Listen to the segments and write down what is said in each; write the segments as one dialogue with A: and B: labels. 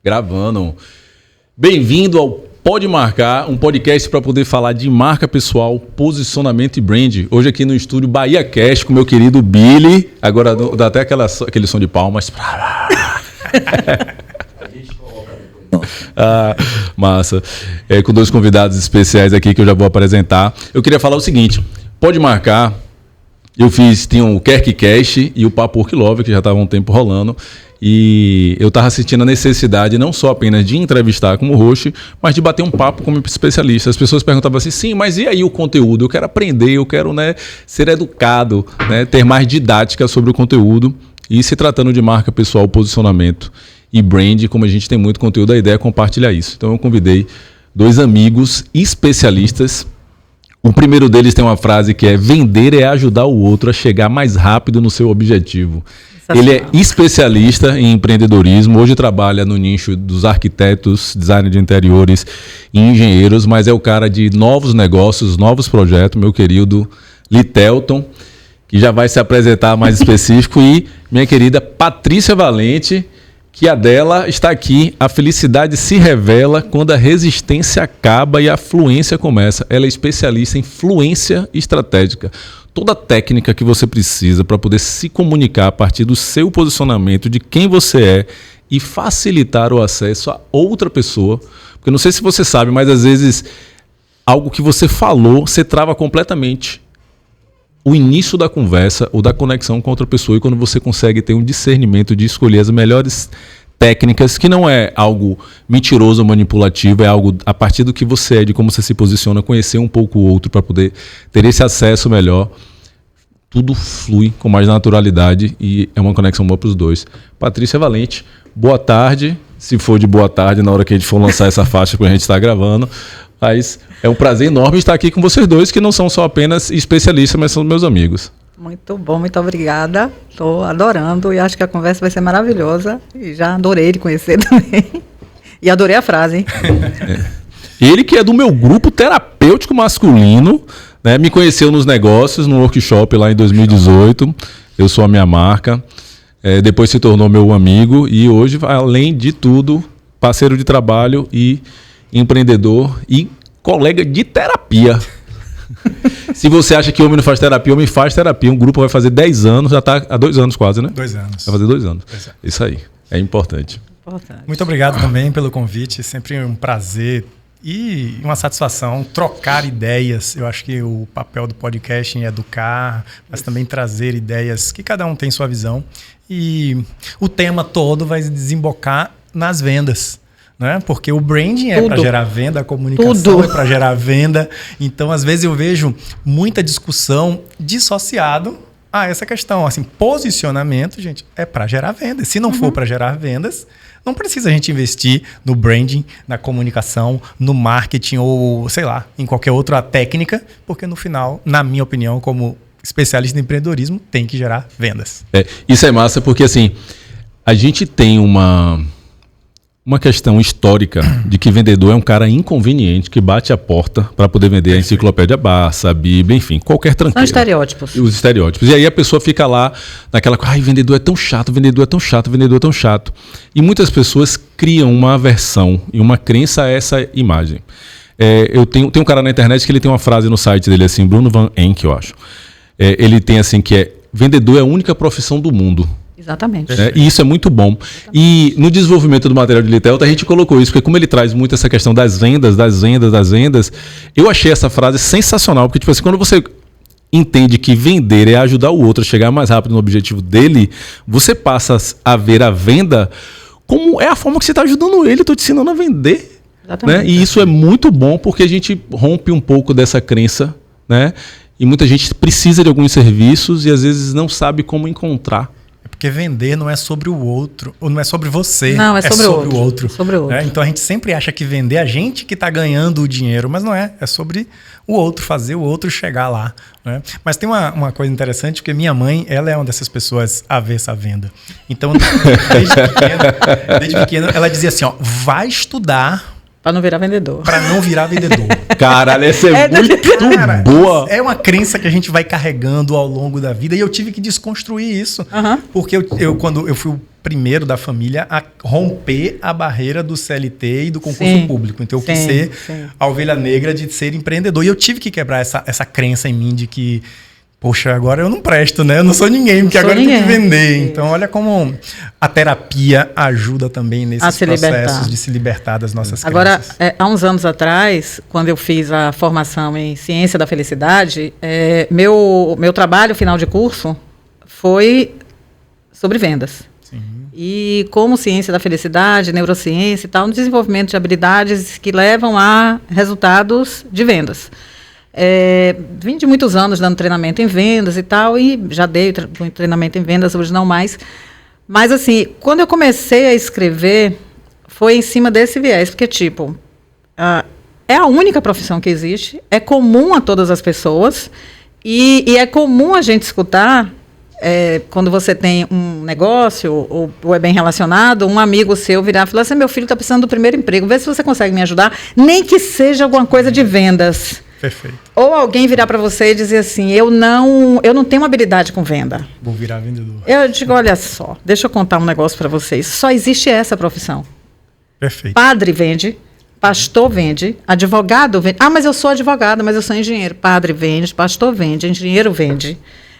A: Gravando. Bem-vindo ao Pode Marcar, um podcast para poder falar de marca pessoal, posicionamento e brand. Hoje aqui no estúdio Bahia Cast com meu querido Billy. Agora dá até aquele som de palmas. Massa. Com dois convidados especiais aqui que eu já vou apresentar. Eu queria falar o seguinte, Pode Marcar, tinha o KerkCast e o Papo Work Love, que já estavam um tempo rolando. E eu estava sentindo a necessidade não só apenas de entrevistar como host, mas de bater um papo como especialista. As pessoas perguntavam assim, sim, mas e aí o conteúdo? Eu quero aprender, eu quero ser educado, ter mais didática sobre o conteúdo. E se tratando de marca pessoal, posicionamento e brand, como a gente tem muito conteúdo, a ideia é compartilhar isso. Então eu convidei dois amigos especialistas. O primeiro deles tem uma frase que é: vender é ajudar o outro a chegar mais rápido no seu objetivo. Ele é especialista em empreendedorismo, hoje trabalha no nicho dos arquitetos, design de interiores e engenheiros, mas é o cara de novos negócios, novos projetos, meu querido Litelton, que já vai se apresentar mais específico, e minha querida Patrícia Valente, que a dela está aqui. A felicidade se revela quando a resistência acaba e a fluência começa. Ela é especialista em fluência estratégica. Toda a técnica que você precisa para poder se comunicar a partir do seu posicionamento, de quem você é, e facilitar o acesso a outra pessoa. Porque não sei se você sabe, mas às vezes algo que você falou, você trava completamente o início da conversa ou da conexão com outra pessoa. E quando você consegue ter um discernimento de escolher as melhores técnicas, que não é algo mentiroso ou manipulativo, é algo a partir do que você é, de como você se posiciona, conhecer um pouco o outro para poder ter esse acesso melhor. Tudo flui com mais naturalidade e é uma conexão boa para os dois. Patrícia Valente, boa tarde. Se for de boa tarde, na hora que a gente for lançar essa faixa que a gente está gravando. Mas é um prazer enorme estar aqui com vocês dois, que não são só apenas especialistas, mas são meus amigos.
B: Muito bom, muito obrigada. Estou adorando e acho que a conversa vai ser maravilhosa. E já adorei lhe conhecer também. E adorei a frase, hein?
A: Ele que é do meu grupo terapêutico masculino, me conheceu nos negócios, no workshop lá em 2018. Eu sou a minha marca. Depois se tornou meu amigo e hoje, além de tudo, parceiro de trabalho e empreendedor e colega de terapia. Se você acha que homem não faz terapia, homem faz terapia. Um grupo vai fazer 10 anos, já está há 2 anos quase, né?
C: 2 anos.
A: Vai fazer 2 anos. Isso aí, é importante.
C: Muito obrigado também pelo convite, sempre um prazer e uma satisfação trocar ideias. Eu acho que o papel do podcast é educar, mas também trazer ideias que cada um tem sua visão. E o tema todo vai desembocar nas vendas. Porque o branding é para gerar venda, a comunicação é para gerar venda. Então, às vezes eu vejo muita discussão dissociado a essa questão. Assim, posicionamento, gente, é para gerar venda. Se não for para gerar vendas, não precisa a gente investir no branding, na comunicação, no marketing ou, sei lá, em qualquer outra técnica, porque no final, na minha opinião, como especialista em empreendedorismo, tem que gerar vendas.
A: Isso é massa porque, assim, a gente tem uma questão histórica de que vendedor é um cara inconveniente que bate a porta para poder vender a enciclopédia Barça, a Bíblia, enfim, qualquer tranqueira.
B: São estereótipos.
A: Os estereótipos. E aí a pessoa fica lá naquela coisa, vendedor é tão chato, vendedor é tão chato, vendedor é tão chato. E muitas pessoas criam uma aversão e uma crença a essa imagem. Tem um cara na internet que ele tem uma frase no site dele, assim, Bruno Van Enck, eu acho. Ele tem assim que é: vendedor é a única profissão do mundo.
B: Exatamente.
A: E isso é muito bom. E no desenvolvimento do material de Litelton, a gente colocou isso, porque como ele traz muito essa questão das vendas, eu achei essa frase sensacional, porque tipo assim, quando você entende que vender é ajudar o outro a chegar mais rápido no objetivo dele, você passa a ver a venda como é a forma que você está ajudando ele, estou te ensinando a vender.
B: Exatamente.
A: E isso é muito bom, porque a gente rompe um pouco dessa crença, e muita gente precisa de alguns serviços e às vezes não sabe como encontrar.
C: Porque vender não é sobre o outro, ou não é sobre você,
B: não, é sobre
C: o outro.
B: Sobre o outro.
C: Então a gente sempre acha que vender é a gente que está ganhando o dinheiro, mas não é. É sobre o outro, fazer o outro chegar lá. Mas tem uma coisa interessante, porque minha mãe, ela é uma dessas pessoas avessa à venda. Então, desde pequena, ela dizia assim, vai estudar
B: Para não virar vendedor.
C: Para não virar vendedor.
A: Caralho, essa é muito
C: Cara,
A: boa.
C: É uma crença que a gente vai carregando ao longo da vida e eu tive que desconstruir isso. Porque quando eu fui o primeiro da família a romper a barreira do CLT e do concurso público. Então eu quis ser a ovelha negra de ser empreendedor. E eu tive que quebrar essa crença em mim de que, poxa, agora eu não presto, né? Eu não sou ninguém, porque agora eu tenho que vender. Então, olha como a terapia ajuda também nesses processos de se libertar das nossas crenças.
B: Agora, há uns anos atrás, quando eu fiz a formação em Ciência da Felicidade, meu trabalho final de curso foi sobre vendas.
C: Sim.
B: E como Ciência da Felicidade, neurociência e tal, no desenvolvimento de habilidades que levam a resultados de vendas. Vim de muitos anos dando treinamento em vendas e tal, e já dei treinamento em vendas, hoje não mais. Mas, assim, quando eu comecei a escrever, foi em cima desse viés, porque, tipo, é a única profissão que existe, é comum a todas as pessoas, e é comum a gente escutar, quando você tem um negócio, ou é bem relacionado, um amigo seu virar e falar assim, meu filho está precisando do primeiro emprego, vê se você consegue me ajudar, nem que seja alguma coisa de vendas.
C: Perfeito.
B: Ou alguém virar para você e dizer assim, eu não tenho uma habilidade com venda.
C: Vou virar vendedor.
B: Eu digo, olha só, deixa eu contar um negócio para vocês. Só existe essa profissão.
C: Perfeito.
B: Padre vende, pastor vende, advogado vende. Ah, mas eu sou advogado, mas eu sou engenheiro. Padre vende, pastor vende, engenheiro vende,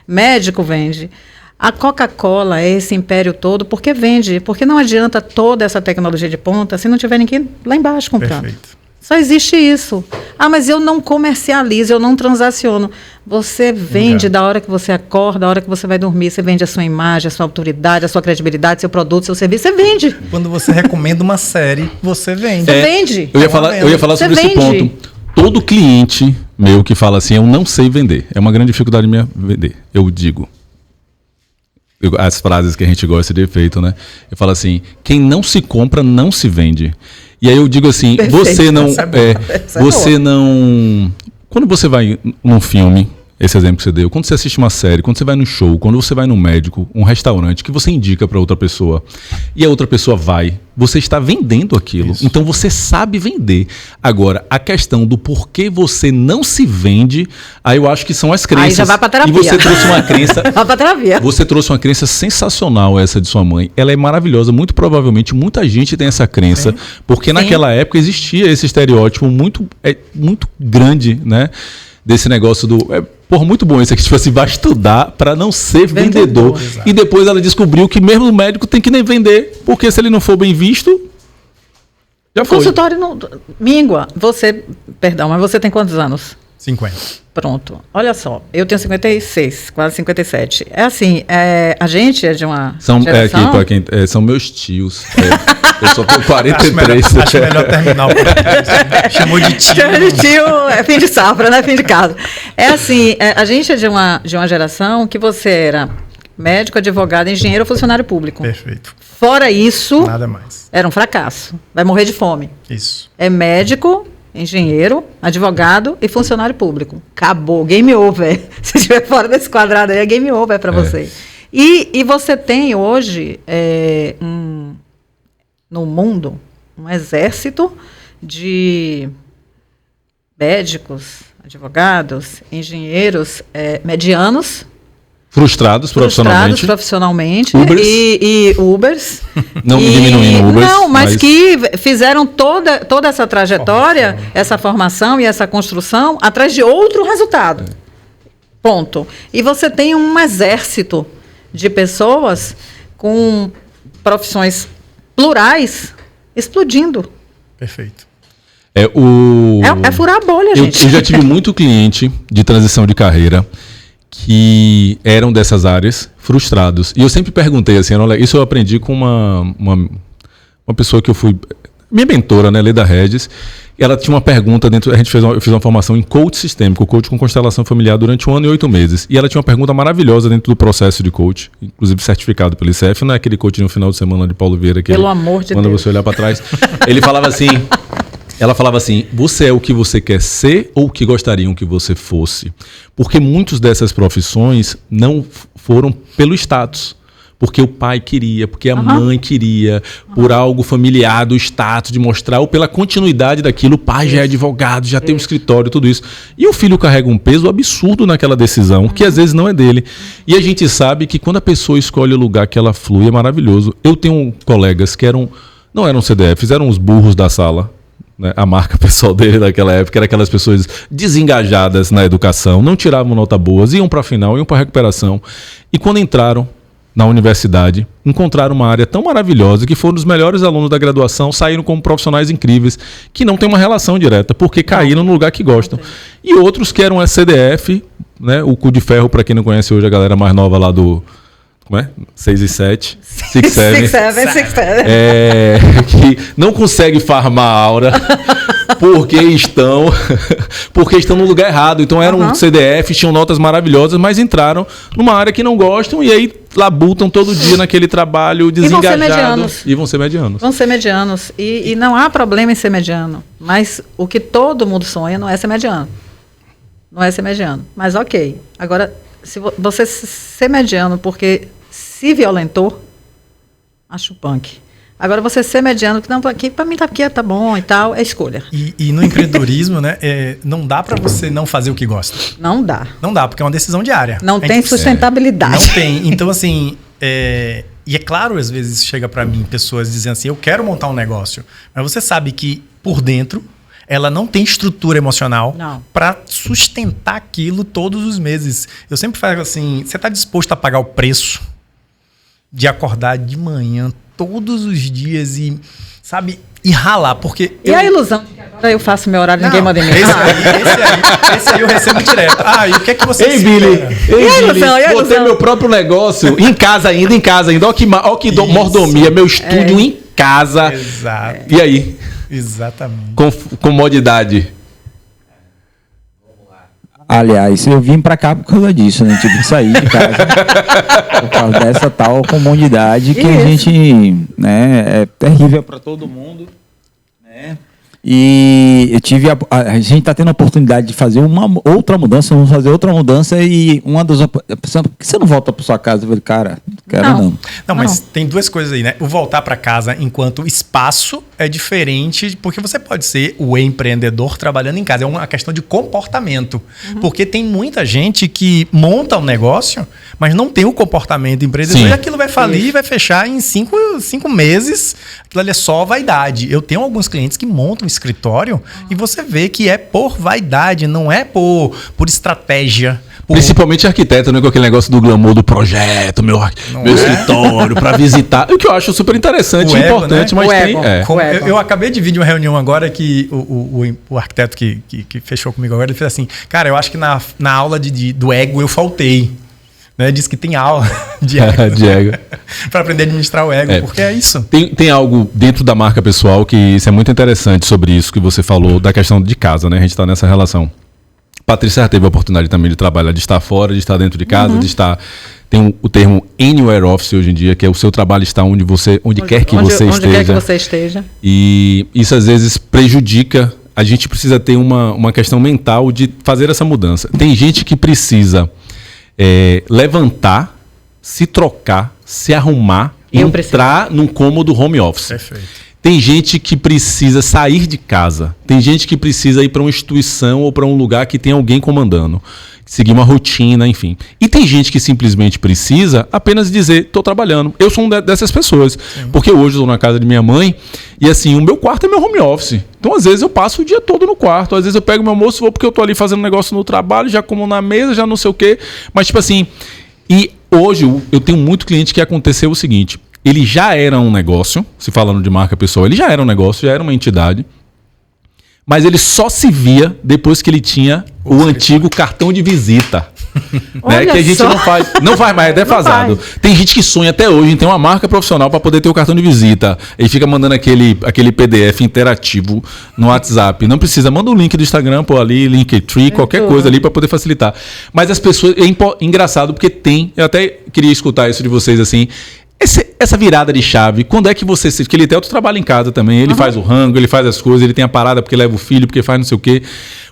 B: médico vende. A Coca-Cola é esse império todo porque vende. Porque não adianta toda essa tecnologia de ponta se não tiver ninguém lá embaixo comprando.
C: Perfeito.
B: Só existe isso. Ah, mas eu não comercializo, eu não transaciono. Você vende da hora que você acorda, da hora que você vai dormir. Você vende a sua imagem, a sua autoridade, a sua credibilidade, seu produto, seu serviço. Você vende.
C: Quando você recomenda uma série, você vende.
B: Você vende.
A: Eu ia falar sobre esse ponto. Todo cliente meu que fala assim, eu não sei vender. É uma grande dificuldade minha vender. Eu digo. As frases que a gente gosta de efeito, né? Eu falo assim, quem não se compra, não se vende. E aí eu digo assim,
B: perfeito,
A: você não... Quando você vai num filme, esse exemplo que você deu, quando você assiste uma série, quando você vai no show, quando você vai no médico, um restaurante, que você indica para outra pessoa, e a outra pessoa vai, você está vendendo aquilo. Isso. Então você sabe vender. Agora, a questão do porquê você não se vende, aí eu acho que são as crenças.
B: Aí já vai para terapia.
A: E você trouxe uma crença...
B: vai para terapia.
A: Você trouxe uma crença sensacional, essa de sua mãe. Ela é maravilhosa. Muito provavelmente muita gente tem essa crença, porque naquela época existia esse estereótipo muito grande, né? Desse negócio do... muito bom isso aqui, tipo assim, vai estudar para não ser vendedor. E depois ela descobriu que mesmo o médico tem que nem vender, porque se ele não for bem visto, já foi.
B: Consultório não... Míngua, mas você tem quantos anos?
C: 50.
B: Pronto. Olha só, eu tenho 56, quase 57. É assim, a gente é de uma geração...
A: São meus tios. Eu só tenho 43.
C: Acho melhor terminar o podcast. Chamou de tio.
B: Chamou de tio, é fim de safra, não é fim de casa. É assim, a gente é de uma geração que você era médico, advogado, engenheiro ou funcionário público.
C: Perfeito.
B: Fora isso,
C: nada mais.
B: Era um fracasso. Vai morrer de fome.
C: Isso.
B: É médico, engenheiro, advogado e funcionário público. Acabou, game over. Se estiver fora desse quadrado aí, é game over para você. E você tem hoje no mundo um exército de médicos, advogados, engenheiros medianos.
A: Frustrados
B: profissionalmente.
A: Ubers.
B: E Ubers.
A: Não diminuindo Ubers.
B: Não, mas que fizeram toda essa trajetória, essa formação e essa construção atrás de outro resultado. Ponto. E você tem um exército de pessoas com profissões plurais explodindo.
C: Perfeito.
B: É furar a bolha, gente.
A: Eu já tive muito cliente de transição de carreira que eram dessas áreas, frustrados. E eu sempre perguntei assim, isso eu aprendi com uma pessoa que eu fui... Minha mentora, né, Leda Regis. Ela tinha uma pergunta dentro... Eu fiz uma formação em coach sistêmico, coach com constelação familiar durante 1 ano e 8 meses. E ela tinha uma pergunta maravilhosa dentro do processo de coach, inclusive certificado pelo ICF, não é aquele coach no final de semana de Paulo Vieira que
B: pelo amor de
A: quando
B: Deus.
A: Você olhar para trás. Ele falava assim... Ela falava assim, você é o que você quer ser ou o que gostariam que você fosse? Porque muitas dessas profissões não foram pelo status. porque o pai queria, porque a mãe queria, por algo familiar, do status, de mostrar, ou pela continuidade daquilo, o pai já é advogado, já tem um escritório, tudo isso. E o filho carrega um peso absurdo naquela decisão, que às vezes não é dele. E a gente sabe que quando a pessoa escolhe o lugar que ela flui, é maravilhoso. Eu tenho colegas que não eram CDFs, eram os burros da sala. Né? A marca pessoal dele naquela época era aquelas pessoas desengajadas na educação, não tiravam nota boas, iam para a final, iam para a recuperação. E quando entraram na universidade, encontraram uma área tão maravilhosa que foram os melhores alunos da graduação, saíram como profissionais incríveis, que não tem uma relação direta, porque caíram no lugar que gostam. E outros que eram CDF, né? O cu de ferro, para quem não conhece hoje, a galera mais nova lá do... Como é? 6 e 7. 6, 7.
B: 6, 7.
A: Que não consegue farmar a aura porque estão no lugar errado. Então eram CDF, tinham notas maravilhosas, mas entraram numa área que não gostam e aí labutam todo dia naquele trabalho desengajado. E vão ser medianos.
B: Vão ser medianos. E não há problema em ser mediano. Mas o que todo mundo sonha não é ser mediano. Não é ser mediano. Mas ok. Agora, se você ser mediano porque se violentou, acho punk. Agora, você ser mediano, que não, aqui, pra mim tá bom e tal, é escolha.
C: E no empreendedorismo, né, não dá pra você não fazer o que gosta.
B: Não dá.
C: Não dá, porque é uma decisão diária.
B: Não tem sustentabilidade.
C: Não tem. Então, assim, e é claro, às vezes chega pra mim pessoas dizendo assim, eu quero montar um negócio, mas você sabe que por dentro ela não tem estrutura emocional para sustentar aquilo todos os meses. Eu sempre falo assim, você está disposto a pagar o preço de acordar de manhã todos os dias e, sabe, e ralar, porque...
B: E a ilusão de que agora eu faço meu horário, ninguém manda em mim.
C: Esse aí eu recebo direto. E o que é que você
A: Billy,
B: Billy,
A: vou ter meu próprio negócio em casa ainda. Ó que mordomia, meu estúdio em casa.
C: Exato.
A: E aí?
C: Exatamente.
A: Comodidade.
D: Aliás, eu vim pra cá por causa disso, né? Tive que sair de casa por causa dessa tal comodidade que a gente, né, é terrível para todo mundo, né? E eu tive a gente está tendo a oportunidade de fazer outra mudança, vamos fazer outra mudança e uma das por que você não volta para sua casa? Eu falei, cara, não quero não.
C: Não, mas tem duas coisas aí, né? O voltar para casa enquanto espaço é diferente, porque você pode ser o empreendedor trabalhando em casa, é uma questão de comportamento, porque tem muita gente que monta um negócio, mas não tem o comportamento empreendedor. Sim. E aquilo vai falir, vai fechar em 5 meses, aquilo ali é só vaidade. Eu tenho alguns clientes que montam escritório e você vê que é por vaidade, não é por estratégia.
A: Principalmente arquiteto, né? Com aquele negócio do glamour do projeto, meu escritório, para visitar. O que eu acho super interessante e importante, né? Mas
C: eu acabei de vir de uma reunião agora que o arquiteto que fechou comigo agora, ele fez assim, cara, eu acho que na aula do ego eu faltei. Né? Diz que tem aula de ego. Para aprender a administrar o ego, porque é isso.
A: Tem algo dentro da marca pessoal que isso é muito interessante sobre isso que você falou, da questão de casa, né? A gente está nessa relação. Patrícia já teve a oportunidade também de trabalhar, de estar fora, de estar dentro de casa, de estar... Tem o termo Anywhere Office hoje em dia, que é o seu trabalho estar onde quer que você esteja. E isso às vezes prejudica. A gente precisa ter uma questão mental de fazer essa mudança. Tem gente que precisa... levantar, se trocar, se arrumar, entrar num cômodo home office.
C: Perfeito.
A: Tem gente que precisa sair de casa. Tem gente que precisa ir para uma instituição ou para um lugar que tem alguém comandando. Seguir uma rotina, enfim. E tem gente que simplesmente precisa apenas dizer, estou trabalhando. Eu sou uma dessas pessoas. Sim. Porque hoje eu estou na casa de minha mãe e assim, o meu quarto é meu home office. Então, às vezes, eu passo o dia todo no quarto. Às vezes eu pego meu almoço, vou porque eu estou ali fazendo negócio no trabalho, já como na mesa, já não sei o quê. Mas, tipo assim... E hoje eu tenho muito cliente que aconteceu o seguinte... Ele já era um negócio, se falando de marca pessoal, ele já era um negócio, já era uma entidade, mas ele só se via depois que ele tinha o antigo cartão de visita. Né? Que a gente não faz mais, é defasado. Tem gente que sonha até hoje em ter uma marca profissional para poder ter o cartão de visita. Ele fica mandando aquele PDF interativo no WhatsApp. Não precisa, manda o link do Instagram, pô, ali, Linktree, qualquer coisa ali para poder facilitar. Mas as pessoas, é engraçado porque eu até queria escutar isso de vocês assim, essa virada de chave, quando é que você... Porque ele tem outro trabalho em casa também, ele faz o rango, ele faz as coisas, ele tem a parada porque leva o filho, porque faz não sei o quê.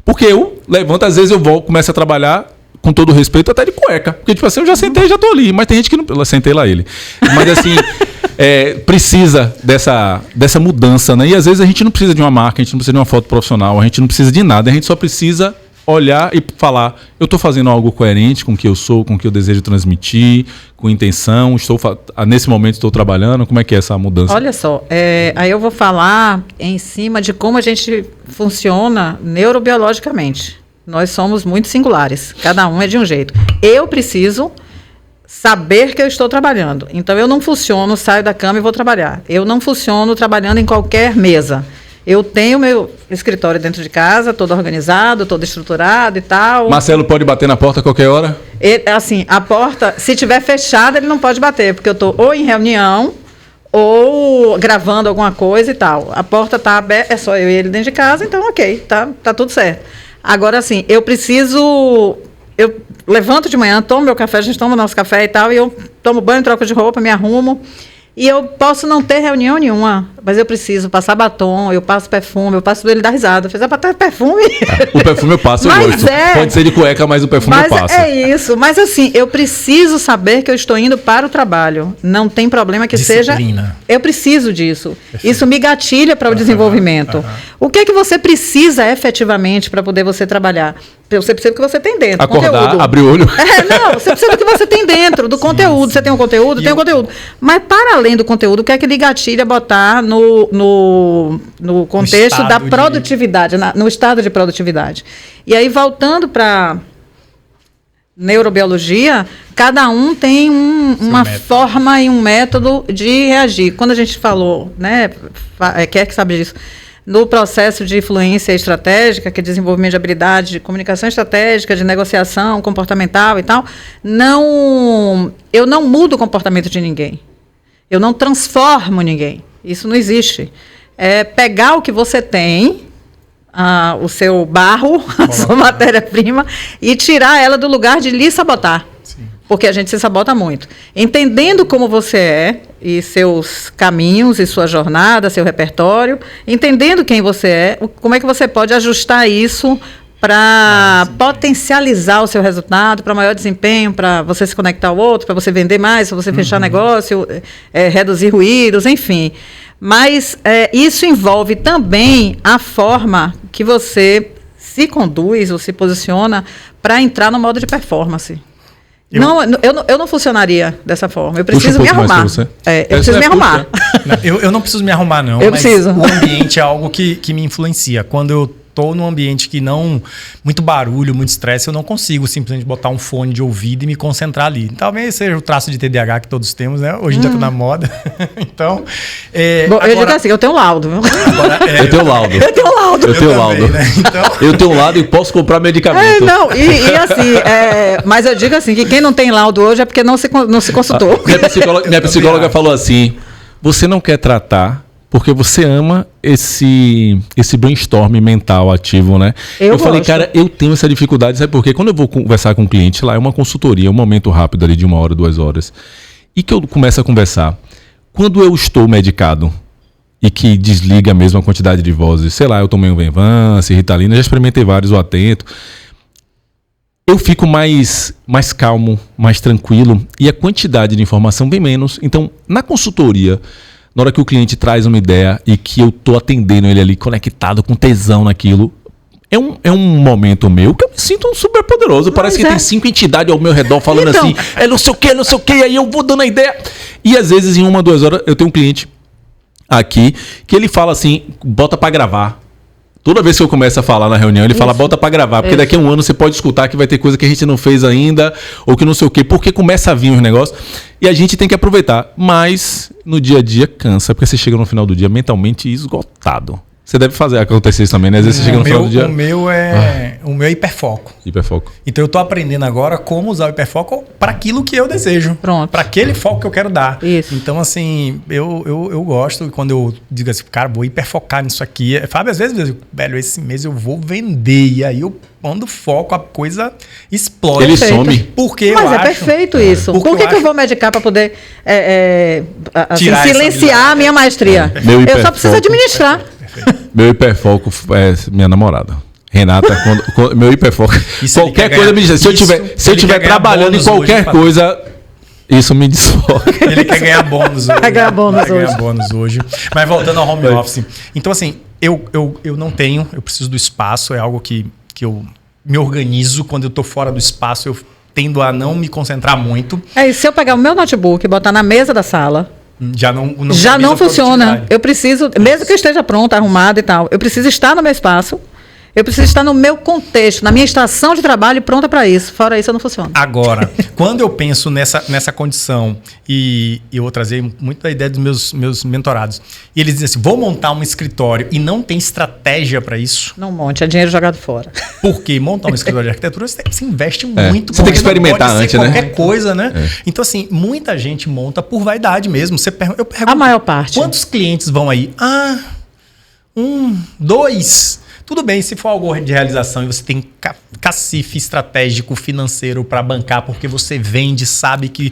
A: Porque eu levanto, às vezes eu começo a trabalhar, com todo respeito, até de cueca. Porque, tipo assim, eu já sentei, já tô ali. Mas tem gente que não... Eu sentei lá ele. Mas, assim, precisa dessa mudança, né? E, às vezes, a gente não precisa de uma marca, a gente não precisa de uma foto profissional, a gente não precisa de nada. A gente só precisa olhar e falar, eu estou fazendo algo coerente com o que eu sou, com o que eu desejo transmitir, com intenção, nesse momento estou trabalhando. Como é que é essa mudança?
B: Olha só, aí eu vou falar em cima de como a gente funciona neurobiologicamente. Nós somos muito singulares, cada um é de um jeito. Eu preciso saber que eu estou trabalhando. Então, eu não funciono, saio da cama e vou trabalhar. Eu não funciono trabalhando em qualquer mesa. Eu tenho meu escritório dentro de casa, todo organizado, todo estruturado e tal.
A: Marcelo pode bater na porta a qualquer hora?
B: Assim, a porta, se tiver fechada, ele não pode bater, porque eu estou ou em reunião ou gravando alguma coisa e tal. A porta está aberta, é só eu e ele dentro de casa, então ok, tá tudo certo. Agora, assim, eu levanto de manhã, tomo meu café, a gente toma nosso café e tal, e eu tomo banho, troco de roupa, me arrumo. E eu posso não ter reunião nenhuma, mas eu preciso passar batom, eu passo perfume, eu passo ele dar risada. Fiz para ter perfume.
A: O perfume eu passo, eu gosto. Pode ser de cueca, mas o perfume eu passo.
B: É isso. Mas assim, eu preciso saber que eu estou indo para o trabalho. Não tem problema que
C: Disciplina.
B: seja. Eu preciso disso.
C: Perfeito.
B: Isso me gatilha para o desenvolvimento. O que é que você precisa efetivamente para poder você trabalhar? Você precisa do que você tem dentro.
A: Acordar,
B: conteúdo.
A: abrir o olho.
B: Você precisa do que você tem dentro, do conteúdo. Você tem um conteúdo? Tem um conteúdo. Mas para além do conteúdo, o que é que lhe gatilha botar no contexto da produtividade, no estado de produtividade? E aí, voltando para neurobiologia, cada um tem uma forma e um método de reagir. Quando a gente falou, né, quer que sabe disso, no processo de influência estratégica, que é desenvolvimento de habilidade de comunicação estratégica, de negociação comportamental e tal, eu não mudo o comportamento de ninguém. Eu não transformo ninguém. Isso não existe. É pegar o que você tem, o seu barro, a sua matéria-prima, e tirar ela do lugar de lhe sabotar. Sim. Porque a gente se sabota muito. Entendendo como você é, e seus caminhos, e sua jornada, seu repertório, entendendo quem você é, como é que você pode ajustar isso para potencializar o seu resultado, para maior desempenho, para você se conectar ao outro, para você vender mais, para você fechar negócio, reduzir ruídos, enfim. Mas isso envolve também a forma que você se conduz ou se posiciona para entrar no modo de performance. Eu não funcionaria dessa forma. Eu preciso me arrumar. Eu preciso me arrumar.
C: Eu não preciso me arrumar, não.
B: Eu
C: mas
B: preciso.
C: O ambiente é algo que me influencia. Quando eu estou num ambiente que não... Muito barulho, muito estresse, eu não consigo simplesmente botar um fone de ouvido e me concentrar ali. Talvez seja o traço de TDAH que todos temos, né? Hoje em dia está na moda. Então...
B: Bom, agora, eu digo assim, eu tenho laudo.
A: Eu tenho laudo.
B: Eu tenho laudo.
A: Eu tenho laudo.
C: Né? Então...
A: Eu tenho laudo e posso comprar medicamento.
B: E assim, mas eu digo assim, que quem não tem laudo hoje é porque não se consultou.
A: Minha psicóloga falou assim, você não quer tratar porque você ama esse brainstorm mental ativo, né? Eu falei, cara, eu tenho essa dificuldade, sabe por quê? Quando eu vou conversar com um cliente, lá é uma consultoria, um momento rápido ali de 1 hora, 2 horas, e que eu começo a conversar, quando eu estou medicado e que desliga mesmo a quantidade de vozes, sei lá, eu tomei um Venvance, Ritalina, já experimentei vários, o Atento, eu fico mais calmo, mais tranquilo, e a quantidade de informação vem menos. Então, na consultoria, na hora que o cliente traz uma ideia e que eu tô atendendo ele ali, conectado, com tesão naquilo, é um momento meu que eu me sinto super poderoso. Parece que tem 5 entidades ao meu redor falando assim, não sei o que, aí eu vou dando a ideia. E às vezes em 1, 2 horas eu tenho um cliente aqui que ele fala assim, bota pra gravar. Toda vez que eu começo a falar na reunião, ele fala, bota pra gravar, porque daqui a 1 ano você pode escutar que vai ter coisa que a gente não fez ainda, ou que não sei o quê, porque começa a vir os negócios, e a gente tem que aproveitar. Mas no dia a dia cansa, porque você chega no final do dia mentalmente esgotado. Você deve acontecer isso também, né? Às vezes você chega no final do dia...
C: O meu é hiperfoco.
A: Hiperfoco.
C: Então eu tô aprendendo agora como usar o hiperfoco para aquilo que eu desejo.
B: Pronto.
C: Para aquele foco que eu quero dar.
B: Isso.
C: Então, assim, eu gosto quando eu digo assim, cara, vou hiperfocar nisso aqui. Fábio, às vezes, eu digo, velho, esse mês eu vou vender. E aí eu pondo foco, a coisa explode.
A: Ele some.
C: Porque
B: Mas perfeito isso. Por que eu vou medicar para poder silenciar a minha maestria? Eu só preciso administrar.
A: Meu hiperfoco é minha namorada. Renata, meu hiperfoco. Qualquer coisa me diz. Se eu estiver trabalhando em qualquer coisa, isso me desfoca.
C: Ele quer ganhar bônus hoje.
B: Vai ganhar bônus
C: hoje. Mas voltando ao home office. Então, assim, eu não tenho, eu preciso do espaço, é algo que eu me organizo. Quando eu tô fora do espaço, eu tendo a não me concentrar muito.
B: E se eu pegar o meu notebook e botar na mesa da sala, já não funciona. Eu preciso, mesmo que eu esteja pronta, arrumada e tal, eu preciso estar no meu espaço. Eu preciso estar no meu contexto, na minha estação de trabalho pronta para isso. Fora isso, eu não funciono.
C: Agora, quando eu penso nessa condição, e eu vou trazer muito a ideia dos meus mentorados, e eles dizem assim, vou montar um escritório e não tem estratégia para isso.
B: Não monte, é dinheiro jogado fora.
C: Porque montar um escritório de arquitetura, você investe muito.
A: Você tem que experimentar antes, né?
C: Qualquer coisa, né? Então, assim, muita gente monta por vaidade mesmo. Eu pergunto,
B: a maior parte.
C: Quantos clientes vão aí? 1, 2... Tudo bem, se for algo de realização e você tem cacife estratégico financeiro para bancar, porque você vende, sabe que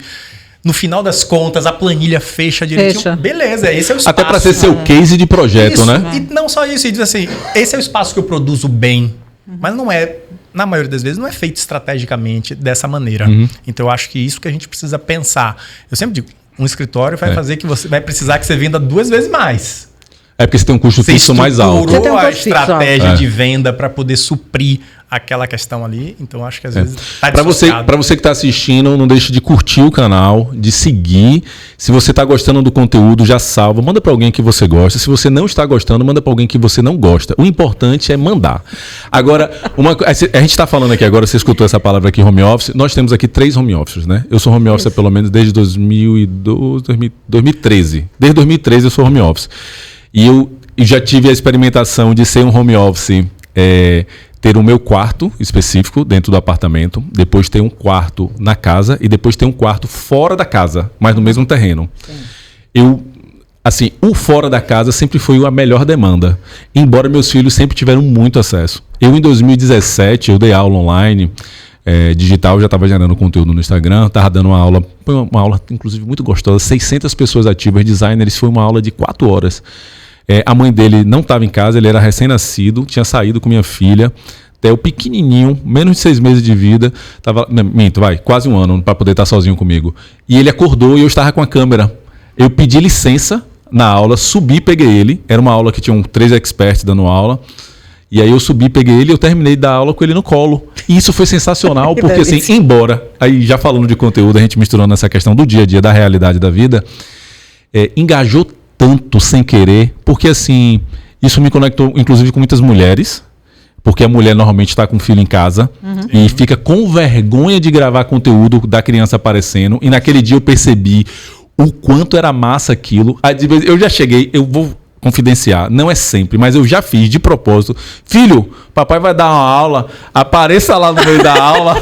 C: no final das contas a planilha fecha direitinho. Beleza, esse é o espaço.
A: Até para ser seu case de projeto,
C: isso,
A: né?
C: E não só isso, e diz assim, esse é o espaço que eu produzo bem, mas não é, na maioria das vezes, não é feito estrategicamente dessa maneira. Então eu acho que isso que a gente precisa pensar. Eu sempre digo, um escritório vai fazer que você vai precisar que você venda 2 vezes mais.
A: É porque você tem um custo fixo mais alto.
C: Você tem a estratégia de venda para poder suprir aquela questão ali. Então, acho que às vezes tá
A: para você que está assistindo, não deixe de curtir o canal, de seguir. Se você está gostando do conteúdo, já salva. Manda para alguém que você gosta. Se você não está gostando, manda para alguém que você não gosta. O importante é mandar. Agora, a gente está falando aqui agora, você escutou essa palavra aqui, home office. Nós temos aqui 3 home offices, né? Eu sou home office pelo menos desde 2013. Desde 2013 eu sou home office. E eu já tive a experimentação de ser um home office, ter o meu quarto específico dentro do apartamento, depois ter um quarto na casa e depois ter um quarto fora da casa, mas no mesmo terreno. O fora da casa sempre foi a melhor demanda, embora meus filhos sempre tiveram muito acesso. Eu, em 2017, eu dei aula online, digital, já estava gerando conteúdo no Instagram, estava dando uma aula inclusive muito gostosa, 600 pessoas ativas, designers, foi uma aula de 4 horas. A mãe dele não estava em casa, ele era recém-nascido, tinha saído com minha filha, até o pequenininho, menos de 6 meses de vida, quase 1 ano para poder estar sozinho comigo. E ele acordou e eu estava com a câmera. Eu pedi licença na aula, subi, peguei ele, era uma aula que tinham 3 experts dando aula, e aí eu subi, peguei ele e eu terminei da aula com ele no colo. E isso foi sensacional, porque assim, embora, aí já falando de conteúdo, a gente misturando essa questão do dia a dia, da realidade da vida, engajou tanto sem querer, porque assim, isso me conectou inclusive com muitas mulheres, porque a mulher normalmente está com o filho em casa e fica com vergonha de gravar conteúdo da criança aparecendo, e naquele dia eu percebi o quanto era massa aquilo. Eu já cheguei, eu vou confidenciar, não é sempre, mas eu já fiz de propósito. Filho, papai vai dar uma aula, apareça lá no meio da aula,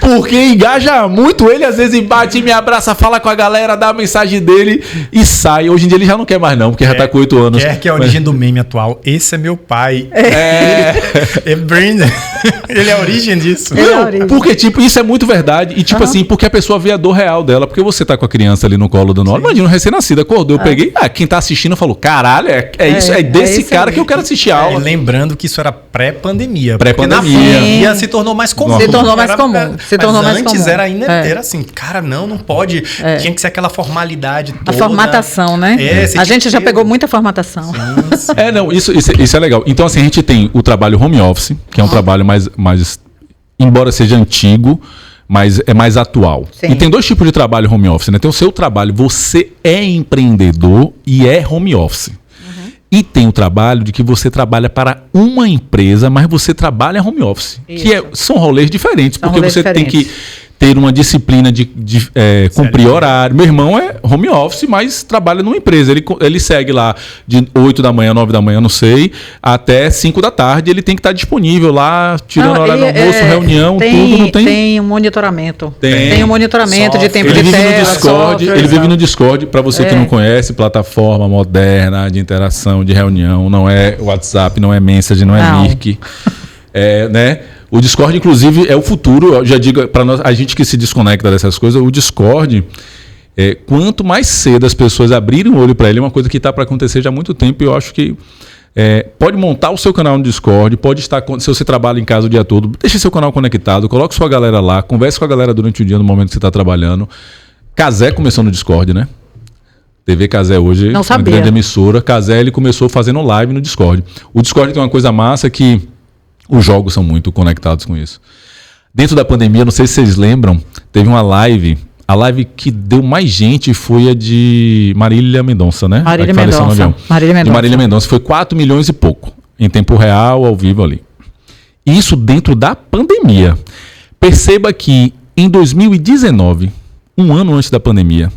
A: porque engaja muito. Ele às vezes bate, me abraça, fala com a galera, dá a mensagem dele e sai. Hoje em dia ele já não quer mais não, porque já tá com 8 anos.
C: Que é a origem do meme atual. Esse é meu pai. Ele é a origem disso.
A: Porque tipo, isso é muito verdade. E tipo assim, porque a pessoa vê a dor real dela, porque você tá com a criança ali no colo dando aula. Imagina, um recém-nascido acordou, eu peguei, quem tá assistindo falou, caralho, é desse cara que eu quero assistir a aula.
C: Lembrando que isso era pré-pandemia.
A: Pré-pandemia.
C: Se tornou mais comum.
B: Se tornou mais comum.
C: Antes era ainda era assim, cara, não pode. Tinha que ser aquela formalidade toda.
B: A formatação, né? A gente já pegou muita formatação.
C: Sim.
A: Isso é legal. Então assim, a gente tem o trabalho home office, que é um trabalho mais embora seja antigo, mas é mais atual. Sim. E tem 2 tipos de trabalho home office, né? Tem o seu trabalho, você é empreendedor e é home office. E tem o trabalho de que você trabalha para uma empresa, mas você trabalha home office. Isso. Que são rolês diferentes, porque você tem que ter uma disciplina de cumprir horário. Meu irmão é home office, mas trabalha numa empresa. Ele segue lá de 8 da manhã, 9 da manhã, não sei, até 5 da tarde. Ele tem que estar disponível lá, tirando horário do almoço, reunião, tudo. Não tem?
B: Tem um monitoramento. Tem um monitoramento de tempo de tela.
A: Ele vive no Discord. Para você que não conhece, plataforma moderna de interação, de reunião. Não é WhatsApp, não é Message, não é Mirk. Né? O Discord, inclusive, é o futuro. Eu já digo para nós, a gente que se desconecta dessas coisas, o Discord, quanto mais cedo as pessoas abrirem o olho para ele, é uma coisa que está para acontecer já há muito tempo. E eu acho que Pode montar o seu canal no Discord, pode estar, se você trabalha em casa o dia todo, deixe seu canal conectado, coloque sua galera lá, converse com a galera durante o dia no momento que você está trabalhando. Cazé começou no Discord, né? TV Cazé hoje,
B: Não
A: uma
B: sabia.
A: grande emissora. Cazé, ele começou fazendo live no Discord. O Discord tem uma coisa massa que os jogos são muito conectados com isso. Dentro da pandemia, não sei se vocês lembram, teve uma live. A live que deu mais gente foi a de Marília Mendonça, né?
B: Marília
A: A que faleceu no
B: Mendonça.
A: avião.
B: Marília Mendonça.
A: De Marília Mendonça. Foi 4 milhões e pouco. Em tempo real, ao vivo ali. Isso dentro da pandemia. Perceba que em 2019, um ano antes da pandemia,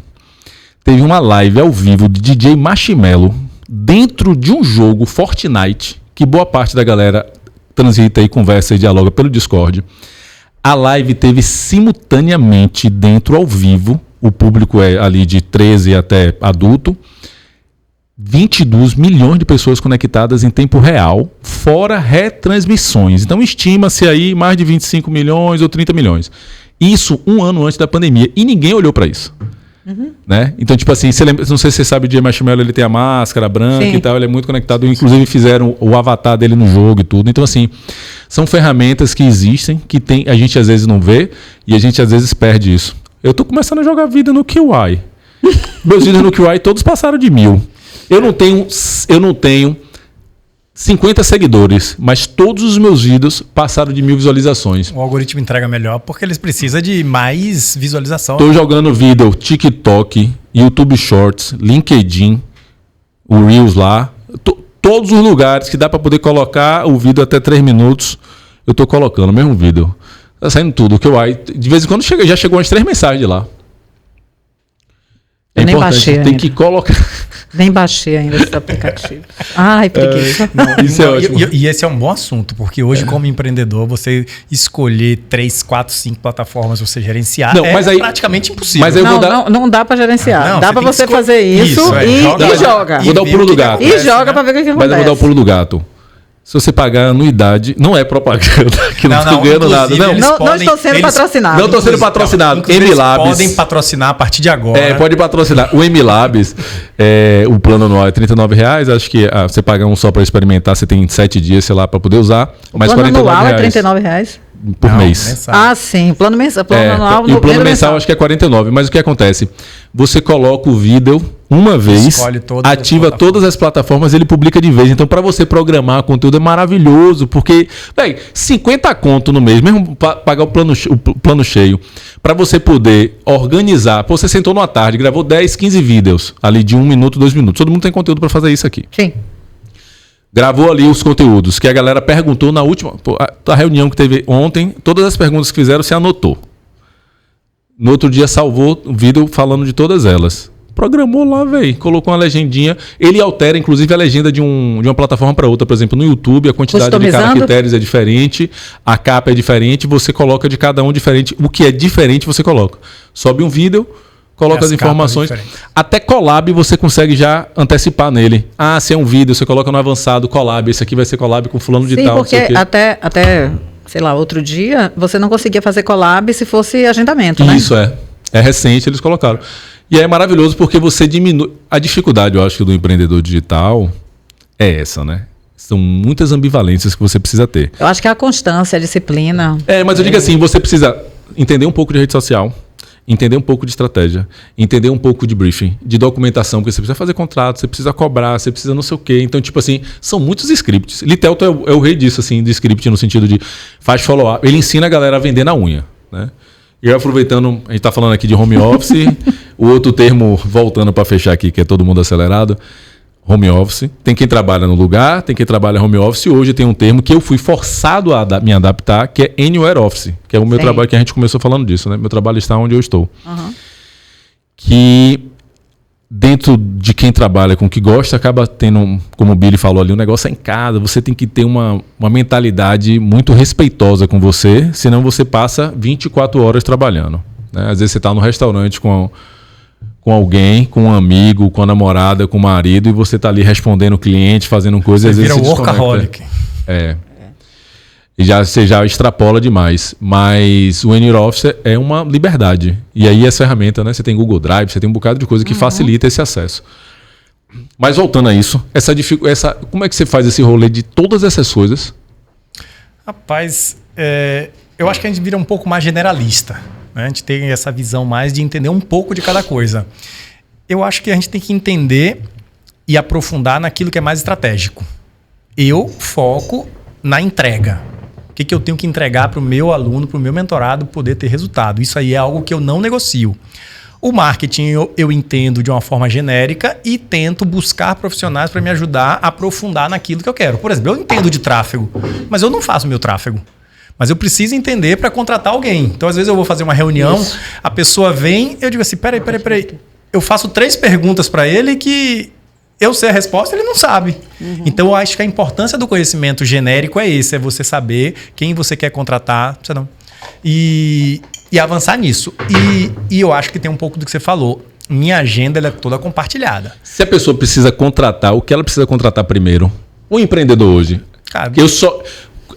A: teve uma live ao vivo de DJ Marshmello dentro de um jogo Fortnite, que boa parte da galera transita e conversa e dialoga pelo Discord. A live teve simultaneamente dentro ao vivo, o público é ali de 13 até adulto, 22 milhões de pessoas conectadas em tempo real, fora retransmissões. Então estima-se aí mais de 25 milhões ou 30 milhões. Isso um ano antes da pandemia. E ninguém olhou para isso. Né? Então, tipo assim, você lembra, não sei se você sabe, o DJ Marshmello, ele tem a máscara branca
B: Sim.
A: e tal, ele é muito conectado, inclusive fizeram o avatar dele no jogo e tudo. Então, assim, são ferramentas que existem, que a gente às vezes não vê e a gente às vezes perde isso. Eu tô começando a jogar vida no QI. Meus vídeos no QI todos passaram de 1000. Eu não tenho 50 seguidores, mas todos os meus vídeos passaram de 1000 visualizações.
C: O algoritmo entrega melhor porque eles precisam de mais visualização.
A: Tô jogando vídeo TikTok, YouTube Shorts, LinkedIn, o Reels lá. Todos os lugares que dá para poder colocar o vídeo até 3 minutos, eu tô colocando o mesmo vídeo. Tá saindo tudo. De vez em quando já chegou umas 3 mensagens de lá. É
B: Eu nem
A: importante,
B: baixei
A: tem
B: ainda.
A: que colocar.
B: Nem baixei ainda esse aplicativo. Ai, preguiça.
A: Isso é ótimo.
C: E esse é um bom assunto, porque hoje, como empreendedor, você escolher 3, 4, 5 plataformas você gerenciar
A: Não, mas aí-
C: praticamente impossível.
A: mas eu vou
B: Não,
A: dar-
B: não dá pra gerenciar.
C: Não,
B: dá
C: você
B: pra
C: tem que
B: você
C: escolher.
B: fazer isso,
C: Isso,
B: e
C: joga.
B: joga.
A: Vou dar o
C: ver
A: pulo
C: o
A: do
C: que
A: gato.
B: E
C: acontece,
B: joga
C: né?
B: pra ver o que
A: Mas eu vou dar o
B: acontece.
A: pulo do gato. Se você pagar anuidade, não é propaganda, que não tô ganhando nada.
C: inclusive,
A: Não,
C: eles
B: Não estou sendo patrocinado.
A: Não estou sendo patrocinado.
C: Inclusive, eles
A: MLabs.
C: podem patrocinar a partir de agora.
A: Pode patrocinar. O MLabs, o plano anual é R$39. Acho que você paga um só para experimentar, você tem 7 dias, sei lá, para poder usar. Mas
B: O plano anual é
A: R$49
B: R$39.
A: por
C: Não,
A: mês.
C: mensal.
B: Ah, sim. Plano mensal. Plano anual
A: E o plano
B: no
A: mensal acho que é 49. Mas o que acontece? Você coloca o vídeo uma vez,
C: Escolhe todas as
A: ativa
C: plataformas.
A: todas as plataformas, ele publica de vez. Então, para você programar conteúdo é maravilhoso, porque, velho, 50 conto no mês, mesmo pagar o plano cheio, para você poder organizar. Pô, você sentou numa tarde, gravou 10, 15 vídeos, ali de 1 minuto, 2 minutos. Todo mundo tem conteúdo para fazer isso aqui.
B: Sim.
A: Gravou ali os conteúdos que a galera perguntou na última. A reunião que teve ontem, todas as perguntas que fizeram, você anotou. No outro dia salvou o vídeo falando de todas elas. Programou lá, velho. Colocou uma legendinha. Ele altera, inclusive, a legenda de uma plataforma para outra. Por exemplo, no YouTube, a quantidade de
B: Customizando.
A: caracteres é diferente, a capa é diferente, você coloca de cada um diferente. O que é diferente, você coloca. Sobe um vídeo, coloca
C: E
A: as
C: as capas
A: informações.
C: diferentes.
A: Até collab você consegue já antecipar nele. Ah, se é um vídeo, você coloca no avançado collab. Esse aqui vai ser collab com fulano de
B: Sim,
A: tal. não
B: porque
A: sei o quê.
B: até, sei lá, outro dia, você não conseguia fazer collab se fosse agendamento, né?
A: Isso é recente, eles colocaram. E aí é maravilhoso porque você diminui. A dificuldade, eu acho, que do empreendedor digital é essa, né? São muitas ambivalências que você precisa ter.
B: Eu acho que a constância, a disciplina.
A: Mas eu digo assim, você precisa entender um pouco de rede social, entender um pouco de estratégia, entender um pouco de briefing, de documentação, porque você precisa fazer contrato, você precisa cobrar, você precisa não sei o quê. Então, tipo assim, são muitos scripts. Litelto é o rei disso, assim, de script no sentido de faz follow-up. Ele ensina a galera a vender na unha, né? E aproveitando, a gente está falando aqui de home office, o outro termo, voltando para fechar aqui, que é todo mundo acelerado, home office. Tem quem trabalha no lugar, tem quem trabalha home office. Hoje tem um termo que eu fui forçado a me adaptar, que é Anywhere Office, que é o meu
B: Sim.
A: trabalho, que a gente começou falando disso, né? Meu trabalho está onde eu estou.
B: Uhum.
A: Que dentro de quem trabalha com o que gosta, acaba tendo, como o Billy falou ali, o negócio é em casa. Você tem que ter uma mentalidade muito respeitosa com você, senão você passa 24 horas trabalhando, né? Às vezes você está no restaurante com alguém, com um amigo, com a namorada, com o marido, e você está ali respondendo o cliente, fazendo coisas,
C: Você
A: às vezes
C: vira
A: se desconecta.
C: workaholic.
A: E você já extrapola demais. Mas o Anywhere Office é uma liberdade. E aí essa ferramenta, né? Você tem Google Drive, você tem um bocado de coisa que facilita esse acesso. Mas voltando a isso, como é que você faz esse rolê de todas essas coisas?
C: Rapaz, eu acho que a gente vira um pouco mais generalista, né? A gente tem essa visão mais de entender um pouco de cada coisa. Eu acho que a gente tem que entender e aprofundar naquilo que é mais estratégico. Eu foco na entrega. O que eu tenho que entregar para o meu aluno, para o meu mentorado poder ter resultado. Isso aí é algo que eu não negocio. O marketing eu entendo de uma forma genérica e tento buscar profissionais para me ajudar a aprofundar naquilo que eu quero. Por exemplo, eu entendo de tráfego, mas eu não faço meu tráfego. Mas eu preciso entender para contratar alguém. Então, às vezes eu vou fazer uma reunião, a pessoa vem, eu digo assim, peraí. Eu faço 3 perguntas para ele que eu sei a resposta, ele não sabe. Então, eu acho que a importância do conhecimento genérico é esse, é você saber quem você quer contratar, você não. E avançar nisso. E eu acho que tem um pouco do que você falou. Minha agenda ela é toda compartilhada.
A: Se a pessoa precisa contratar, o que ela precisa contratar primeiro? O empreendedor hoje.
C: Cara,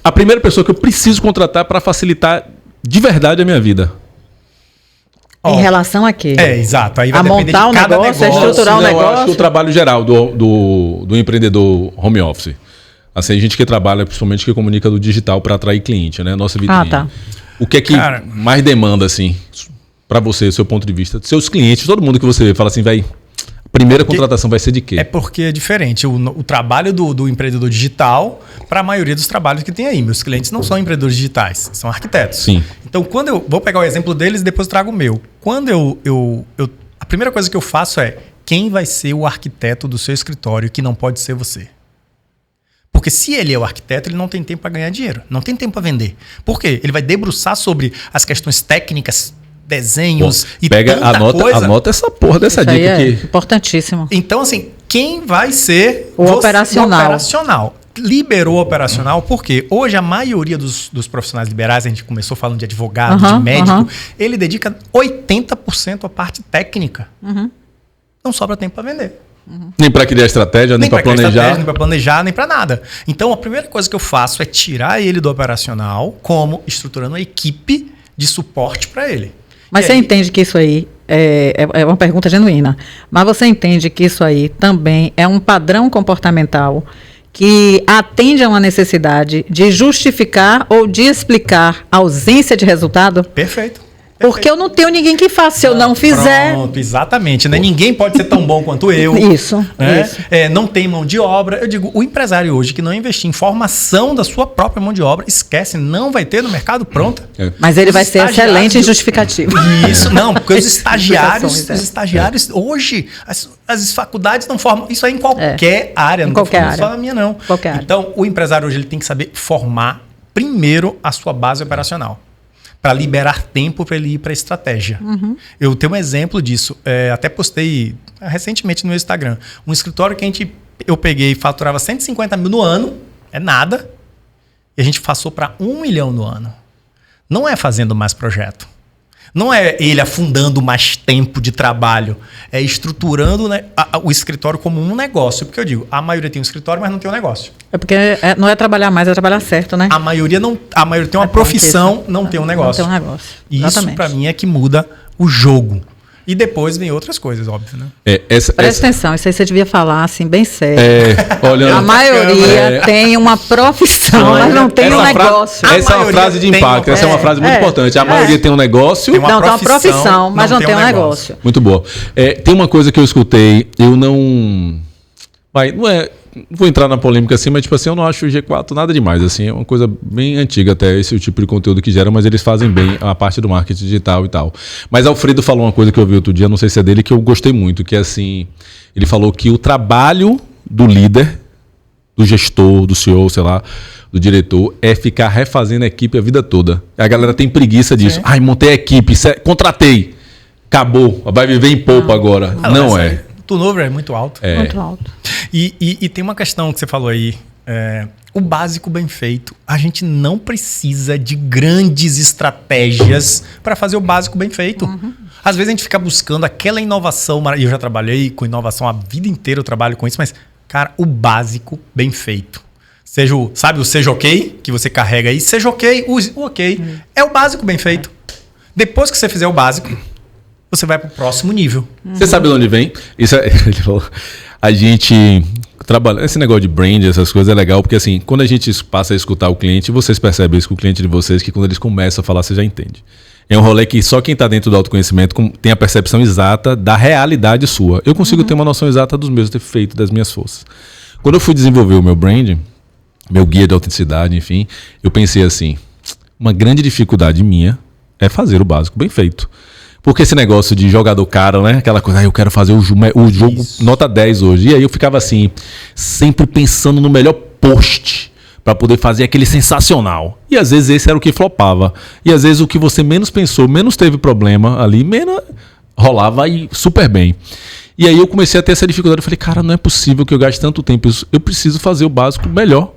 A: A primeira pessoa que eu preciso contratar para facilitar de verdade a minha vida.
B: Em relação a quê?
C: Exato. Aí vai
B: a
C: depender
B: montar
C: de cada
B: negócio, a estruturar o negócio?
A: Eu acho que o trabalho geral do empreendedor home office. Assim, a gente que trabalha, principalmente que comunica do digital para atrair cliente, né? Nossa vitrine.
B: Tá.
A: O que é que mais demanda, assim, para você, do seu ponto de vista, seus clientes, todo mundo que você vê, fala assim, vai, a primeira contratação vai ser de quê?
C: É porque é diferente. O trabalho do empreendedor digital para a maioria dos trabalhos que tem aí. Meus clientes não são empreendedores digitais, são arquitetos.
A: Sim.
C: Então, quando eu vou pegar o exemplo deles e depois trago o meu. Quando a primeira coisa que eu faço é quem vai ser o arquiteto do seu escritório que não pode ser você. Porque se ele é o arquiteto, ele não tem tempo para ganhar dinheiro, não tem tempo para vender. Por quê? Ele vai debruçar sobre as questões técnicas, desenhos e tanta coisa.
A: Anota essa porra dessa dica
B: é
A: aqui.
B: Importantíssimo.
C: Então, assim, quem vai ser
B: o operacional?
C: Liberou o operacional, porque hoje a maioria dos profissionais liberais, a gente começou falando de advogado, de médico, ele dedica 80% à parte técnica. Não sobra tempo para vender.
A: Nem para criar estratégia, nem para planejar.
C: Nem para planejar, nem para nada. Então, a primeira coisa que eu faço é tirar ele do operacional, como estruturando uma equipe de suporte para ele.
B: Mas você entende que isso aí é uma pergunta genuína, mas você entende que isso aí também é um padrão comportamental que atende a uma necessidade de justificar ou de explicar a ausência de resultado?
C: Perfeito.
B: Porque eu não tenho ninguém que faça. Se eu não fizer...
C: Pronto, exatamente. Né? Ninguém pode ser tão bom quanto eu.
B: Isso.
C: Não tem mão de obra. Eu digo, o empresário hoje que não investir em formação da sua própria mão de obra, esquece, não vai ter no mercado pronta.
B: Mas ele vai ser excelente em justificativo.
C: Isso, não, porque os estagiários hoje, as faculdades não formam. Isso aí em qualquer área, não
B: qualquer área.
C: Só na minha, não. Então, o empresário hoje ele tem que saber formar primeiro a sua base operacional, para liberar tempo para ele ir para a estratégia. Eu tenho um exemplo disso. Até postei recentemente no meu Instagram. Um escritório que eu peguei e faturava 150 mil no ano, é nada, e a gente passou para 1 milhão no ano. Não é fazendo mais projeto. Não é ele afundando mais tempo de trabalho. É estruturando, né, o escritório como um negócio. Porque eu digo, a maioria tem um escritório, mas não tem um negócio.
B: É porque não é trabalhar mais, é trabalhar certo, né?
C: A maioria tem uma profissão, não tem um negócio.
B: Não tem um negócio.
C: Isso, para mim, é que muda o jogo. E depois vem outras coisas, óbvio, né?
B: Presta atenção, isso aí você devia falar assim, bem sério.
A: Olhando,
B: a maioria tem uma profissão, mas não tem um negócio.
A: Essa é uma frase de impacto, essa é uma frase muito importante. A maioria tem um negócio...
B: Tem uma profissão, mas não tem um negócio.
A: Muito boa. Tem uma coisa que eu escutei, eu não... Não vou entrar na polêmica assim, mas tipo assim, eu não acho o G4 nada demais, assim, é uma coisa bem antiga até, esse tipo de conteúdo que gera, mas eles fazem bem a parte do marketing digital e tal. Mas Alfredo falou uma coisa que eu vi outro dia, não sei se é dele, que eu gostei muito, que é assim, ele falou que o trabalho do líder, do gestor, do CEO, sei lá, do diretor, é ficar refazendo a equipe a vida toda. A galera tem preguiça disso. Ai, montei a equipe, contratei, acabou, vai viver em polpa agora. Não é.
C: O turnover é muito alto.
B: Muito alto.
C: E tem uma questão que você falou aí. O básico bem feito. A gente não precisa de grandes estratégias para fazer o básico bem feito. Às vezes a gente fica buscando aquela inovação. E eu já trabalhei com inovação a vida inteira, eu trabalho com isso. Mas, cara, o básico bem feito. Sabe o seja ok? Que você carrega aí. Seja ok, use o ok. É o básico bem feito. Depois que você fizer o básico, você vai para o próximo nível.
A: Você sabe de onde vem? Ele falou, a gente trabalha. Esse negócio de brand, essas coisas é legal, porque assim, quando a gente passa a escutar o cliente, vocês percebem isso com o cliente de vocês, que quando eles começam a falar, você já entende. É um rolê que só quem está dentro do autoconhecimento tem a percepção exata da realidade sua. Eu consigo ter uma noção exata dos meus defeitos, das minhas forças. Quando eu fui desenvolver o meu brand, meu guia de autenticidade, enfim, eu pensei assim, uma grande dificuldade minha é fazer o básico bem feito. Porque esse negócio de jogador caro, né? Aquela coisa, eu quero fazer o jogo nota 10 hoje. E aí eu ficava assim, sempre pensando no melhor post para poder fazer aquele sensacional. E às vezes esse era o que flopava. E às vezes o que você menos pensou, menos teve problema ali, menos rolava aí super bem. E aí eu comecei a ter essa dificuldade. Eu falei, cara, não é possível que eu gaste tanto tempo. Eu preciso fazer o básico melhor.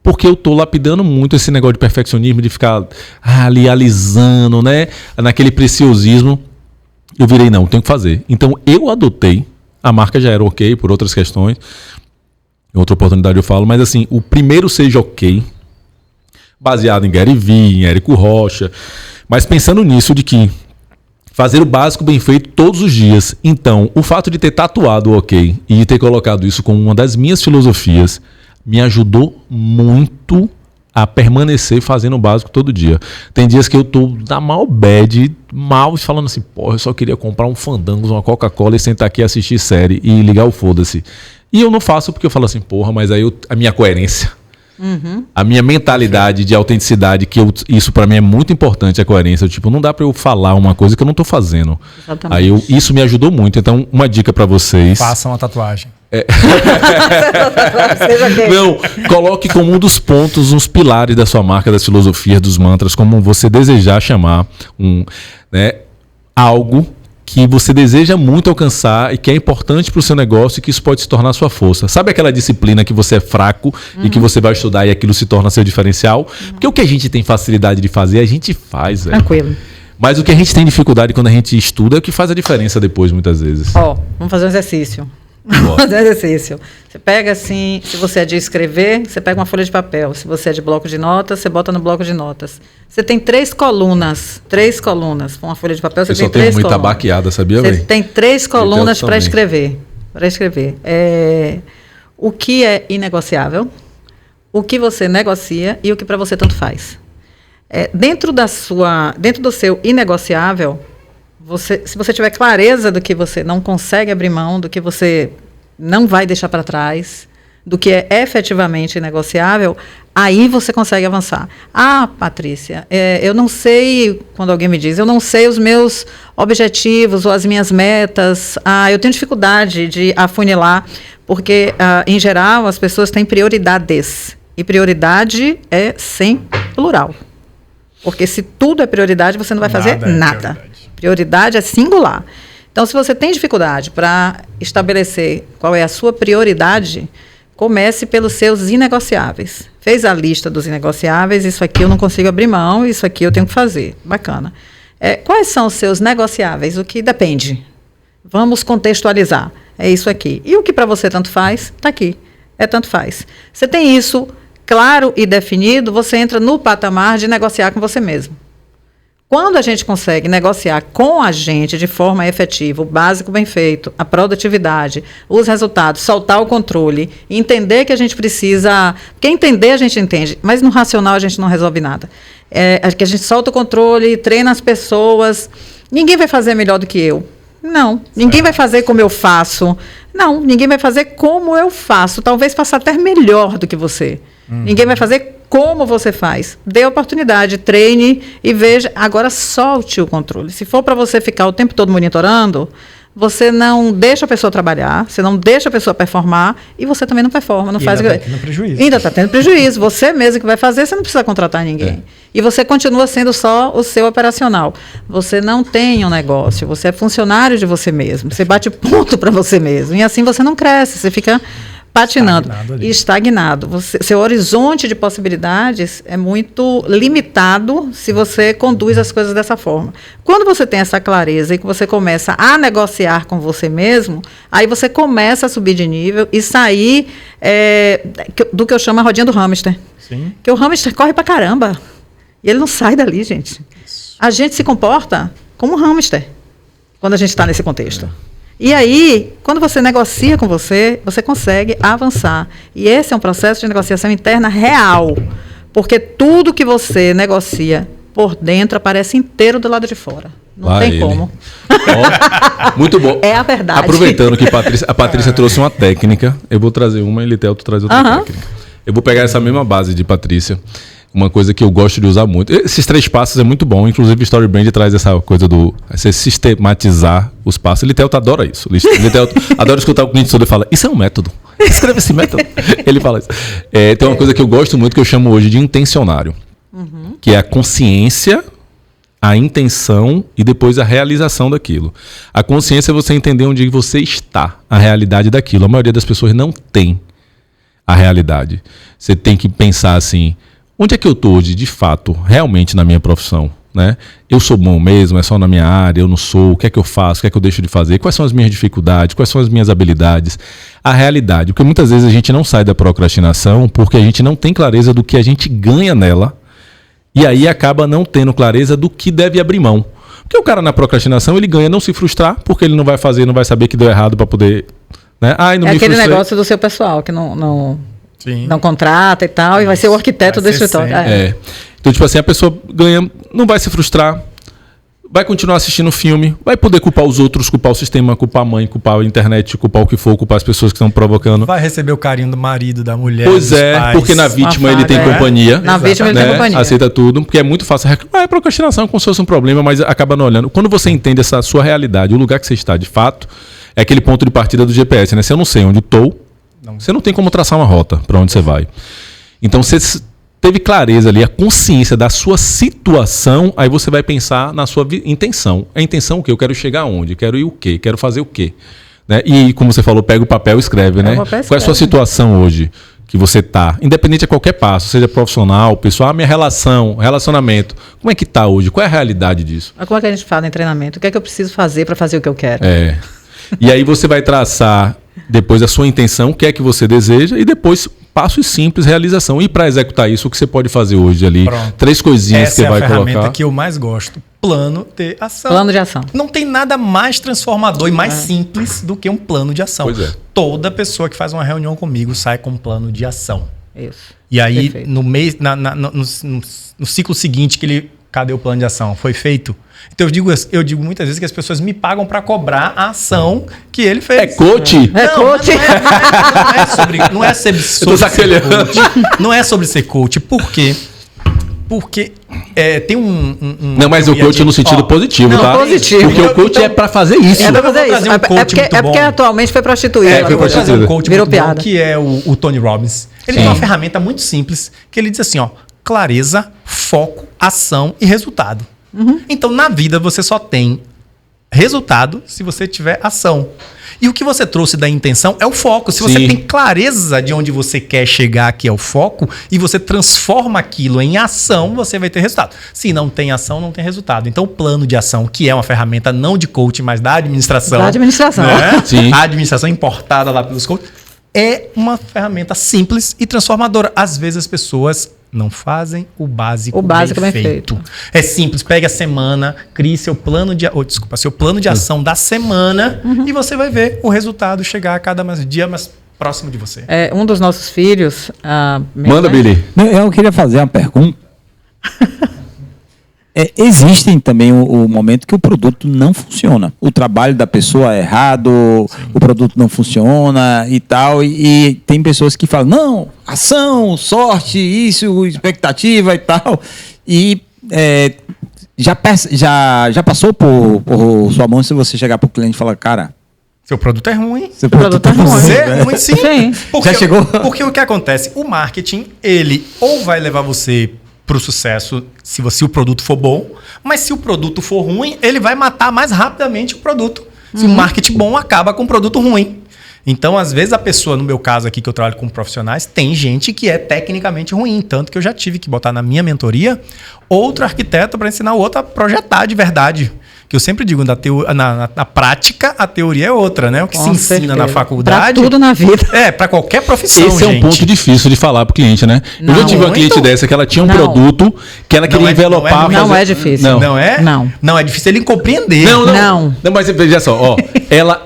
A: Porque eu tô lapidando muito esse negócio de perfeccionismo, de ficar ali alisando, né? Naquele preciosismo. Eu virei, não, tenho que fazer. Então eu adotei, a marca já era ok por outras questões, em outra oportunidade eu falo, mas assim, o primeiro seja ok, baseado em Gary Vee, em Érico Rocha, mas pensando nisso de que fazer o básico bem feito todos os dias. Então, o fato de ter tatuado o ok e de ter colocado isso como uma das minhas filosofias me ajudou muito a permanecer fazendo o básico todo dia. Tem dias que eu tô na mal bad, mal falando assim, porra, eu só queria comprar um Fandangos, uma Coca-Cola e sentar aqui assistir série e ligar o foda-se. E eu não faço porque eu falo assim, porra, mas aí a minha coerência, a minha mentalidade de autenticidade, isso pra mim é muito importante, a coerência. Tipo, não dá pra eu falar uma coisa que eu não tô fazendo. Exatamente. Aí isso me ajudou muito. Então, uma dica pra vocês.
C: Façam a tatuagem.
A: Não, coloque como um dos pontos, uns pilares da sua marca, das filosofias, dos mantras, como você desejar chamar algo que você deseja muito alcançar e que é importante para o seu negócio e que isso pode se tornar sua força. Sabe aquela disciplina que você é fraco e que você vai estudar e aquilo se torna seu diferencial? Porque o que a gente tem facilidade de fazer, a gente faz.
B: Tranquilo.
A: Mas o que a gente tem dificuldade quando a gente estuda é o que faz a diferença depois, muitas vezes.
B: Vamos fazer um exercício. Fazer um exercício. Você pega assim, se você é de escrever, você pega uma folha de papel. Se você é de bloco de notas, você bota no bloco de notas. Você tem 3 colunas. 3 colunas. Com uma folha de papel, você tem 3 colunas. Eu só tenho muita baqueada, sabia, velho? Você tem 3 colunas para escrever. O que é inegociável, o que você negocia e o que para você tanto faz. Dentro do seu inegociável, se você tiver clareza do que você não consegue abrir mão, do que você não vai deixar para trás, do que é efetivamente negociável, aí você consegue avançar. Patrícia, eu não sei, quando alguém me diz, eu não sei os meus objetivos ou as minhas metas, eu tenho dificuldade de afunilar, porque, em geral, as pessoas têm prioridades, e prioridade é sem plural. Porque se tudo é prioridade, você não vai fazer nada. Prioridade é singular. Então, se você tem dificuldade para estabelecer qual é a sua prioridade, comece pelos seus inegociáveis. Fez a lista dos inegociáveis, isso aqui eu não consigo abrir mão, isso aqui eu tenho que fazer. Bacana. Quais são os seus negociáveis? O que depende? Vamos contextualizar. É isso aqui. E o que para você tanto faz, está aqui. Tanto faz. Você tem isso claro e definido, você entra no patamar de negociar com você mesmo. Quando a gente consegue negociar com a gente de forma efetiva, o básico bem feito, a produtividade, os resultados, soltar o controle, entender que a gente precisa... Porque entender a gente entende, mas no racional a gente não resolve nada. Que a gente solta o controle, treina as pessoas. Ninguém vai fazer melhor do que eu. Não. Ninguém vai fazer como eu faço. Não. Ninguém vai fazer como eu faço. Talvez faça até melhor do que você. Ninguém vai fazer como você faz. Dê oportunidade, treine e veja. Agora solte o controle. Se for para você ficar o tempo todo monitorando, você não deixa a pessoa trabalhar, você não deixa a pessoa performar e você também não performa. Não faz.
C: Ainda está tendo prejuízo.
B: Ainda está tendo prejuízo. Você mesmo que vai fazer, você não precisa contratar ninguém. E você continua sendo só o seu operacional. Você não tem um negócio, você é funcionário de você mesmo. Você bate ponto para você mesmo. E assim você não cresce, você fica patinando e estagnado. Seu horizonte de possibilidades é muito limitado se você conduz as coisas dessa forma. Quando você tem essa clareza e que você começa a negociar com você mesmo, aí você começa a subir de nível e sair do que eu chamo a rodinha do hamster.
C: Sim.
B: Que o hamster corre pra caramba e ele não sai dali, gente. A gente se comporta como um hamster quando a gente está nesse contexto. E aí, quando você negocia com você consegue avançar. E esse é um processo de negociação interna real. Porque tudo que você negocia por dentro aparece inteiro do lado de fora. Não tem como.
A: Ó, muito bom.
B: É a verdade.
A: Aproveitando que a Patrícia trouxe uma técnica, eu vou trazer uma e Litel tu traz outra técnica. Eu vou pegar essa mesma base de Patrícia. Uma coisa que eu gosto de usar muito. Esses 3 passos é muito bom. Inclusive, o Storybrand traz essa coisa do você sistematizar os passos. Litel adora isso. Litel adora escutar o cliente todo e fala: isso é um método. Escreve esse método. Ele fala isso. Tem uma coisa que eu gosto muito que eu chamo hoje de intencionário. Que é a consciência, a intenção e depois a realização daquilo. A consciência é você entender onde você está, a realidade daquilo. A maioria das pessoas não tem a realidade. Você tem que pensar assim: onde é que eu estou hoje, de fato, realmente na minha profissão? Né? Eu sou bom mesmo, é só na minha área, eu não sou, o que é que eu faço, o que é que eu deixo de fazer, quais são as minhas dificuldades, quais são as minhas habilidades, a realidade. Porque muitas vezes a gente não sai da procrastinação porque a gente não tem clareza do que a gente ganha nela e aí acaba não tendo clareza do que deve abrir mão. Porque o cara na procrastinação, ele ganha não se frustrar porque ele não vai fazer, não vai saber que deu errado para poder... Né? Ai, não
B: é
A: me
B: aquele
A: frustrei.
B: negócio do seu pessoal que não contrata e tal, e vai ser o arquiteto do escritório.
A: Então, tipo assim, a pessoa ganha, não vai se frustrar, vai continuar assistindo o filme, vai poder culpar os outros, culpar o sistema, culpar a mãe, culpar a internet, culpar o que for, culpar as pessoas que estão provocando.
C: Vai receber o carinho do marido, da mulher,
A: pois
C: dos
A: é,
C: pais.
A: porque na vítima ele tem companhia.
B: Na vítima ele tem companhia.
A: Aceita tudo, porque é muito fácil reclamar. É procrastinação como se fosse um problema, mas acaba não olhando. Quando você entende essa sua realidade, o lugar que você está de fato, é aquele ponto de partida do GPS, né? Se eu não sei onde estou, você não tem como traçar uma rota para onde você vai. Então, você teve clareza ali, a consciência da sua situação, aí você vai pensar na sua intenção. A intenção o quê? Eu quero chegar aonde? Quero ir o quê? Quero fazer o quê? Né? E, como você falou, pega o papel e escreve, né? Qual é a sua situação hoje que você está? Independente de qualquer passo, seja profissional, pessoal, minha relação, relacionamento. Como é que está hoje? Qual é a realidade disso?
B: Como é que a gente fala em treinamento? O que é que eu preciso fazer para fazer o que eu quero?
A: E aí você vai traçar depois a sua intenção, o que é que você deseja, e depois passos simples, realização. E para executar isso, o que você pode fazer hoje ali?
C: Pronto.
A: 3 coisinhas que você vai colocar.
C: Essa é a ferramenta que eu mais gosto. Plano de ação.
B: Plano de ação.
C: Não tem nada mais transformador e mais simples do que um plano de ação.
A: Pois é.
C: Toda pessoa que faz uma reunião comigo sai com um plano de ação.
B: Isso.
C: E aí,
B: Perfeito.
C: no ciclo seguinte, cadê o plano de ação? Foi feito? Então eu digo muitas vezes que as pessoas me pagam para cobrar a ação que ele fez.
A: É coach?
B: Coach.
C: Não é sobre ser coach. Não é sobre ser coach. Por quê? Porque tem
A: não, mas o coach no sentido positivo,
B: não,
A: tá?
B: Positivo.
A: Porque o coach é para fazer isso.
B: É para fazer isso.
C: Um
B: É porque atualmente foi prostituído.
C: Eu vou trazer um coach
B: Virou
C: muito bom,
B: piada.
C: que é o Tony Robbins. Ele tem uma ferramenta muito simples, que ele diz assim, ó: clareza, foco, ação e resultado. Então, na vida, você só tem resultado se você tiver ação. E o que você trouxe da intenção é o foco. Se você tem clareza de onde você quer chegar, que é o foco, e você transforma aquilo em ação, você vai ter resultado. Se não tem ação, não tem resultado. Então, o plano de ação, que é uma ferramenta não de coach, mas da administração.
B: Da administração.
C: Né?
A: Sim.
C: A administração importada lá pelos coaches. É uma ferramenta simples e transformadora. Às vezes, as pessoas não fazem o básico bem feito. É simples, pega a semana, crie seu plano de ação da semana e você vai ver o resultado chegar a cada dia mais próximo de você.
B: Um dos nossos filhos...
A: Manda, Billy.
D: Eu queria fazer uma pergunta. Existem também o momento que o produto não funciona. O trabalho da pessoa é errado, o produto não funciona e tal. E tem pessoas que falam, não, ação, sorte, isso, expectativa e tal. E já passou por sua mão se você chegar para o cliente e falar, cara...
C: Seu produto é ruim.
D: Seu produto é ruim.
C: Você é ruim, sim.
D: Já chegou?
C: Porque o que acontece? O marketing, ele ou vai levar você para o sucesso se o produto for bom, mas se o produto for ruim, ele vai matar mais rapidamente o produto. Se o marketing bom acaba com o produto ruim. Então, às vezes, a pessoa, no meu caso aqui, que eu trabalho com profissionais, tem gente que é tecnicamente ruim. Tanto que eu já tive que botar na minha mentoria outro arquiteto para ensinar o outro a projetar de verdade. Que eu sempre digo, na prática, a teoria é outra, né? O que
B: Com
C: se ensina
B: certeza.
C: na faculdade...
B: Pra tudo na vida.
C: Para qualquer profissão,
A: Esse é um ponto difícil de falar pro cliente, né? Eu já tive uma cliente dessa que ela tinha um produto que ela queria envelopar.
B: Não é difícil.
C: Não é?
B: Não.
C: Não, é difícil ele compreender.
B: Não,
A: mas veja só, ó,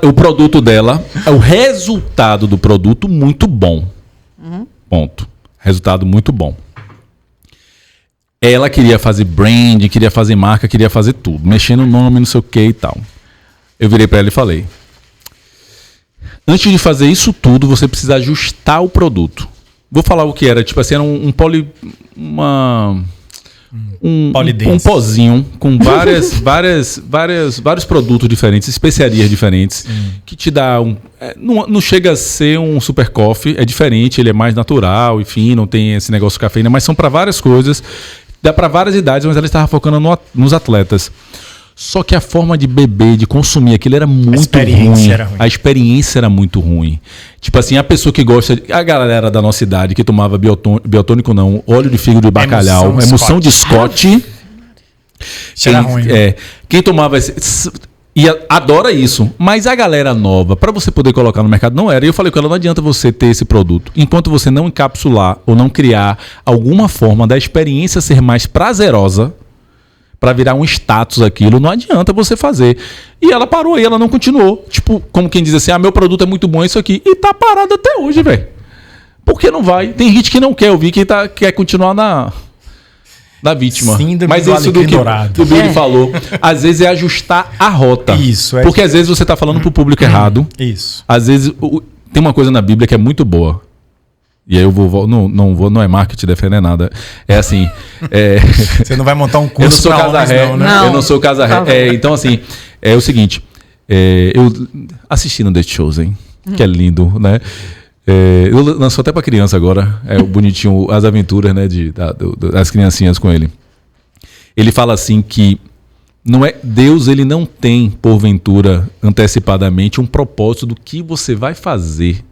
A: o produto dela, o resultado do produto muito bom. Ponto. Resultado muito bom. Ela queria fazer brand, queria fazer marca, queria fazer tudo. Mexer no nome, não sei o que e tal. Eu virei pra ela e falei: antes de fazer isso tudo, você precisa ajustar o produto. Vou falar o que era. Tipo assim, era um pozinho com vários produtos diferentes, especiarias diferentes, que te dá não chega a ser um super coffee, é diferente, ele é mais natural, enfim, não tem esse negócio de cafeína, mas são para várias coisas, dá para várias idades, mas ela estava focando nos atletas. Só que a forma de beber, de consumir aquilo era muito ruim. A experiência era muito ruim. Tipo assim, a pessoa que gosta... A galera da nossa idade que tomava biotônico não, óleo de fígado de bacalhau, emulsão de Scott.
C: Era ruim.
A: Quem tomava... adora isso. Mas a galera nova, para você poder colocar no mercado, não era. E eu falei com ela, não adianta você ter esse produto. Enquanto você não encapsular ou não criar alguma forma da experiência ser mais prazerosa, para virar um status aquilo, não adianta você fazer. E ela parou e ela não continuou. Tipo, como quem diz assim, meu produto é muito bom isso aqui. E tá parado até hoje, velho. Por que não vai? Tem gente que não quer ouvir, que quer continuar na vítima. Mas isso do que o Billy falou, às vezes é ajustar a rota.
C: Isso.
A: Porque às vezes você tá falando pro público errado.
C: Isso.
A: Às vezes, tem uma coisa na Bíblia que é muito boa. E aí eu não é marketing defender nada. É assim.
C: Você não vai montar um curso
A: para homens, não, né? Eu não sou casa ré. Então, assim, é o seguinte. Eu assisti no The Chosen, que é lindo, né? Eu lançou até para criança agora. É o bonitinho, as aventuras, né? Das criancinhas com ele. Ele fala assim que Deus, ele não tem, porventura, antecipadamente, um propósito do que você vai fazer.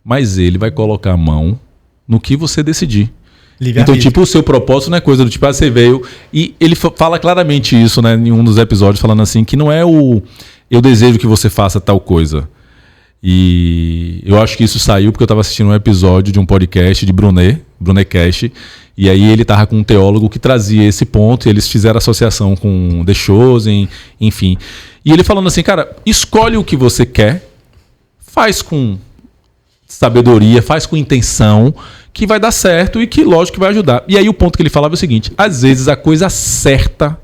A: Mas ele vai colocar a mão no que você decidir. Então, tipo, o seu propósito não é coisa do tipo, você veio... E ele fala claramente isso, né, em um dos episódios, falando assim, que não é eu desejo que você faça tal coisa. E eu acho que isso saiu porque eu estava assistindo um episódio de um podcast de Brunecast, e aí ele estava com um teólogo que trazia esse ponto, e eles fizeram associação com The Chosen, enfim. E ele falando assim, cara, escolhe o que você quer, faz com sabedoria, faz com intenção, que vai dar certo e que, lógico, que vai ajudar. E aí o ponto que ele falava é o seguinte, às vezes a coisa certa,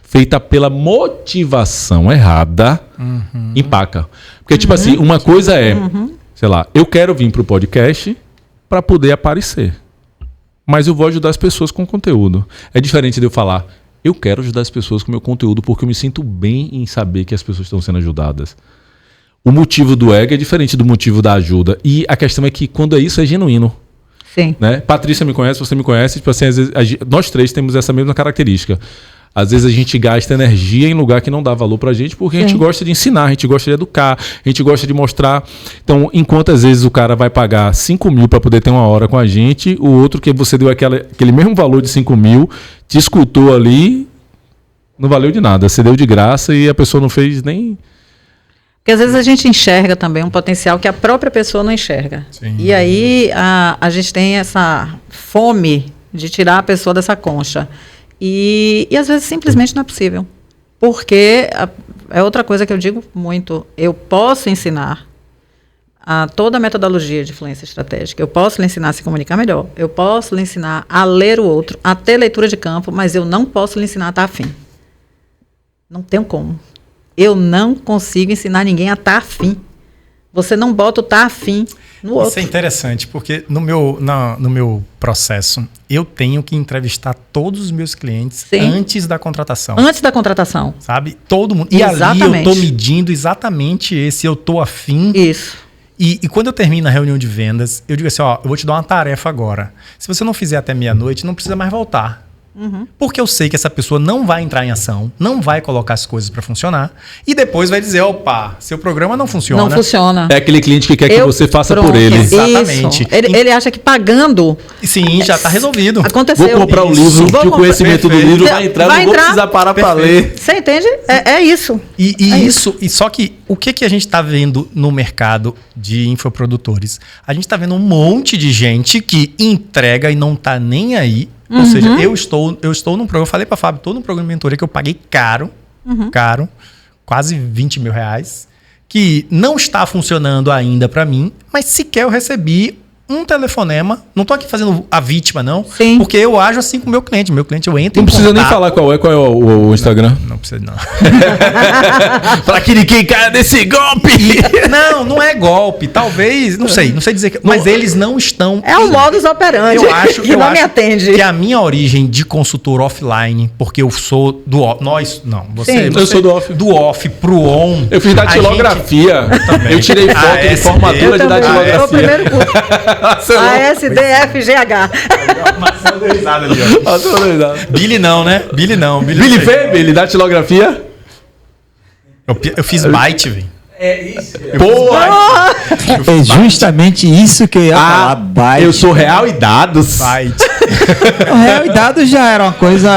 A: feita pela motivação errada, empaca. Porque, tipo assim, uma coisa sei lá, eu quero vir pro podcast para poder aparecer. Mas eu vou ajudar as pessoas com conteúdo. É diferente de eu falar, eu quero ajudar as pessoas com meu conteúdo porque eu me sinto bem em saber que as pessoas estão sendo ajudadas. O motivo do ego é diferente do motivo da ajuda. E a questão é que quando é isso, é genuíno.
B: Sim.
A: Né? Patrícia me conhece, você me conhece. Tipo assim, às vezes, nós três temos essa mesma característica. Às vezes a gente gasta energia em lugar que não dá valor pra gente, porque a gente gosta de ensinar, a gente gosta de educar, a gente gosta de mostrar. Então, enquanto às vezes o cara vai pagar 5 mil para poder ter uma hora com a gente, o outro que você deu aquele mesmo valor de 5 mil, te escutou ali, não valeu de nada. Você deu de graça e a pessoa não fez nem...
B: Porque às vezes a gente enxerga também um potencial que a própria pessoa não enxerga.
C: Sim.
B: E aí a gente tem essa fome de tirar a pessoa dessa concha. E às vezes simplesmente não é possível. Porque é outra coisa que eu digo muito. Eu posso ensinar toda a metodologia de influência estratégica. Eu posso lhe ensinar a se comunicar melhor. Eu posso lhe ensinar a ler o outro, a ter leitura de campo, mas eu não posso lhe ensinar a estar afim. Não tenho como. Eu não consigo ensinar ninguém a estar afim. Você não bota o estar afim no outro.
C: Isso é interessante, porque no meu processo, eu tenho que entrevistar todos os meus clientes antes da contratação.
B: Antes da contratação.
C: Sabe? Todo mundo. E ali eu estou medindo exatamente esse eu estou afim.
B: Isso.
C: E quando eu termino a reunião de vendas, eu digo assim, eu vou te dar uma tarefa agora. Se você não fizer até meia-noite, não precisa mais voltar. Porque eu sei que essa pessoa não vai entrar em ação, não vai colocar as coisas para funcionar e depois vai dizer, opa, seu programa não funciona.
B: Não funciona.
A: É aquele cliente que quer que você faça por ele.
C: Exatamente.
B: Isso. Ele acha que pagando...
C: Sim, já está resolvido.
B: Aconteceu.
A: Vou comprar o livro, que o conhecimento do livro vai entrar,
B: Vai
A: não vou
B: entrar.
A: precisar parar para ler.
B: Você entende? É isso.
C: E só que o que a gente está vendo no mercado de infoprodutores? A gente está vendo um monte de gente que entrega e não está nem aí. Ou seja, eu estou num programa, eu falei para Fábio, estou num programa de mentoria que eu paguei caro, quase 20 mil reais, que não está funcionando ainda para mim, mas sequer eu recebi um telefonema. Não tô aqui fazendo a vítima, não.
B: Sim.
C: Porque eu ajo assim com o meu cliente. Meu cliente, eu entro
A: Não
C: em
A: precisa nem
C: contato.
A: falar qual é o Instagram.
C: Não precisa, não.
A: Para que ninguém caia desse golpe.
C: Não é golpe. Talvez, não sei dizer. Mas eles não estão...
B: É um modus operandi
C: Eu acho
B: que não me atende.
C: que a minha origem de consultor offline, porque eu sou do off. Nós, não. Você,
B: Sim.
A: Eu sou do off.
C: Do off pro on.
A: Eu fiz datilografia. Eu tirei foto de formatura de
B: Foi o
A: datilografia.
B: primeiro curso. ASDFGH.
C: Marcelo deu risada ali, ó. Billy não, né? Billy não.
A: Billy fez, Billy, datilografia?
C: Eu fiz byte, velho.
A: Porra!
D: É justamente isso que eu ia falar. Byte.
A: Eu sou real e dados.
C: Byte.
D: Real e dados já era uma coisa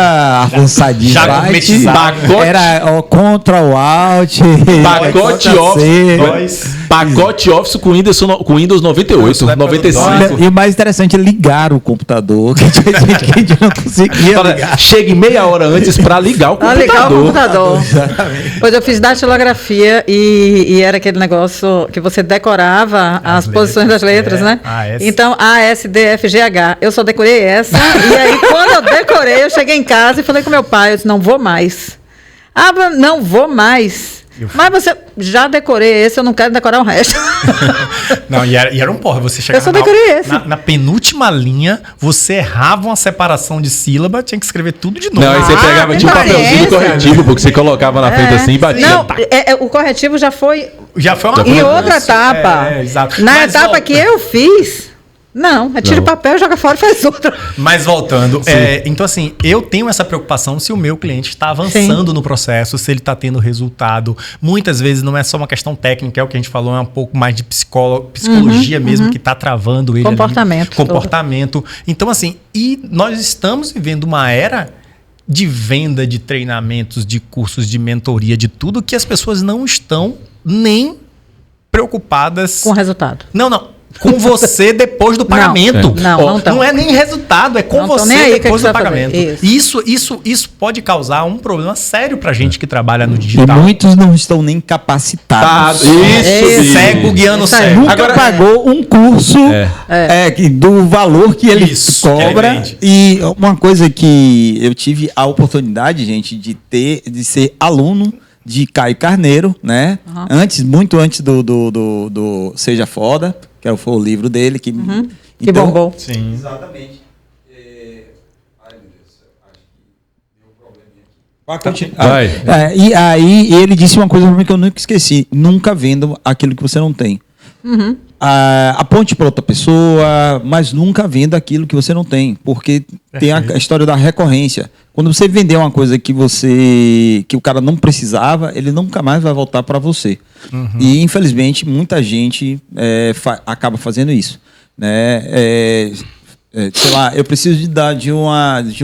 D: avançadinha.
C: Já
D: Byte
C: gourmetizado.
A: Pacote-
D: era o Ctrl Alt.
A: Pacote
D: Ctrl
A: Office.
C: Nós.
A: Pacote Office com Windows 98,
C: Nossa, da época do
A: 95.
C: DOS.
D: E o mais interessante é ligar o computador, que tinha gente que a gente não conseguia
A: Fala,
D: ligar.
A: chegue meia hora antes para ligar o
B: Pra
A: computador.
B: ligar o computador. Pois eu fiz datilografia e era aquele negócio que você decorava as posições das letras, né? Então, ASDFGH. Eu só decorei essa. E aí, quando eu decorei, eu cheguei em casa e falei com meu pai, eu disse, não vou mais. Não vou mais. Mas você já decorei esse, eu não quero decorar o resto.
C: Não, e era um porra. Você chegava
B: Eu só decorei esse.
C: na penúltima linha, você errava uma separação de sílaba, tinha que escrever tudo de novo.
A: Não, aí você pegava tipo um papelzinho
B: paciência.
A: corretivo, porque você colocava na frente assim e batia.
B: Não, o corretivo já foi
C: Já foi uma
B: em outra etapa.
C: Exato.
B: Na
C: Mas
B: etapa que eu fiz, não, tira
A: Não.
B: o papel, joga fora e faz outra.
C: Mas voltando, então assim, eu tenho essa preocupação se o meu cliente está avançando no processo, se ele está tendo resultado. Muitas vezes não é só uma questão técnica, é o que a gente falou, é um pouco mais de psicologia mesmo, que está travando ele
B: Comportamento.
C: ali. Comportamento. Então assim, e nós estamos vivendo uma era de venda de treinamentos, de cursos, de mentoria, de tudo que as pessoas não estão nem preocupadas.
B: Com resultado.
C: Não. Com você depois do pagamento.
B: Não tão.
C: Não é nem resultado, é com
B: Não tô nem
C: você
B: aí,
C: depois
B: que
C: do
B: você vai
C: pagamento.
B: fazer?
C: Isso pode causar um problema sério pra gente que trabalha no
D: E
C: digital.
D: muitos não estão nem capacitados.
B: Isso.
C: Cego guiando
B: Isso aí.
C: cego.
D: Nunca
A: Agora-
D: pagou um curso do valor que ele
C: Isso, que ele
D: cobra.
C: vende.
D: E uma coisa que eu tive a oportunidade, gente, de ser aluno de Caio Carneiro, né? Muito antes do Seja Foda, que foi o livro dele. Que
B: bombou.
C: Sim.
D: Exatamente. Ai, meu Deus do céu. Acho que deu um probleminha aqui.
A: Vai.
D: E aí ele disse uma coisa pra mim que eu nunca esqueci. Nunca venda aquilo que você não tem. Aponte para outra pessoa, mas nunca venda aquilo que você não tem. Porque tem a história da recorrência. Quando você vender uma coisa que o cara não precisava, ele nunca mais vai voltar para você. E infelizmente muita gente acaba fazendo isso, né? Sei lá, eu preciso de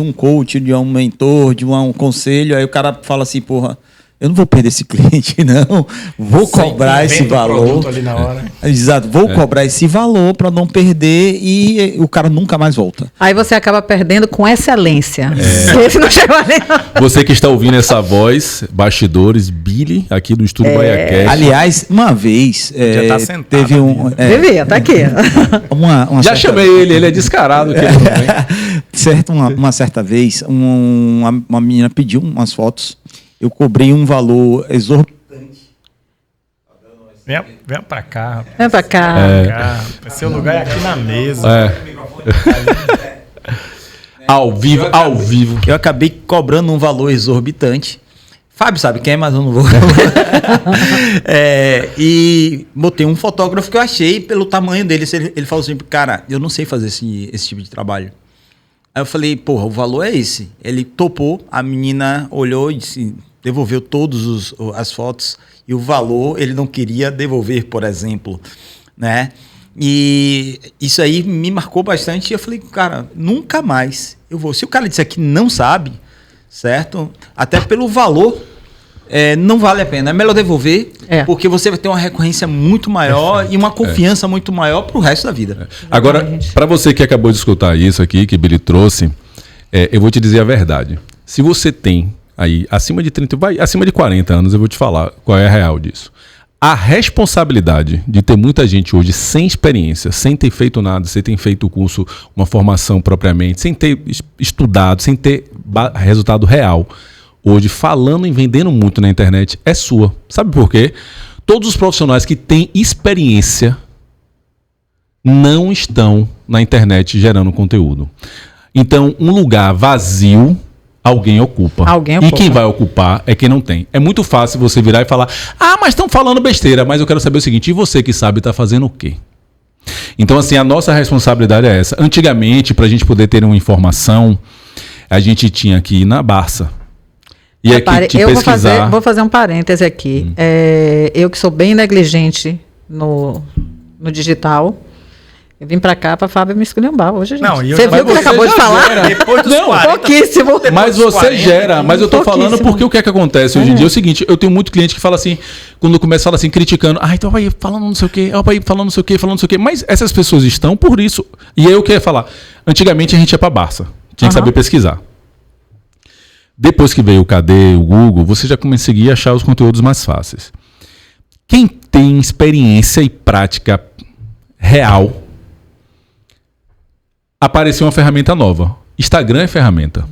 D: um coach, de um mentor, de um conselho. Aí o cara fala assim, porra, eu não vou perder esse cliente, não. Vou cobrar esse valor.
C: Ali na hora.
D: Exato, vou cobrar esse valor para não perder e o cara nunca mais volta.
B: Aí você acaba perdendo com excelência. Esse não chegou ali.
A: Você que está ouvindo essa voz, bastidores, Billy, aqui do Estúdio BaiaCast.
D: Aliás, uma vez
C: Já tá sentado
D: teve
C: ali,
B: Devia, tá aqui.
D: uma
A: Já
D: certa-
A: chamei ele é descarado. Que ele não vem.
D: uma certa vez, uma menina pediu umas fotos. Eu cobrei um valor exorbitante.
C: Vem pra cá, rapaz.
B: Vem pra cá.
C: Seu lugar é aqui na mesa.
A: Ao vivo.
D: Eu acabei cobrando um valor exorbitante. Fábio sabe quem é, mas eu não vou. E botei um fotógrafo que eu achei pelo tamanho dele. Ele falou assim, cara, eu não sei fazer esse tipo de trabalho.
E: Aí eu falei, porra, o valor é esse. Ele topou, a menina olhou e disse, devolveu todas as fotos e o valor ele não queria devolver, por exemplo, né? E isso aí me marcou bastante e eu falei, cara, nunca mais eu vou. Se o cara disser que não sabe, certo? Até pelo valor, não vale a pena. É melhor devolver, porque você vai ter uma recorrência muito maior e uma confiança muito maior pro resto da vida.
A: Agora, para você que acabou de escutar isso aqui, que Billy trouxe, eu vou te dizer a verdade. Se você tem aí acima de 30, acima de 40 anos, eu vou te falar qual é a real disso. A responsabilidade de ter muita gente hoje sem experiência, sem ter feito nada, sem ter feito o curso, uma formação propriamente, sem ter estudado, sem ter resultado real, hoje falando e vendendo muito na internet, é sua. Sabe por quê? Todos os profissionais que têm experiência não estão na internet gerando conteúdo. Então, um lugar vazio, alguém ocupa. E quem vai ocupar é quem não tem. É muito fácil você virar e falar, mas estão falando besteira, mas eu quero saber o seguinte, e você que sabe está fazendo o quê? Então, assim, a nossa responsabilidade é essa. Antigamente, para a gente poder ter uma informação, a gente tinha que ir na Barça. E aqui
B: eu vou fazer um parêntese aqui. Eu que sou bem negligente no digital, eu vim pra cá pra Fábio me esculhambar hoje, gente.
C: Não,
B: você viu o que ele acabou de falar?
C: Depois dos 40,
B: pouquíssimo.
A: Mas você gera, mas eu tô falando porque o que é que acontece hoje em dia é o seguinte, eu tenho muito cliente que fala assim, quando começa a falar assim, criticando, então vai falando não sei o quê, vai falando não sei o quê, falando não sei o quê, mas essas pessoas estão por isso. E aí eu queria falar, antigamente a gente ia pra Barça, tinha que saber pesquisar. Depois que veio o KD, o Google, você já conseguia achar os conteúdos mais fáceis. Quem tem experiência e prática real, apareceu uma ferramenta nova. Instagram é ferramenta.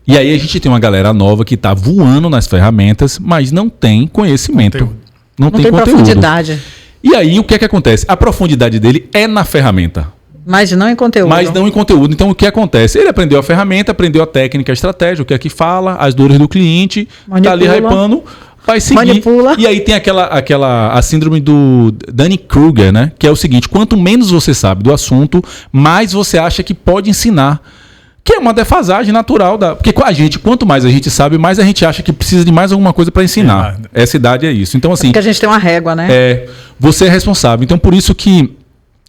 A: E aí a gente tem uma galera nova que está voando nas ferramentas, mas não tem conhecimento. Não tem conteúdo.
B: Profundidade.
A: E aí o que é que acontece? A profundidade dele é na ferramenta.
B: Mas não em conteúdo.
A: Então o que acontece? Ele aprendeu a ferramenta, aprendeu a técnica, a estratégia, o que é que fala, as dores do cliente, está ali hypando, vai seguir.
B: Manipula.
A: E aí tem a síndrome do Dunning-Kruger, né? Que é o seguinte, quanto menos você sabe do assunto, mais você acha que pode ensinar. Que é uma defasagem natural. Porque com a gente, quanto mais a gente sabe, mais a gente acha que precisa de mais alguma coisa para ensinar. Essa idade é isso. Então, assim...
B: Porque a gente tem uma régua, né?
A: Você é responsável. Então, por isso que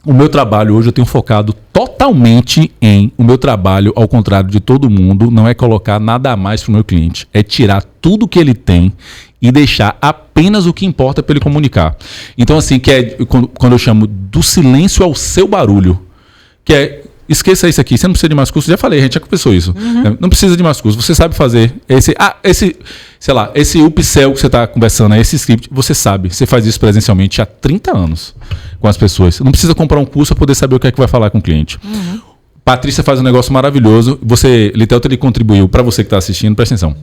A: o meu trabalho hoje eu tenho focado totalmente o meu trabalho, ao contrário de todo mundo, não é colocar nada a mais para o meu cliente. É tirar tudo que ele tem e deixar apenas o que importa para ele comunicar. Então, assim, quando eu chamo do silêncio ao seu barulho, que é, esqueça isso aqui, você não precisa de mais curso, já falei, a gente já conversou isso. Não precisa de mais curso, você sabe fazer esse upsell que você está conversando, esse script, você sabe, você faz isso presencialmente há 30 anos com as pessoas. Não precisa comprar um curso para poder saber o que é que vai falar com o cliente. Patrícia faz um negócio maravilhoso, Litel, ele contribuiu, para você que está assistindo, presta atenção.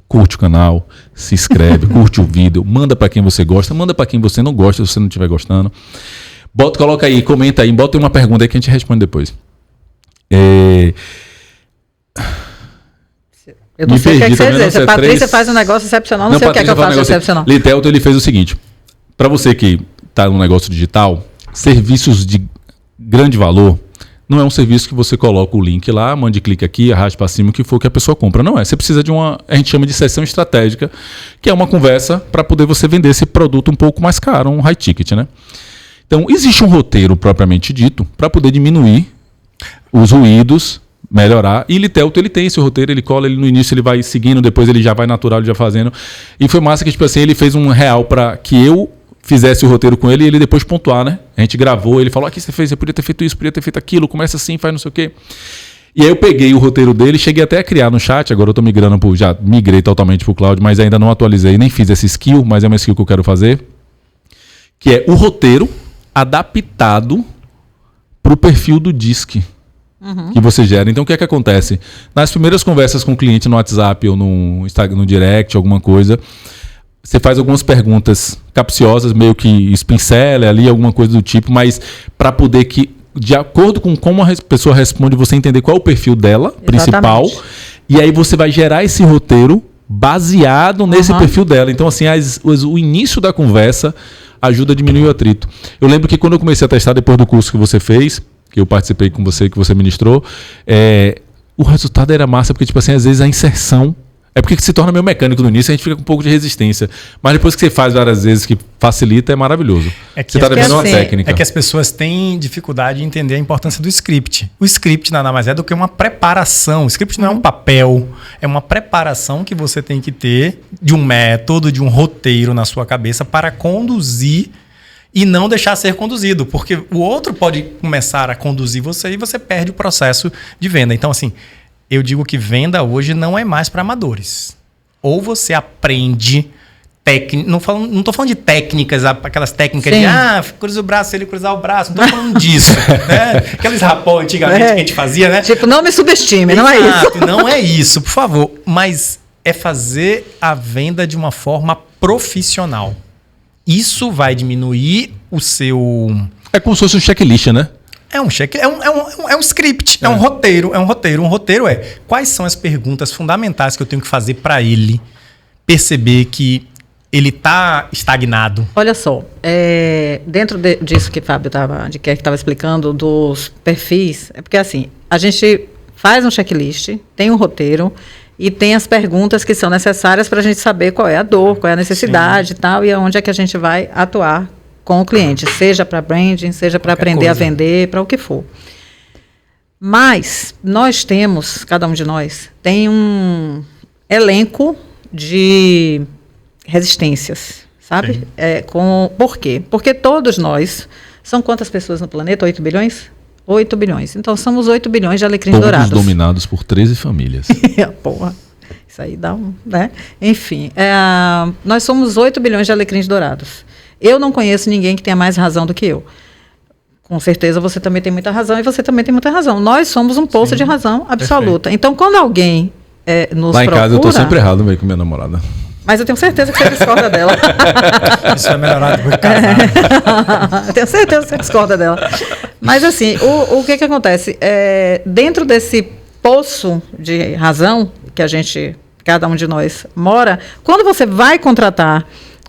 A: Curte o canal, se inscreve, curte o vídeo, manda para quem você gosta, manda para quem você não gosta, se você não estiver gostando. Coloca aí, comenta aí, bota uma pergunta aí que a gente responde depois.
B: Eu não sei o que é que você diz. Se a Patrícia faz um negócio excepcional, não sei o que é que eu faço excepcional.
A: Litel, ele fez o seguinte, para você que está no negócio digital, serviços de grande valor, não é um serviço que você coloca o link lá, mande clique aqui, arraste para cima, o que for que a pessoa compra. Não é. Você precisa de a gente chama de sessão estratégica, que é uma conversa para poder você vender esse produto um pouco mais caro, um high ticket, né? Então, existe um roteiro propriamente dito para poder diminuir os ruídos, melhorar. E Litel, ele tem esse roteiro, ele cola, no início ele vai seguindo, depois ele já vai natural, ele já fazendo. E foi massa que, tipo assim, ele fez um real para que eu fizesse o roteiro com ele e ele depois pontuar, né? A gente gravou, ele falou, aqui você fez, você podia ter feito isso, podia ter feito aquilo, começa assim, faz não sei o quê. E aí eu peguei o roteiro dele, cheguei até a criar no chat, agora eu tô migrando, já migrei totalmente pro cloud, mas ainda não atualizei, nem fiz essa skill, mas é uma skill que eu quero fazer, que é o roteiro adaptado pro perfil do DISC que você gera. Então o que é que acontece? Nas primeiras conversas com o cliente no WhatsApp ou no Instagram, no direct, alguma coisa, você faz algumas perguntas capciosas, meio que espincela ali, alguma coisa do tipo, mas para poder que, de acordo com como a pessoa responde, você entender qual é o perfil dela, principal, e aí você vai gerar esse roteiro baseado nesse perfil dela. Então, assim, o início da conversa ajuda a diminuir o atrito. Eu lembro que quando eu comecei a testar, depois do curso que você fez, que eu participei com você, que você ministrou, o resultado era massa, porque, tipo assim, às vezes a inserção... É porque se torna meio mecânico no início, a gente fica com um pouco de resistência. Mas depois que você faz várias vezes, que facilita, é maravilhoso. Você está devendo uma técnica.
C: É que as pessoas têm dificuldade de entender a importância do script. O script nada mais é do que uma preparação. O script não é um papel, é uma preparação que você tem que ter de um método, de um roteiro na sua cabeça para conduzir e não deixar ser conduzido. Porque o outro pode começar a conduzir você e você perde o processo de venda. Então, assim... Eu digo que venda hoje não é mais para amadores. Ou você aprende não estou falando de técnicas, aquelas técnicas de cruza o braço, ele cruzar o braço. Não estou falando disso. Né? Aqueles rapó antigamente que a gente fazia, né?
B: Tipo, não me subestime, não é isso.
C: Não é isso, por favor. Mas é fazer a venda de uma forma profissional. Isso vai diminuir o seu...
A: É como se fosse um checklist, né?
C: É um script, é um roteiro. Um roteiro é quais são as perguntas fundamentais que eu tenho que fazer para ele perceber que ele está estagnado.
B: Olha só, dentro disso que o Fábio estava explicando, dos perfis, é porque assim, a gente faz um checklist, tem um roteiro e tem as perguntas que são necessárias para a gente saber qual é a dor, qual é a necessidade e tal, e aonde é que a gente vai atuar com o cliente, seja para branding, seja para aprender a vender, para o que for. Mas nós temos, cada um de nós, tem um elenco de resistências, sabe? Por quê? Porque todos nós, são quantas pessoas no planeta? 8 bilhões? 8 bilhões. Então, somos 8 bilhões de alecrins dourados.
A: Todos dominados por 13 famílias.
B: Porra, isso aí dá um... né? Enfim, nós somos 8 bilhões de alecrins dourados. Eu não conheço ninguém que tenha mais razão do que eu. Com certeza você também tem muita razão e você também tem muita razão. Nós somos um poço de razão absoluta. Perfeito. Então, quando alguém nos
A: lá em
B: procura...
A: casa eu estou sempre errado meio com minha namorada.
B: Mas eu tenho certeza que você discorda dela.
C: Isso é melhorado por casar.
B: Tenho certeza que você discorda dela. Mas assim, o que acontece? Dentro desse poço de razão que cada um de nós mora, quando você vai contratar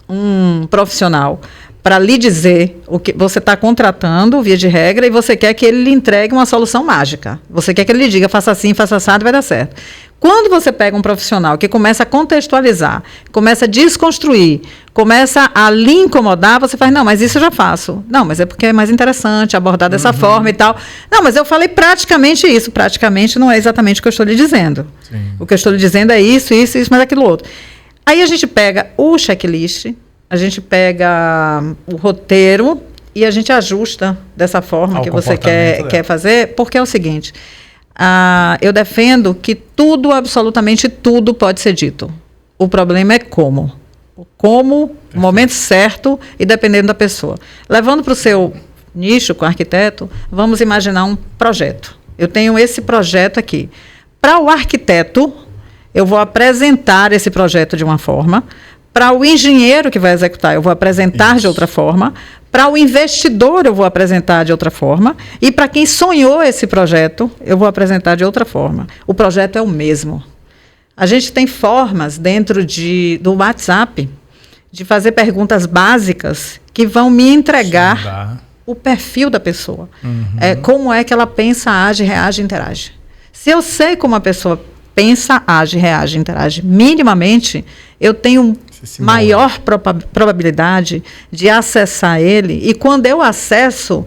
B: um profissional para lhe dizer o que você está contratando, via de regra, e você quer que ele lhe entregue uma solução mágica. Você quer que ele lhe diga, faça assim, faça assado, vai dar certo. Quando você pega um profissional que começa a contextualizar, começa a desconstruir, começa a lhe incomodar, você faz, não, mas isso eu já faço. Não, mas é porque é mais interessante abordar dessa forma e tal. Não, mas eu falei praticamente isso. Praticamente não é exatamente o que eu estou lhe dizendo. Sim. O que eu estou lhe dizendo é isso, mas aquilo outro. Aí a gente pega o checklist, a gente pega o roteiro e a gente ajusta dessa forma que você quer fazer, porque é o seguinte, eu defendo que tudo, absolutamente tudo pode ser dito. O problema é como. Como, no momento certo e dependendo da pessoa. Levando para o seu nicho com arquiteto, vamos imaginar um projeto. Eu tenho esse projeto aqui. Para o arquiteto, eu vou apresentar esse projeto de uma forma. Para o engenheiro que vai executar, eu vou apresentar de outra forma. Para o investidor, eu vou apresentar de outra forma. E para quem sonhou esse projeto, eu vou apresentar de outra forma. O projeto é o mesmo. A gente tem formas dentro do WhatsApp de fazer perguntas básicas que vão me entregar o perfil da pessoa. Como é que ela pensa, age, reage, interage. Se eu sei como a pessoa pensa, age, reage, interage minimamente, eu tenho maior probabilidade de acessar ele. E quando eu acesso,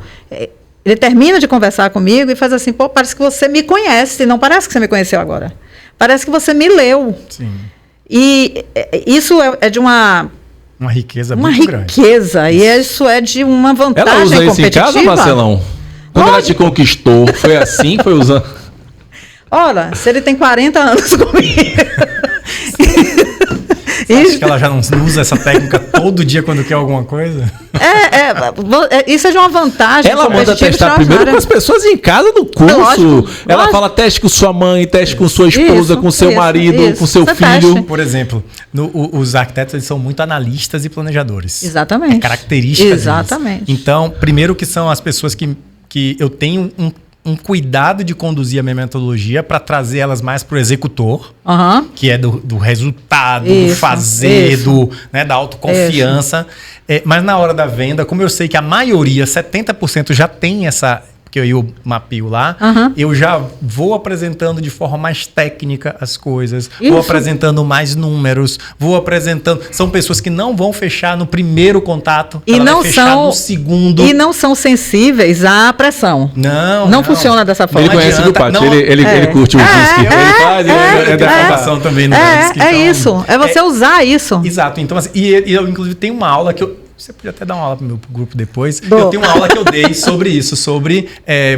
B: ele termina de conversar comigo e faz assim, pô, parece que você me conhece, não parece que você me conheceu agora. Parece que você me leu. Sim. E isso é de uma
C: riqueza muito grande.
B: E isso é de uma vantagem competitiva.
A: Ela usa isso em casa, Marcelão? Quando ela te conquistou, foi assim? Foi usando...
B: Ora, se ele tem 40 anos comigo...
C: Acho que ela já não usa essa técnica todo dia quando quer alguma coisa?
B: Isso é de uma vantagem.
A: Ela manda testar primeiro com as pessoas em casa no curso. Lógico. Ela fala, teste com sua mãe, teste com sua esposa, com seu marido, com seu filho.
C: Teste. Por exemplo, os arquitetos eles são muito analistas e planejadores.
B: Exatamente.
C: É característica deles.
B: Exatamente.
C: Então, primeiro que são as pessoas que eu tenho um cuidado de conduzir a minha metodologia para trazer elas mais para o executor, que é do resultado, do fazer, da autoconfiança. Mas na hora da venda, como eu sei que a maioria, 70% já tem essa... Porque porque eu mapeio lá, eu já vou apresentando de forma mais técnica as coisas, vou apresentando mais números, vou apresentando... São pessoas que não vão fechar no primeiro contato,
B: e
C: ela
B: não
C: vai fechar no segundo.
B: E não são sensíveis à pressão. Não funciona dessa forma.
A: Ele conhece o Pati, ele curte o disque, ele faz, ele é formação também no disque.
B: Isso, é você usar isso.
C: Exato, então assim, e eu inclusive tenho uma aula que você podia até dar uma aula pro meu grupo depois. Eu tenho uma aula que eu dei sobre isso, sobre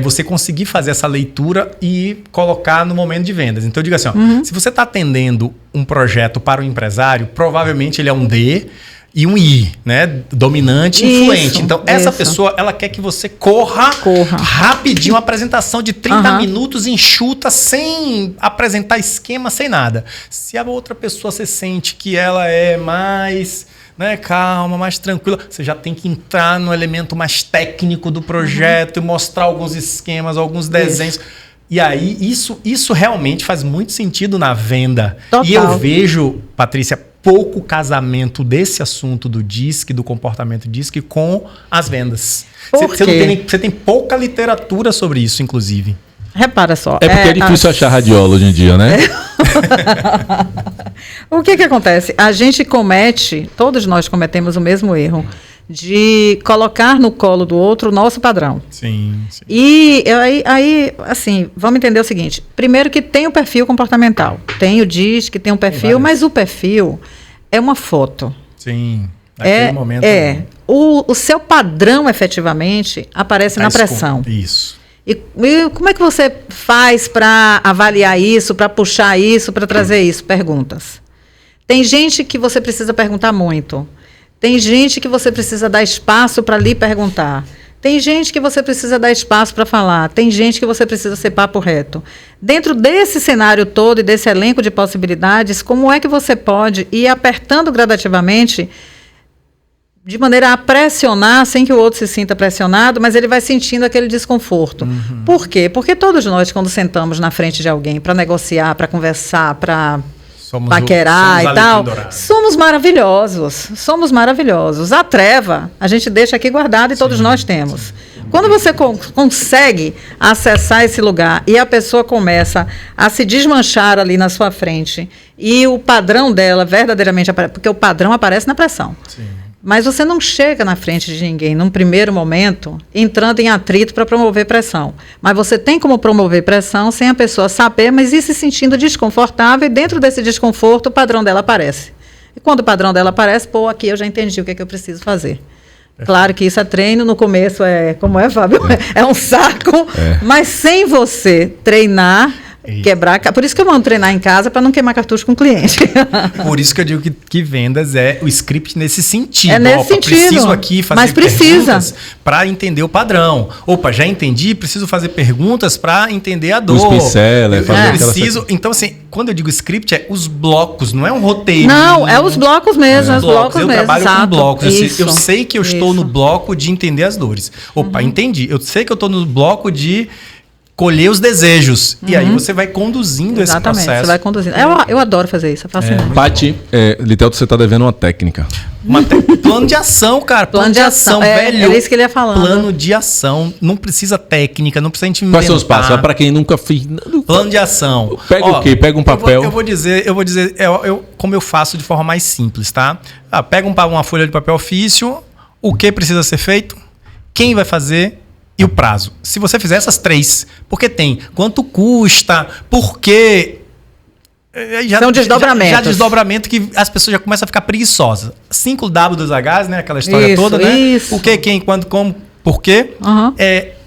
C: você conseguir fazer essa leitura e colocar no momento de vendas. Então eu digo assim, se você está atendendo um projeto para um empresário, provavelmente ele é um D e um I, né? Dominante e influente. Então essa pessoa, ela quer que você corra rapidinho, uma apresentação de 30 minutos enxuta, sem apresentar esquema, sem nada. Se a outra pessoa se sente que ela é mais... calma, mais tranquila. Você já tem que entrar no elemento mais técnico do projeto e mostrar alguns esquemas, alguns desenhos. E aí, isso realmente faz muito sentido na venda. Total. E eu vejo, Patrícia, pouco casamento desse assunto do DISC, do comportamento DISC, com as vendas. Você tem pouca literatura sobre isso, inclusive.
B: Repara só.
A: É porque é difícil achar radiola hoje em dia, né?
B: O que acontece? A gente todos nós cometemos o mesmo erro de colocar no colo do outro o nosso padrão.
C: Sim.
B: E aí, assim, vamos entender o seguinte. Primeiro que tem o perfil comportamental. Tem o DISC, tem um perfil, mas o perfil é uma foto.
C: Sim. Naquele momento.
B: O seu padrão, efetivamente, aparece na pressão.
C: Isso.
B: E como é que você faz para avaliar isso, para puxar isso, para trazer isso? Perguntas. Tem gente que você precisa perguntar muito. Tem gente que você precisa dar espaço para lhe perguntar. Tem gente que você precisa dar espaço para falar. Tem gente que você precisa ser papo reto. Dentro desse cenário todo e desse elenco de possibilidades, como é que você pode ir apertando gradativamente de maneira a pressionar, sem que o outro se sinta pressionado, mas ele vai sentindo aquele desconforto. Por quê? Porque todos nós, quando sentamos na frente de alguém para negociar, para conversar, para paquerar e tal, somos maravilhosos. A treva, a gente deixa aqui guardada e todos nós temos. Quando você consegue acessar esse lugar e a pessoa começa a se desmanchar ali na sua frente e o padrão dela verdadeiramente aparece, porque o padrão aparece na pressão. Sim. Mas você não chega na frente de ninguém, num primeiro momento, entrando em atrito para promover pressão. Mas você tem como promover pressão sem a pessoa saber, mas ir se sentindo desconfortável, e dentro desse desconforto o padrão dela aparece. E quando o padrão dela aparece, aqui eu já entendi o que é que eu preciso fazer. Claro que isso é treino, no começo Fábio? É um saco, mas sem você treinar... Quebrar, por isso que eu mando treinar em casa para não queimar cartucho com o cliente.
C: Por isso que eu digo que vendas é o script nesse sentido.
B: É nesse sentido.
C: Preciso aqui fazer perguntas para entender o padrão. Já entendi, preciso fazer perguntas para entender a dor.
A: Os pincéis,
C: preciso. Então, assim, quando eu digo script, é os blocos, não é um roteiro.
B: Não, é os blocos mesmo.
C: Eu trabalho com blocos. Eu sei que eu estou no bloco de entender as dores. Entendi. Eu sei que eu estou no bloco de colher os desejos. E aí você vai conduzindo esse processo.
B: Você vai conduzindo. Eu adoro fazer isso, é fascinante.
A: Pati, Litel, você está devendo uma técnica.
C: Plano de ação, cara.
B: Plano de ação, velho. É isso que ele ia falando.
C: Plano de ação. Não precisa técnica, não precisa a gente inventar.
A: Quais são os passos? Para quem nunca fez.
C: Plano de ação.
A: Pega o quê? Pega um papel.
C: Eu vou dizer como eu faço de forma mais simples, tá? Pega uma folha de papel ofício, o que precisa ser feito, quem vai fazer e o prazo. Se você fizer essas 3, porque tem quanto custa, por quê...
B: São desdobramentos.
C: Já desdobramento que as pessoas já começam a ficar preguiçosas. 5W2Hs, né? Aquela história toda, né?
B: Isso.
C: O que, quem, quando, como, por quê.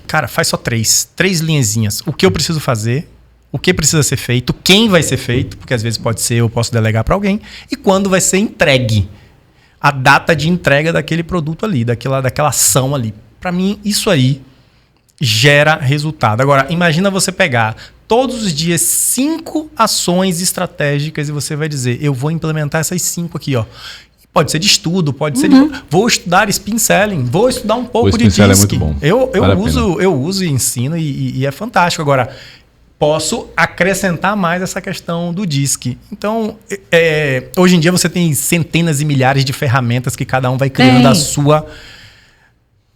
C: Cara, faz só 3 linhazinhas. O que eu preciso fazer, o que precisa ser feito, quem vai ser feito, porque às vezes pode ser, eu posso delegar para alguém, e quando vai ser entregue. A data de entrega daquele produto ali, daquela ação ali. Para mim, isso aí gera resultado. Agora, imagina você pegar todos os dias 5 ações estratégicas e você vai dizer, eu vou implementar essas 5 aqui, ó. Pode ser de estudo, pode ser de... Vou estudar spin selling, vou estudar um pouco de DISC.
A: É muito bom.
C: Eu uso e ensino e é fantástico. Agora, posso acrescentar mais essa questão do DISC. Então, hoje em dia você tem centenas e milhares de ferramentas que cada um vai criando a sua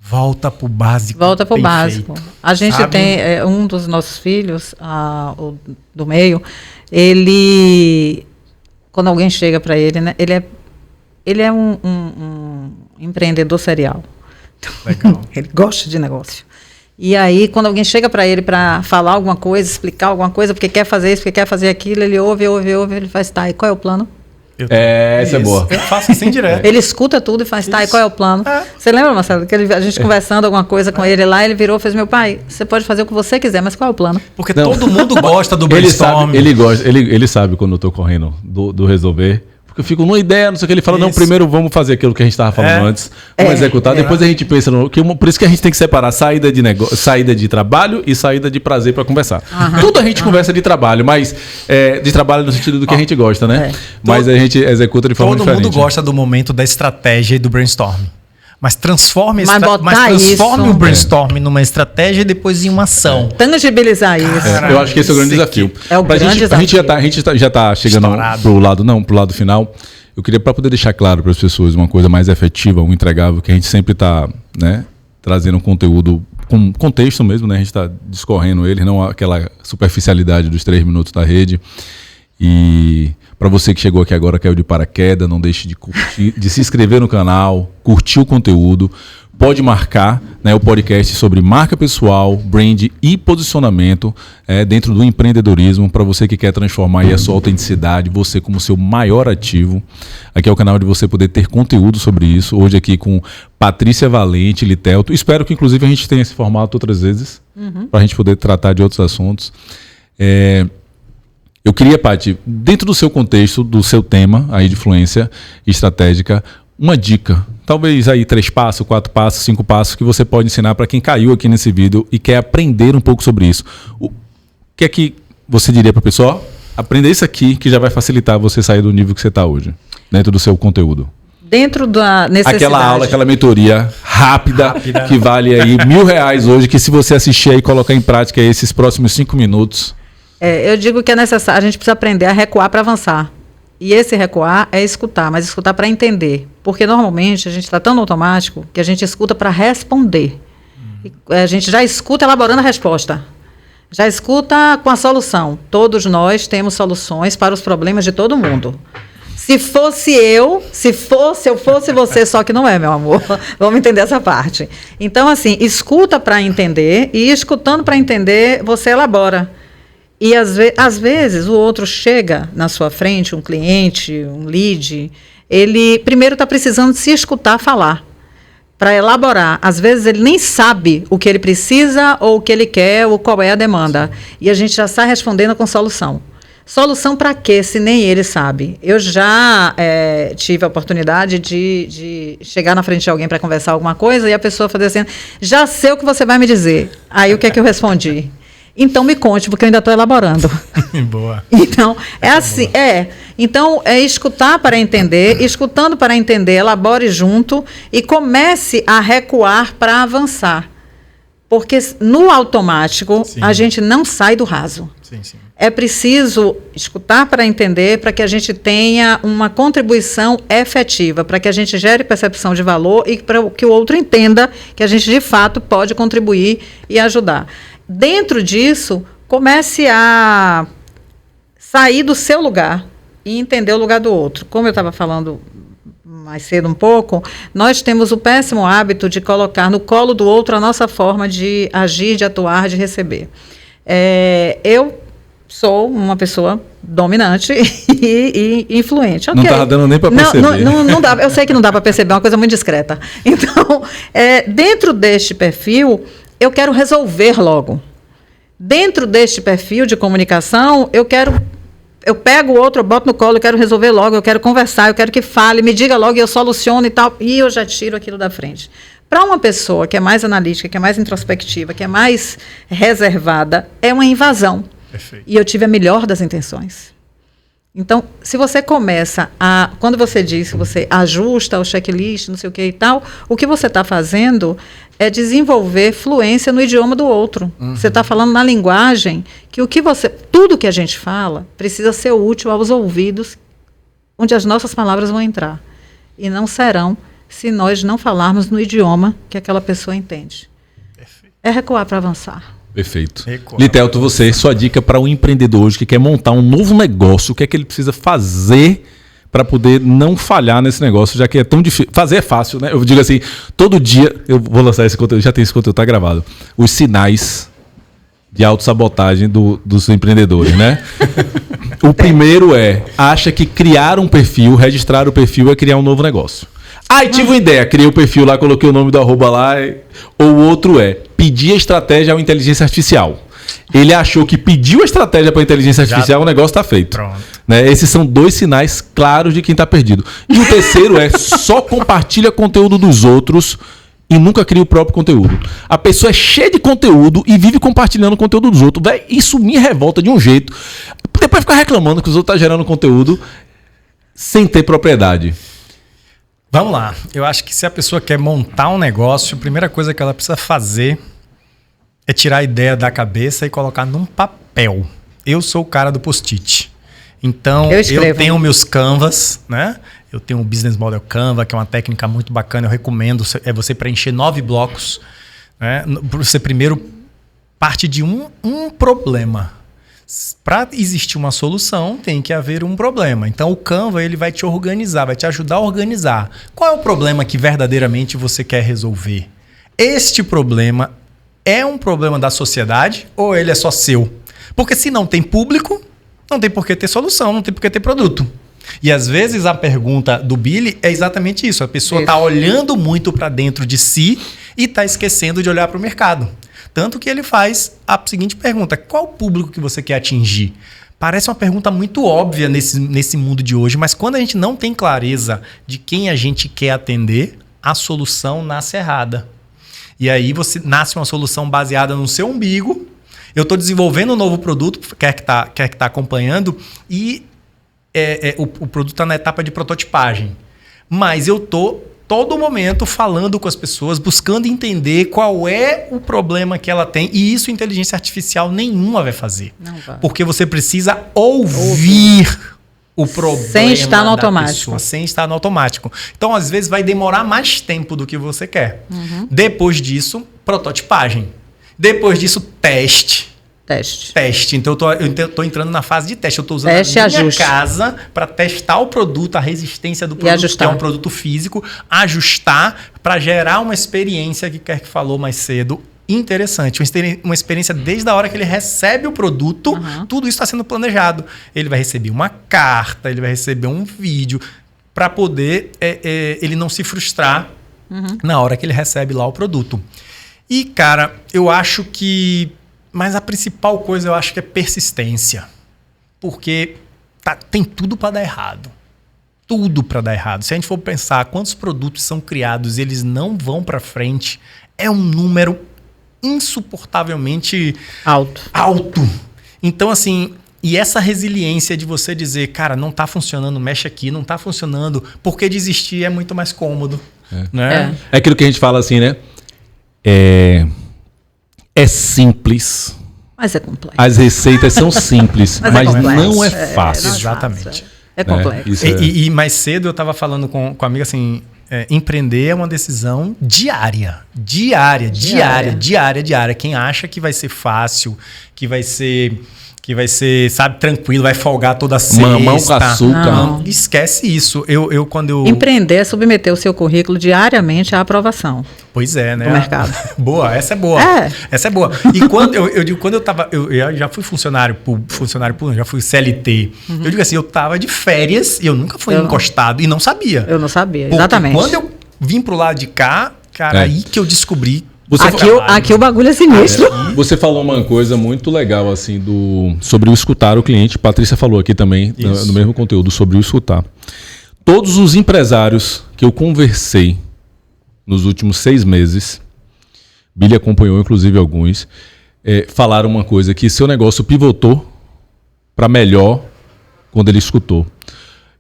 C: Volta pro básico.
B: Volta pro
C: bem
B: básico.
C: feito.
B: A gente
C: Sabe?
B: tem um dos nossos filhos, o do meio, ele, quando alguém chega para ele, né, ele é um empreendedor serial.
C: Legal.
B: Ele gosta de negócio. E aí, quando alguém chega para ele para falar alguma coisa, explicar alguma coisa, porque quer fazer isso, porque quer fazer aquilo, ele ouve, ele faz, tá, e qual é o plano?
A: Essa é boa.
C: Eu faço assim direto.
B: Ele escuta tudo e faz, tá, e qual é o plano? Você lembra, Marcelo, que a gente conversando alguma coisa com ele lá, ele virou e fez, meu pai, você pode fazer o que você quiser, mas qual é o plano?
C: Porque todo mundo gosta do
A: Ele
C: brainstorm.
A: sabe, ele sabe quando eu tô correndo do resolver. Porque eu fico numa ideia, não sei o que. Ele fala, não,
C: Isso.
A: primeiro vamos fazer aquilo que a gente estava falando antes. Vamos executar. Depois a gente pensa por isso que a gente tem que separar saída de trabalho e saída de prazer para conversar. Tudo a gente conversa de trabalho, mas de trabalho no sentido do que a gente gosta, né? Mas a gente executa de forma diferente.
C: Todo mundo gosta do momento da estratégia e do brainstorm. Mas transforme
B: isso.
C: o brainstorm numa estratégia e depois em uma ação.
B: Tangibilizar isso.
A: Eu acho que esse é o grande desafio.
B: É o grande desafio.
A: A gente já está chegando pro lado final. Eu queria, para poder deixar claro para as pessoas uma coisa mais efetiva, um entregável, que a gente sempre está, né, trazendo um conteúdo com contexto mesmo, né? A gente está discorrendo ele, não aquela superficialidade dos 3 minutos da rede. E para você que chegou aqui agora, caiu de paraquedas, não deixe de curtir, de se inscrever no canal, curtir o conteúdo. Pode marcar, né, o podcast sobre marca pessoal, brand e posicionamento dentro do empreendedorismo, para você que quer transformar aí a sua autenticidade, você como seu maior ativo. Aqui é o canal de você poder ter conteúdo sobre isso. Hoje aqui com Patrícia Valente, Litelto. Espero que inclusive a gente tenha esse formato outras vezes, para a gente poder tratar de outros assuntos. Eu queria, Paty, dentro do seu contexto, do seu tema aí de influência estratégica, uma dica, talvez aí 3 passos, 4 passos, 5 passos que você pode ensinar para quem caiu aqui nesse vídeo e quer aprender um pouco sobre isso. O que é que você diria para a pessoa? Aprenda isso aqui que já vai facilitar você sair do nível que você está hoje, dentro do seu conteúdo.
B: Dentro da necessidade.
A: Aquela aula, aquela mentoria rápida. Que vale aí R$1.000 hoje, que se você assistir aí e colocar em prática esses próximos 5 minutos...
B: eu digo que é necessário, a gente precisa aprender a recuar para avançar. E esse recuar é escutar, mas escutar para entender. Porque normalmente a gente está tão no automático que a gente escuta para responder. A gente já escuta elaborando a resposta. Já escuta com a solução. Todos nós temos soluções para os problemas de todo mundo. Se eu fosse você, só que não é, meu amor. Vamos entender essa parte. Então, assim, escuta para entender e escutando para entender, você elabora. E às vezes o outro chega na sua frente, um cliente, um lead, ele primeiro está precisando se escutar falar, para elaborar. Às vezes ele nem sabe o que ele precisa ou o que ele quer ou qual é a demanda. E a gente já sai respondendo com solução. Solução para quê, se nem ele sabe? Eu já tive a oportunidade de chegar na frente de alguém para conversar alguma coisa e a pessoa fazer assim, já sei o que você vai me dizer. Aí o que é que eu respondi? Então me conte, porque eu ainda estou elaborando.
C: Boa.
B: Então, assim, Então, é escutar para entender, escutando para entender, elabore junto e comece a recuar para avançar. Porque no automático, a gente não sai do raso.
C: Sim, sim.
B: É preciso escutar para entender, para que a gente tenha uma contribuição efetiva, para que a gente gere percepção de valor e para que o outro entenda que a gente, de fato, pode contribuir e ajudar. Dentro disso, comece a sair do seu lugar e entender o lugar do outro. Como eu estava falando mais cedo um pouco, nós temos o péssimo hábito de colocar no colo do outro a nossa forma de agir, de atuar, de receber. Eu sou uma pessoa dominante e influente.
A: Okay. Não estava dando nem para perceber.
B: Não dá, eu sei que não dá para perceber, é uma coisa muito discreta. Então, dentro deste perfil, eu quero resolver logo. Dentro deste perfil de comunicação, eu pego o outro, eu boto no colo, eu quero resolver logo, eu quero conversar, eu quero que fale, me diga logo e eu soluciono e tal, e eu já tiro aquilo da frente. Para uma pessoa que é mais analítica, que é mais introspectiva, que é mais reservada, é uma invasão.
C: Perfeito.
B: E eu tive a melhor das intenções. Então, se você começa quando você diz que você ajusta o checklist, não sei o que e tal, o que você está fazendo é desenvolver fluência no idioma do outro. Você está falando na linguagem que tudo que a gente fala precisa ser útil aos ouvidos onde as nossas palavras vão entrar. E não serão se nós não falarmos no idioma que aquela pessoa entende. É recuar para avançar.
A: Perfeito. Litelto, você, sua dica para um empreendedor hoje que quer montar um novo negócio, o que é que ele precisa fazer para poder não falhar nesse negócio, já que é tão difícil. Fazer é fácil, né? Eu digo assim, todo dia eu vou lançar esse conteúdo, já tem esse conteúdo, tá gravado. Os sinais de autossabotagem dos empreendedores, né? O primeiro acha que criar um perfil, registrar o perfil é criar um novo negócio. Aí tive uma ideia, criei o perfil lá, coloquei o nome do @ lá. Ou o outro pedir a estratégia à inteligência artificial. Ele achou que pediu a estratégia para a inteligência artificial, o negócio está feito. Né? Esses são 2 sinais claros de quem está perdido. E o terceiro só compartilha conteúdo dos outros e nunca cria o próprio conteúdo. A pessoa é cheia de conteúdo e vive compartilhando o conteúdo dos outros. Véi, isso me revolta de um jeito. Depois ficar reclamando que os outros estão gerando conteúdo sem ter propriedade.
C: Vamos lá. Eu acho que se a pessoa quer montar um negócio, a primeira coisa que ela precisa fazer é tirar a ideia da cabeça e colocar num papel. Eu sou o cara do post-it. Então, eu tenho meus Canvas, né? Eu tenho o Business Model Canva, que é uma técnica muito bacana. Eu recomendo. É você preencher 9 blocos. Né? Você primeiro parte de um problema. Para existir uma solução, tem que haver um problema. Então, o Canva ele vai te organizar, vai te ajudar a organizar. Qual é o problema que verdadeiramente você quer resolver? Este problema é um problema da sociedade ou ele é só seu? Porque se não tem público, não tem por que ter solução, não tem por que ter produto. E às vezes a pergunta do Billy é exatamente isso. A pessoa está olhando muito para dentro de si e está esquecendo de olhar para o mercado. Tanto que ele faz a seguinte pergunta: qual o público que você quer atingir? Parece uma pergunta muito óbvia nesse mundo de hoje, mas quando a gente não tem clareza de quem a gente quer atender, a solução nasce errada. E aí você nasce uma solução baseada no seu umbigo. Eu estou desenvolvendo um novo produto, quer que tá acompanhando, e o produto está na etapa de prototipagem. Mas eu estou todo momento falando com as pessoas, buscando entender qual é o problema que ela tem. E isso inteligência artificial nenhuma vai fazer. Não vai. Porque você precisa ouvir o problema
B: sem estar no automático.
C: Pessoa, sem estar no automático. Então, às vezes, vai demorar mais tempo do que você quer. Uhum. Depois disso, prototipagem. Depois disso, teste. Então, eu tô entrando na fase de teste. Eu estou usando a minha casa para testar o produto, a resistência do produto, que é um produto físico, ajustar para gerar uma experiência que quer que falou mais cedo, interessante. Uma experiência desde a hora que ele recebe o produto, tudo isso está sendo planejado. Ele vai receber uma carta, ele vai receber um vídeo, para poder ele não se frustrar na hora que ele recebe lá o produto. E, cara, eu acho que... Mas a principal coisa eu acho que é persistência. Porque tem tudo para dar errado. Tudo para dar errado. Se a gente for pensar quantos produtos são criados e eles não vão para frente, é um número insuportavelmente alto. Então, assim, e essa resiliência de você dizer, cara, não está funcionando, mexe aqui, não está funcionando, porque desistir é muito mais cômodo. Né?
A: É aquilo que a gente fala assim, né? É simples.
B: Mas é complexo.
A: As receitas são simples, mas não é fácil.
C: Exatamente.
B: É complexo.
C: E mais cedo eu estava falando com a amiga assim, empreender é uma decisão diária. Diária. Quem acha que vai ser fácil, que vai ser, sabe, tranquilo, vai folgar toda sexta.
A: Mamão com açúcar.
C: Não, esquece isso.
B: Empreender é submeter o seu currículo diariamente à aprovação.
C: Pois é, né?
B: Do mercado.
C: Boa, essa é boa. Essa é boa. E quando eu já fui funcionário público, já fui CLT. Eu digo assim, eu tava de férias e eu nunca fui encostado e não sabia.
B: Eu não sabia, exatamente.
C: Quando eu vim pro lado de cá, cara, aí que eu descobri.
B: Aqui o bagulho é sinistro.
A: Você falou uma coisa muito legal assim sobre o escutar o cliente. Patrícia falou aqui também no mesmo conteúdo sobre o escutar. Todos os empresários que eu conversei nos últimos 6 meses, Billy acompanhou inclusive alguns, falaram uma coisa, que seu negócio pivotou para melhor quando ele escutou.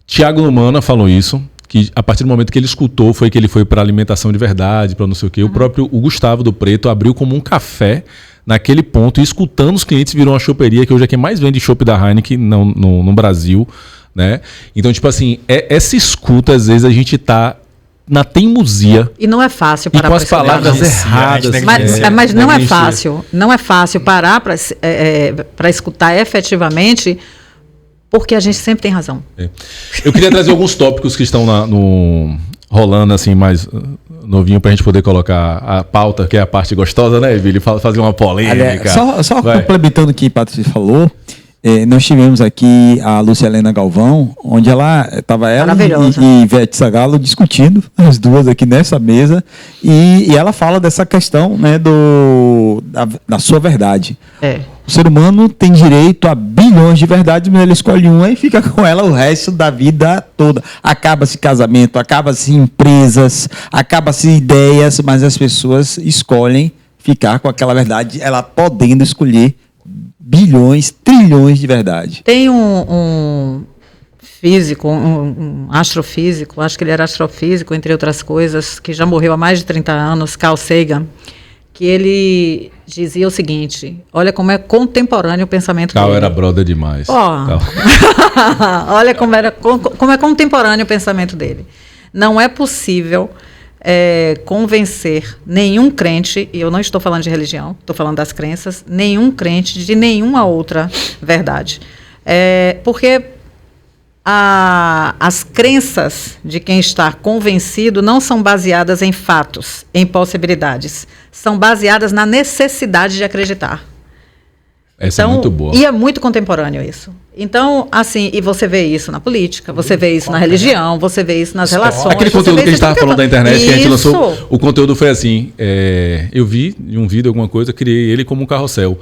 A: Tiago Lumana falou isso, que a partir do momento que ele escutou foi que ele foi para alimentação de verdade, para não sei o quê. O próprio Gustavo do Preto abriu como um café naquele ponto, e escutando os clientes virou uma choperia, que hoje é quem mais vende chopp da Heineken no Brasil. Né? Então, tipo assim, essa escuta, às vezes a gente tá na teimosia
B: E não é fácil
A: e
B: parar
A: com
B: para
A: as
B: escutar,
A: palavras
B: não.
A: erradas.
B: Mas não é
A: negligencia.
B: fácil. Não é fácil parar para escutar efetivamente, porque a gente sempre tem razão.
A: Eu queria trazer alguns tópicos que estão rolando assim mais novinho pra gente poder colocar a pauta, que é a parte gostosa, né, Vili? Fazer uma polêmica.
D: Só complementando o que a Patrícia falou, nós tivemos aqui a Lúcia Helena Galvão, onde ela e Ivete Sangalo discutindo, as duas aqui nessa mesa, e ela fala dessa questão, né, da sua verdade. O ser humano tem direito a bilhões de verdades, mas ele escolhe uma e fica com ela o resto da vida toda. Acaba-se casamento, acaba-se empresas, acaba-se ideias, mas as pessoas escolhem ficar com aquela verdade, ela podendo escolher bilhões, trilhões de verdade.
B: Tem um físico, um astrofísico, acho que ele era astrofísico, entre outras coisas, que já morreu há mais de 30 anos, Carl Sagan, que ele dizia o seguinte: olha como é contemporâneo o pensamento dele.
A: Carl era brother demais.
B: Olha como é contemporâneo o pensamento dele. Não é possível convencer nenhum crente, e eu não estou falando de religião, estou falando das crenças, nenhum crente de nenhuma outra verdade. Porque as crenças de quem está convencido não são baseadas em fatos, em possibilidades. São baseadas na necessidade de acreditar.
A: Essa é muito boa.
B: E é muito contemporâneo isso. Então, assim, e você vê isso na política, você vê isso na religião, você vê isso nas relações.
A: Aquele conteúdo que a gente estava falando da internet, que a gente
B: Isso.
A: lançou, o conteúdo foi assim, eu vi em um vídeo alguma coisa, criei ele como um carrossel.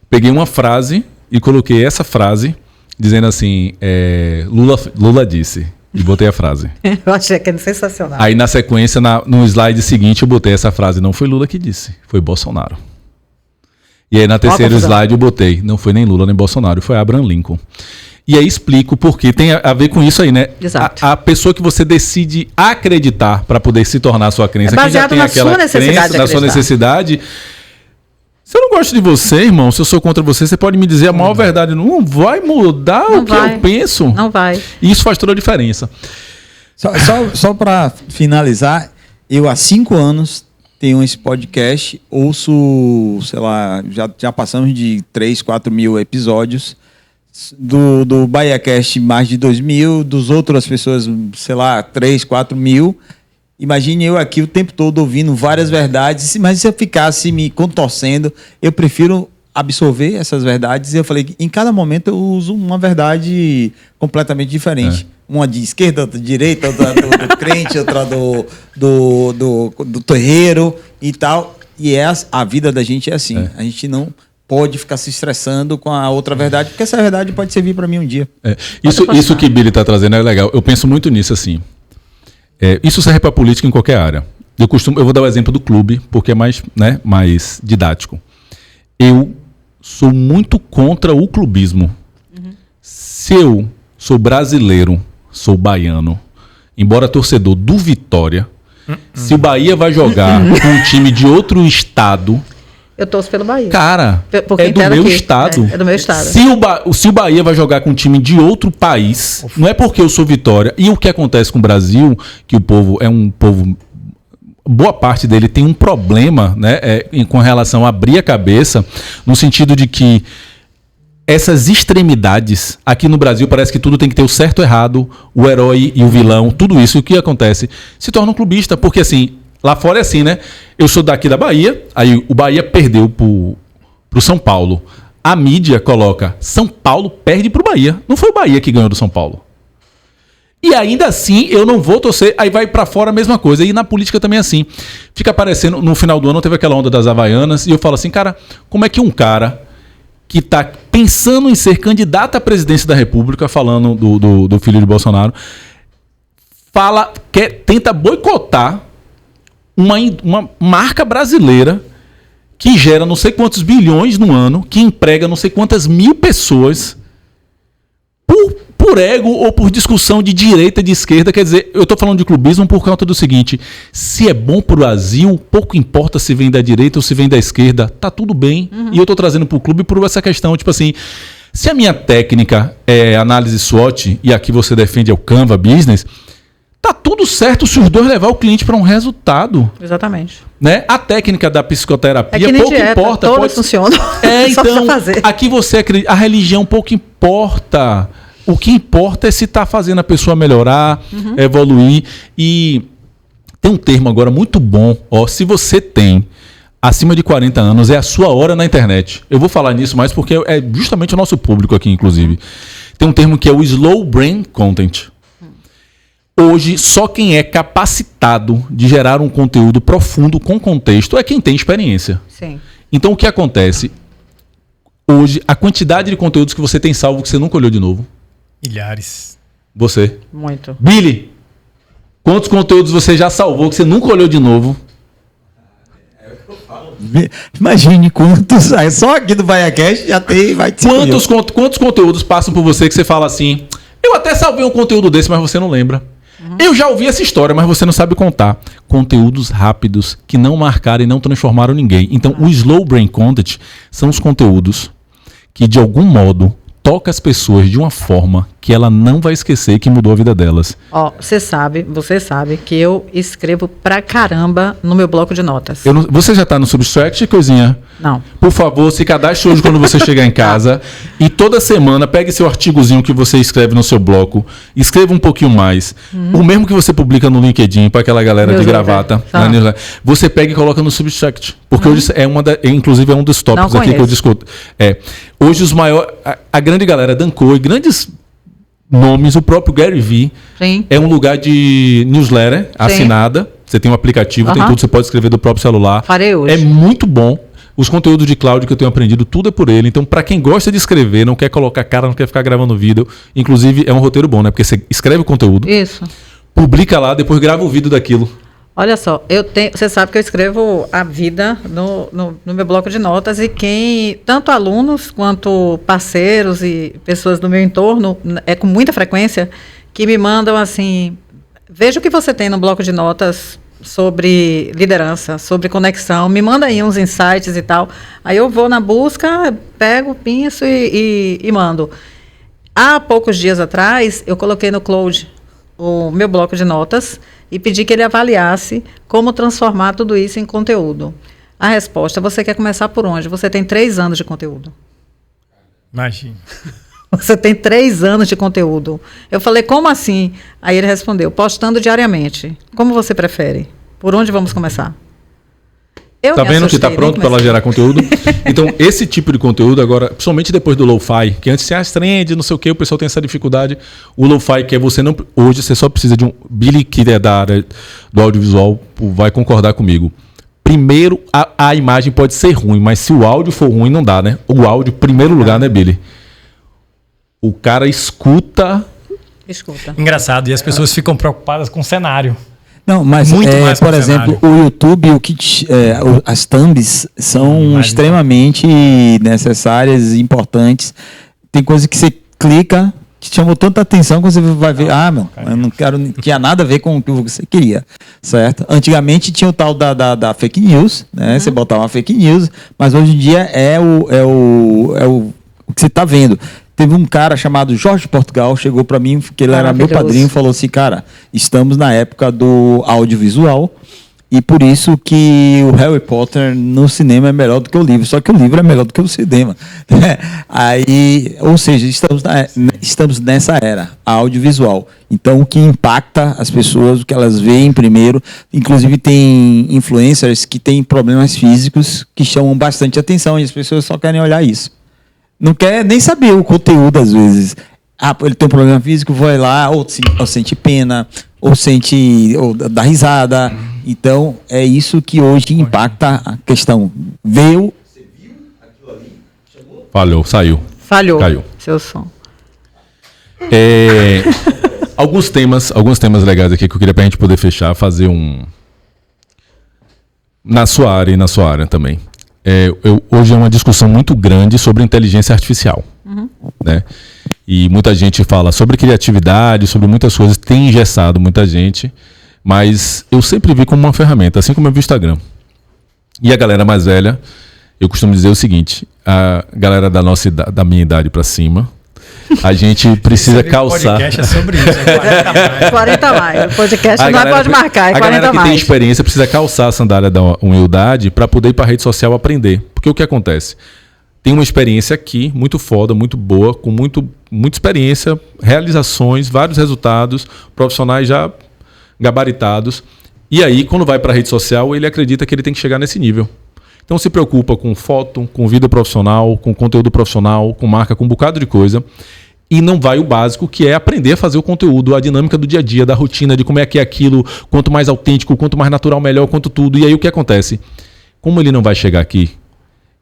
A: Peguei uma frase e coloquei essa frase, dizendo assim, Lula disse, e botei a frase.
B: Eu achei que é sensacional.
A: Aí na sequência, no slide seguinte, eu botei essa frase, não foi Lula que disse, foi Bolsonaro. E aí na terceira slide eu botei, não foi nem Lula nem Bolsonaro, foi Abraham Lincoln. E aí explico porque tem a ver com isso aí, né?
B: Exato.
A: A pessoa que você decide acreditar para poder se tornar a sua crença, que já tem aquela crença, na sua necessidade. Se eu não gosto de você, irmão, se eu sou contra você, você pode me dizer a maior verdade. Não vai mudar o que eu penso.
B: Não vai.
A: E isso faz toda a diferença.
D: Só para finalizar, eu há 5 anos tenho esse podcast, ouço, sei lá, já passamos de 3, 4 mil episódios, do BahiaCast mais de 2.000, dos outras pessoas, sei lá, 3, 4 mil. Imagine eu aqui o tempo todo ouvindo várias verdades, mas se eu ficasse me contorcendo, eu prefiro absorver essas verdades. E eu falei que em cada momento eu uso uma verdade completamente diferente. Uma de esquerda, outra de direita, outra do crente, outra do terreiro e tal. E a vida da gente é assim. A gente não pode ficar se estressando com a outra verdade, porque essa verdade pode servir para mim um dia.
A: Isso que Billy está trazendo é legal. Eu penso muito nisso assim. Isso serve para política em qualquer área. Eu vou dar o exemplo do clube, porque é mais didático. Eu sou muito contra o clubismo. Se eu sou brasileiro, sou baiano, embora torcedor do Vitória, se o Bahia vai jogar com um time de outro estado,
B: eu torço pelo Bahia.
A: Cara, é do meu estado.
B: É do meu estado.
A: Se o Bahia vai jogar com um time de outro país, não é porque eu sou Vitória. E o que acontece com o Brasil, que o povo é um povo, boa parte dele tem um problema, né, com relação a abrir a cabeça, no sentido de que essas extremidades, aqui no Brasil parece que tudo tem que ter o certo e o errado, o herói e o vilão, tudo isso. E o que acontece? Se torna um clubista, porque assim, lá fora é assim, né? Eu sou daqui da Bahia, aí o Bahia perdeu pro São Paulo. A mídia coloca, São Paulo perde pro Bahia. Não foi o Bahia que ganhou do São Paulo. E ainda assim, eu não vou torcer, aí vai pra fora a mesma coisa. E na política também é assim. Fica aparecendo, no final do ano teve aquela onda das Havaianas, e eu falo assim, cara, como é que um cara que está pensando em ser candidato à presidência da República, falando do filho de Bolsonaro, tenta boicotar uma marca brasileira que gera não sei quantos bilhões no ano, que emprega não sei quantas mil pessoas, por ego ou por discussão de direita, de esquerda. Quer dizer, eu estou falando de clubismo por conta do seguinte: se é bom para o Brasil, pouco importa se vem da direita ou se vem da esquerda, tá tudo bem. E eu estou trazendo para o clube por essa questão, tipo assim, se a minha técnica é análise SWOT, e aqui você defende o Canva Business, Tá tudo certo se os dois levar o cliente para um resultado.
B: Exatamente.
A: Né? A técnica da psicoterapia
B: que nem
A: pouco
B: dieta,
A: importa.
B: todas funcionam.
A: Então,
B: Só precisa fazer.
A: aqui você acredita, a religião pouco importa. O que importa é se está fazendo a pessoa melhorar, evoluir. E tem um termo agora muito bom. Ó, se você tem acima de 40 anos, é a sua hora na internet. Eu vou falar nisso mais porque é justamente o nosso público aqui, inclusive. Tem um termo que é o Slow Brain Content. Hoje, só quem é capacitado de gerar um conteúdo profundo com contexto é quem tem experiência.
B: Sim.
A: Então, o que acontece? Hoje, a quantidade de conteúdos que você tem salvo que você nunca olhou de novo.
C: Milhares.
A: Você.
B: Muito.
A: Billy, quantos conteúdos você já salvou que você nunca olhou de novo?
D: Imagine quantos. Só aqui do BaiaCast já tem.
A: Quantos conteúdos passam por você que você fala assim: eu até salvei um conteúdo desse, mas você não lembra. Eu já ouvi essa história, mas você não sabe contar. Conteúdos rápidos que não marcaram e não transformaram ninguém. Então, o Slow Brain Content são os conteúdos que, de algum modo, toca as pessoas de uma forma que ela não vai esquecer que mudou a vida delas.
B: Ó, você sabe que eu escrevo pra caramba no meu bloco de notas.
A: Você já está no Substract, coisinha?
B: Não.
A: Por favor, se cadastre hoje quando você chegar em casa e toda semana pegue seu artigozinho que você escreve no seu bloco, escreva um pouquinho mais. O mesmo que você publica no LinkedIn para aquela galera de gravata. Você pega e coloca no Substract. Porque hoje inclusive é um dos tópicos aqui que eu discuto. Hoje os maiores, a grande galera Dan Coe, grandes nomes, o próprio Gary Vee.
B: Sim.
A: É um lugar de newsletter assinada. Você tem um aplicativo, tem tudo, você pode escrever do próprio celular.
B: Farei hoje.
A: É muito bom. Os conteúdos de Cláudio que eu tenho aprendido, tudo é por ele. Então, para quem gosta de escrever, não quer colocar cara, não quer ficar gravando vídeo, inclusive é um roteiro bom, né? Porque você escreve o conteúdo,
B: Isso.
A: publica lá, depois grava o vídeo daquilo.
B: Olha só, você sabe que eu escrevo a vida no meu bloco de notas e tanto alunos quanto parceiros e pessoas do meu entorno, com muita frequência, que me mandam assim, veja o que você tem no bloco de notas sobre liderança, sobre conexão, me manda aí uns insights e tal. Aí eu vou na busca, pego, pinço e mando. Há poucos dias atrás, eu coloquei no Cloud o meu bloco de notas e pedi que ele avaliasse como transformar tudo isso em conteúdo. A resposta: você quer começar por onde? Você tem 3 anos de conteúdo.
C: Imagina.
B: Você tem 3 anos de conteúdo. Eu falei, como assim? Aí ele respondeu, postando diariamente. Como você prefere? Por onde vamos começar?
A: Tá vendo que tá pronto para ela gerar conteúdo? Então, esse tipo de conteúdo agora, principalmente depois do lo-fi, que antes tinha as trends, não sei o que, o pessoal tem essa dificuldade. O lo-fi, que é você não... Hoje você só precisa de um... Billy, que é da área do audiovisual, vai concordar comigo. Primeiro, a imagem pode ser ruim, mas se o áudio for ruim, não dá, né? O áudio, primeiro lugar, né, Billy? O cara escuta...
C: Engraçado, e as pessoas ficam preocupadas com o cenário.
D: Não, mas,
C: muito mais
D: por exemplo, o YouTube, as thumbs são extremamente necessárias e importantes. Tem coisa que você clica, que chamou tanta atenção que você vai ver, eu não tinha nada a ver com o que você queria, certo? Antigamente tinha o tal da fake news, né? Você botava uma fake news, mas hoje em dia é o que você está vendo. Teve um cara chamado Jorge Portugal, chegou para mim, que ele era meu padrinho, e falou assim, cara, estamos na época do audiovisual e por isso que o Harry Potter no cinema é melhor do que o livro, só que o livro é melhor do que o cinema. Aí, ou seja, estamos nessa era, audiovisual. Então, o que impacta as pessoas, o que elas veem primeiro, inclusive tem influencers que têm problemas físicos que chamam bastante atenção e as pessoas só querem olhar isso. Não quer nem saber o conteúdo, às vezes. Ele tem um problema físico, vai lá, ou sente pena, ou dá risada. Então, é isso que hoje impacta a questão. Você viu aquilo ali?
A: Falhou, saiu. Caiu.
B: Seu som.
A: Alguns temas legais aqui que eu queria pra gente poder fechar, fazer na sua área e na sua área também. Hoje é uma discussão muito grande sobre inteligência artificial. Né? E muita gente fala sobre criatividade, sobre muitas coisas, tem engessado muita gente, mas eu sempre vi como uma ferramenta, assim como eu vi o Instagram. E a galera mais velha, eu costumo dizer o seguinte, a galera da minha idade para cima, A gente precisa calçar.
C: O podcast é sobre isso, é 40 mais.
B: 40 mais. O podcast não pode marcar, é 40 mais.
A: A galera que tem experiência precisa calçar a sandália da humildade para poder ir para a rede social aprender. Porque o que acontece? Tem uma experiência aqui, muito foda, muito boa, com muita experiência, realizações, vários resultados, profissionais já gabaritados. E aí, quando vai para a rede social, ele acredita que ele tem que chegar nesse nível. Então se preocupa com foto, com vida profissional, com conteúdo profissional, com marca, com um bocado de coisa. E não vai o básico, que é aprender a fazer o conteúdo, a dinâmica do dia a dia, da rotina, de como é que é aquilo, quanto mais autêntico, quanto mais natural, melhor, quanto tudo. E aí o que acontece? Como ele não vai chegar aqui,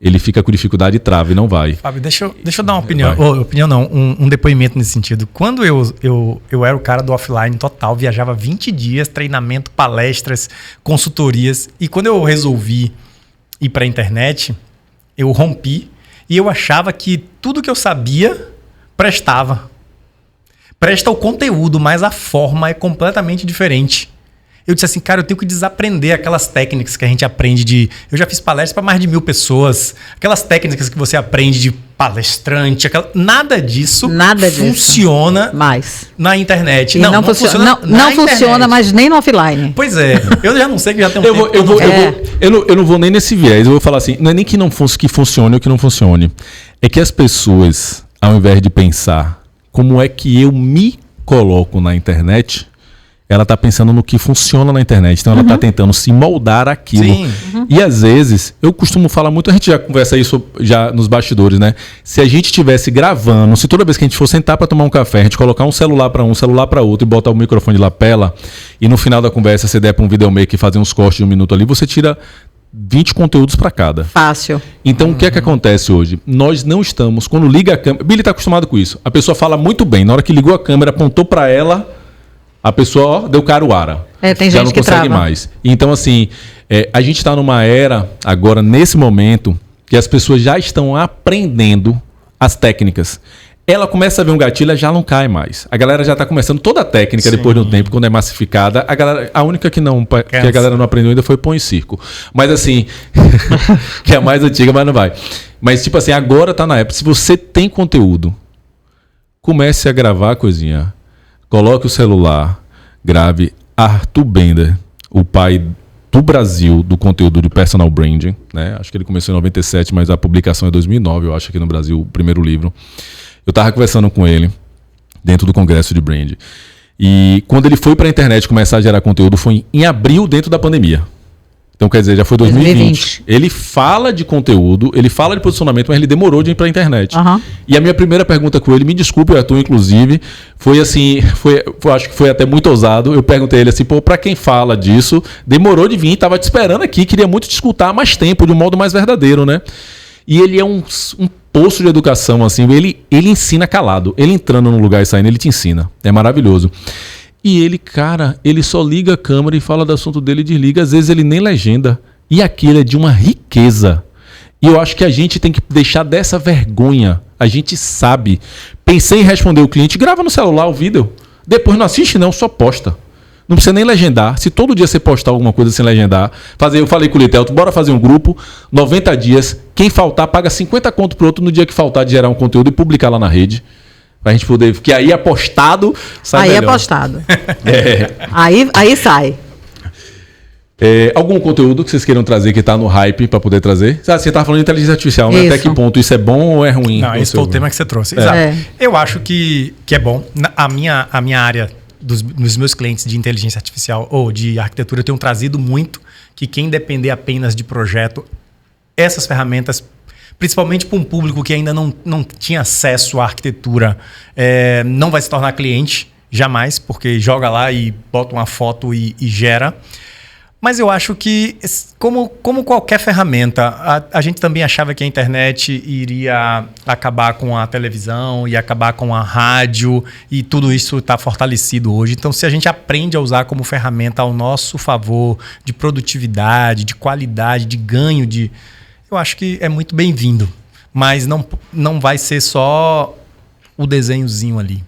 A: ele fica com dificuldade e trava e não vai.
C: Fábio, deixa eu dar uma opinião. Opinião não, um depoimento nesse sentido. Quando eu era o cara do offline total, viajava 20 dias, treinamento, palestras, consultorias. E quando eu resolvi ir para a internet, eu rompi e eu achava que tudo que eu sabia prestava. Presta o conteúdo, mas a forma é completamente diferente. Eu disse assim, cara, eu tenho que desaprender aquelas técnicas que a gente aprende Eu já fiz palestras para mais de 1.000 pessoas. Aquelas técnicas que você aprende de palestrante. Nada disso funciona
B: mais
C: na internet.
B: E não funciona, mas nem no offline.
C: Pois é. Eu já não sei que já tem um tempo.
A: Eu não vou nem nesse viés. Eu vou falar assim, não é nem que não que funcione ou que não funcione. É que as pessoas, ao invés de pensar como é que eu me coloco na internet, ela está pensando no que funciona na internet. Então ela está tentando se moldar aquilo.
C: Sim.
A: E às vezes, eu costumo falar muito, a gente já conversa isso já nos bastidores, né? Se a gente estivesse gravando, se toda vez que a gente for sentar para tomar um café, a gente colocar um celular para um, celular para outro e botar o microfone de lapela, e no final da conversa você der para um videomaker e fazer uns cortes de 1 minuto ali, você tira 20 conteúdos para cada.
B: Fácil.
A: Então, o que é que acontece hoje? Nós não estamos, quando liga a câmera... Billy está acostumado com isso. A pessoa fala muito bem. Na hora que ligou a câmera, apontou para ela, a pessoa deu caruara.
B: Tem
A: já
B: gente
A: não
B: que
A: consegue
B: trava.
A: mais. Então, assim, a gente está numa era, agora, nesse momento, que as pessoas já estão aprendendo as técnicas. Ela começa a ver um gatilho, ela já não cai mais. A galera já está começando toda a técnica. Sim. Depois de um tempo, quando é massificada. A única que a galera não aprendeu ainda foi Põe em Circo. Mas assim, que é a mais antiga, mas não vai. Mas tipo assim, agora tá na época. Se você tem conteúdo, comece a gravar a coisinha. Coloque o celular, grave. Arthur Bender, o pai do Brasil do conteúdo de personal branding, né? Acho que ele começou em 97, mas a publicação é 2009, eu acho, aqui no Brasil, o primeiro livro. Eu estava conversando com ele dentro do congresso de brand. E quando ele foi para a internet começar a gerar conteúdo foi em abril, dentro da pandemia. Então, quer dizer, já foi 2020. Ele fala de conteúdo, ele fala de posicionamento, mas ele demorou de ir para a internet. E a minha primeira pergunta com ele, me desculpe, Arthur, inclusive, foi assim, acho que foi até muito ousado. Eu perguntei a ele assim, para quem fala disso, demorou de vir, estava te esperando aqui, queria muito te escutar há mais tempo, de um modo mais verdadeiro, né? E ele é um poço de educação, assim, ele ensina calado. Ele entrando num lugar e saindo, ele te ensina. É maravilhoso. E ele, cara, ele só liga a câmera e fala do assunto dele e desliga. Às vezes ele nem legenda. E aquilo é de uma riqueza. E eu acho que a gente tem que deixar dessa vergonha. A gente sabe. Pensei em responder o cliente, grava no celular o vídeo. Depois não assiste não, só posta. Não precisa nem legendar. Se todo dia você postar alguma coisa sem legendar, eu falei com o Litelto, bora fazer um grupo, 90 dias, quem faltar paga 50 conto pro outro no dia que faltar de gerar um conteúdo e publicar lá na rede. Pra gente poder, porque aí é postado, sai melhor.
B: Aí é postado. Aí sai.
A: Algum conteúdo que vocês queiram trazer que está no hype para poder trazer? Você estava falando de inteligência artificial, né? Até que ponto isso é bom ou é ruim?
C: Não, esse foi o tema que você trouxe. Exato. Eu acho que é bom. A minha área dos meus clientes de inteligência artificial ou de arquitetura, eu tenho trazido muito que quem depender apenas de projeto, essas ferramentas, principalmente para um público que ainda não tinha acesso à arquitetura, não vai se tornar cliente jamais, porque joga lá e bota uma foto e gera. Mas eu acho que, como qualquer ferramenta, a gente também achava que a internet iria acabar com a televisão, ia acabar com a rádio, e tudo isso está fortalecido hoje. Então, se a gente aprende a usar como ferramenta ao nosso favor, de produtividade, de qualidade, de ganho, eu acho que é muito bem-vindo. Mas não vai ser só o desenhozinho ali.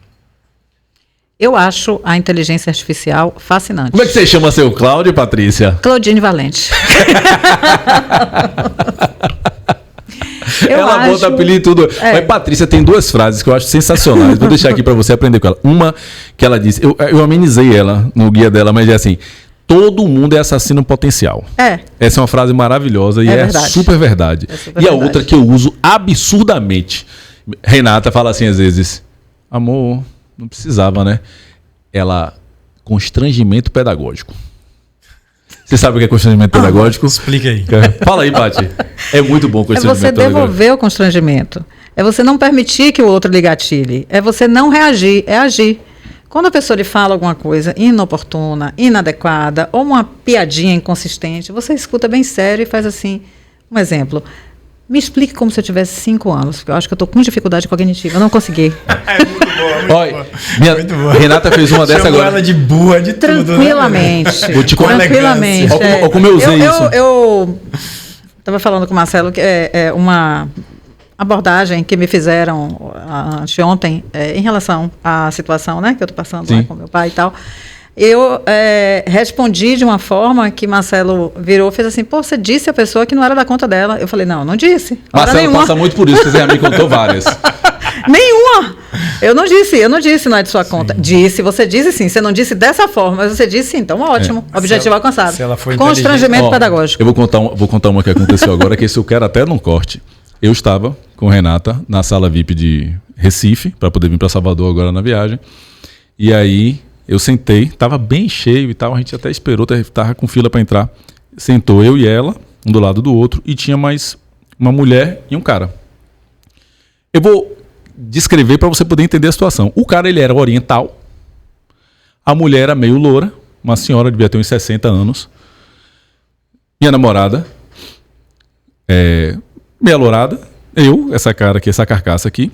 B: Eu acho a inteligência artificial fascinante.
A: Como é que você chama seu Cláudio, Patrícia?
B: Claudine Valente.
A: Ela bota apelido e tudo. Mas Patrícia tem 2 frases que eu acho sensacionais. Vou deixar aqui pra você aprender com ela. Uma que ela disse, eu amenizei ela no guia dela, mas é assim: todo mundo é assassino potencial. Essa é uma frase maravilhosa e é super verdade. E a outra que eu uso absurdamente. Renata fala assim às vezes: amor, não precisava, né? Ela, constrangimento pedagógico. Você sabe o que é constrangimento pedagógico?
C: Explica aí.
A: Fala aí, Paty. É muito bom o constrangimento pedagógico.
B: É você devolver o constrangimento. É você não permitir que o outro lhe gatilhe. É você não reagir, é agir. Quando a pessoa lhe fala alguma coisa inoportuna, inadequada, ou uma piadinha inconsistente, você escuta bem sério e faz assim. Um exemplo. Me explique como se eu tivesse 5 anos, porque eu acho que eu estou com dificuldade cognitiva. Eu não consegui.
C: É muito boa,
A: muito boa. Minha Renata fez uma dessa agora.
C: Ela de burra, de
B: tranquilamente.
C: Tudo, né?
A: Vou te contar.
B: Tranquilamente.
A: Olha como eu usei isso.
B: Eu estava falando com o Marcelo que é uma abordagem que me fizeram anteontem em relação à situação, né, que eu estou passando lá com meu pai e tal. Eu respondi de uma forma que Marcelo virou e fez assim: pô, você disse a pessoa que não era da conta dela. Eu falei: não disse.
A: Marcelo passa muito por isso, que você me contou várias.
B: Nenhuma. Eu não disse, não é de sua conta. Disse, você disse sim. Você não disse dessa forma, mas você disse sim. Então, ótimo. Objetivo alcançado.
C: Se ela foi
B: constrangimento pedagógico.
A: Eu vou contar uma que aconteceu agora, que esse eu quero até num corte. Eu estava com Renata na sala VIP de Recife, para poder vir para Salvador agora na viagem. E aí eu sentei, estava bem cheio e tal, a gente até esperou, estava com fila para entrar. Sentou eu e ela, um do lado do outro, e tinha mais uma mulher e um cara. Eu vou descrever para você poder entender a situação. O cara, ele era oriental, a mulher era meio loura, uma senhora, devia ter uns 60 anos. Minha namorada, meia lourada, eu, essa cara aqui, essa carcaça aqui.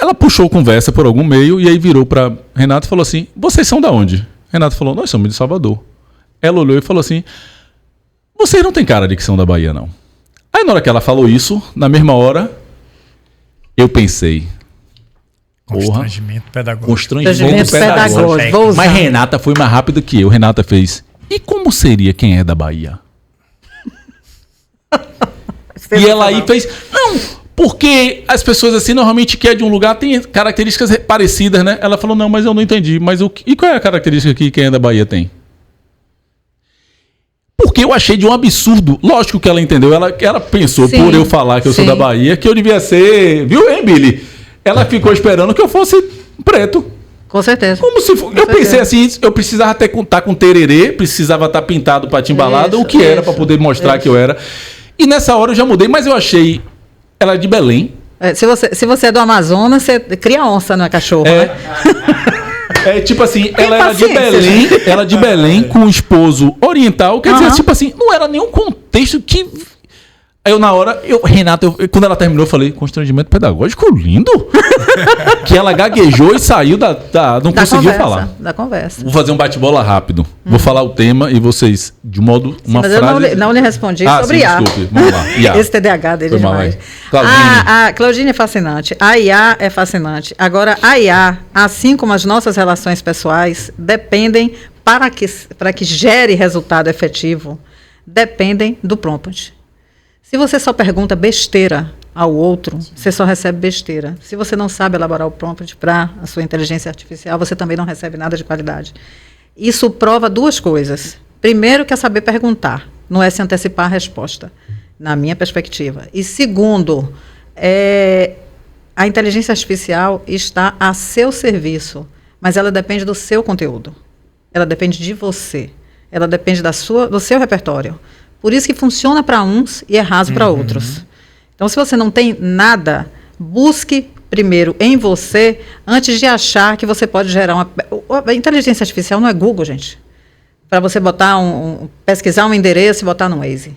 A: Ela puxou conversa por algum meio e aí virou para Renata e falou assim: vocês são da onde? Renata falou: nós somos de Salvador. Ela olhou e falou assim: vocês não têm cara de que são da Bahia, não. Aí na hora que ela falou isso, na mesma hora, eu pensei:
C: constrangimento pedagógico.
A: Constrangimento pedagógico. Mas Renata foi mais rápida que eu. Renata fez: e como seria quem é da Bahia? E ela aí fez: não, porque as pessoas assim, normalmente que é de um lugar, tem características parecidas, né? Ela falou: não, mas eu não entendi. Mas e qual é a característica que quem é da Bahia tem? Porque eu achei de um absurdo. Lógico que ela entendeu. Ela pensou, por eu falar que eu sou da Bahia, que eu devia ser... Viu, hein, Billy? Ela ficou esperando que eu fosse preto.
B: Com certeza.
A: Como se for... Eu pensei assim, eu precisava até estar com tererê, precisava estar pintado, patimbalado, o que era para poder mostrar que eu era. E nessa hora eu já mudei, mas eu achei... Ela é de Belém.
B: Se você é do Amazonas, você cria onça, não é cachorro, né?
A: Tipo assim, ela era de Belém com um esposo oriental. Quer dizer, tipo assim, não era nenhum contexto que... Aí eu na hora, Renata, quando ela terminou, eu falei: constrangimento pedagógico lindo. Que ela gaguejou e saiu não conseguiu falar.
B: Da conversa.
A: Vou fazer um bate-bola rápido. Vou falar o tema e vocês, de modo, uma
B: mas
A: frase...
B: eu não lhe respondi sobre IA.
A: Desculpe, vamos lá. IA.
B: Esse TDAH dele demais. A Claudine é fascinante. A IA é fascinante. Agora, a IA, assim como as nossas relações pessoais, dependem, para que gere resultado efetivo, dependem do prompt. Se você só pergunta besteira ao outro, você só recebe besteira. Se você não sabe elaborar o prompt para a sua inteligência artificial, você também não recebe nada de qualidade. Isso prova 2 coisas. Primeiro, que é saber perguntar, não é se antecipar a resposta, na minha perspectiva. E segundo, a inteligência artificial está a seu serviço, mas ela depende do seu conteúdo. Ela depende de você. Ela depende do seu repertório. Por isso que funciona para uns e é raso para outros. Então, se você não tem nada, busque primeiro em você, antes de achar que você pode gerar uma... A inteligência artificial não é Google, gente. Para você botar pesquisar um endereço e botar no Waze.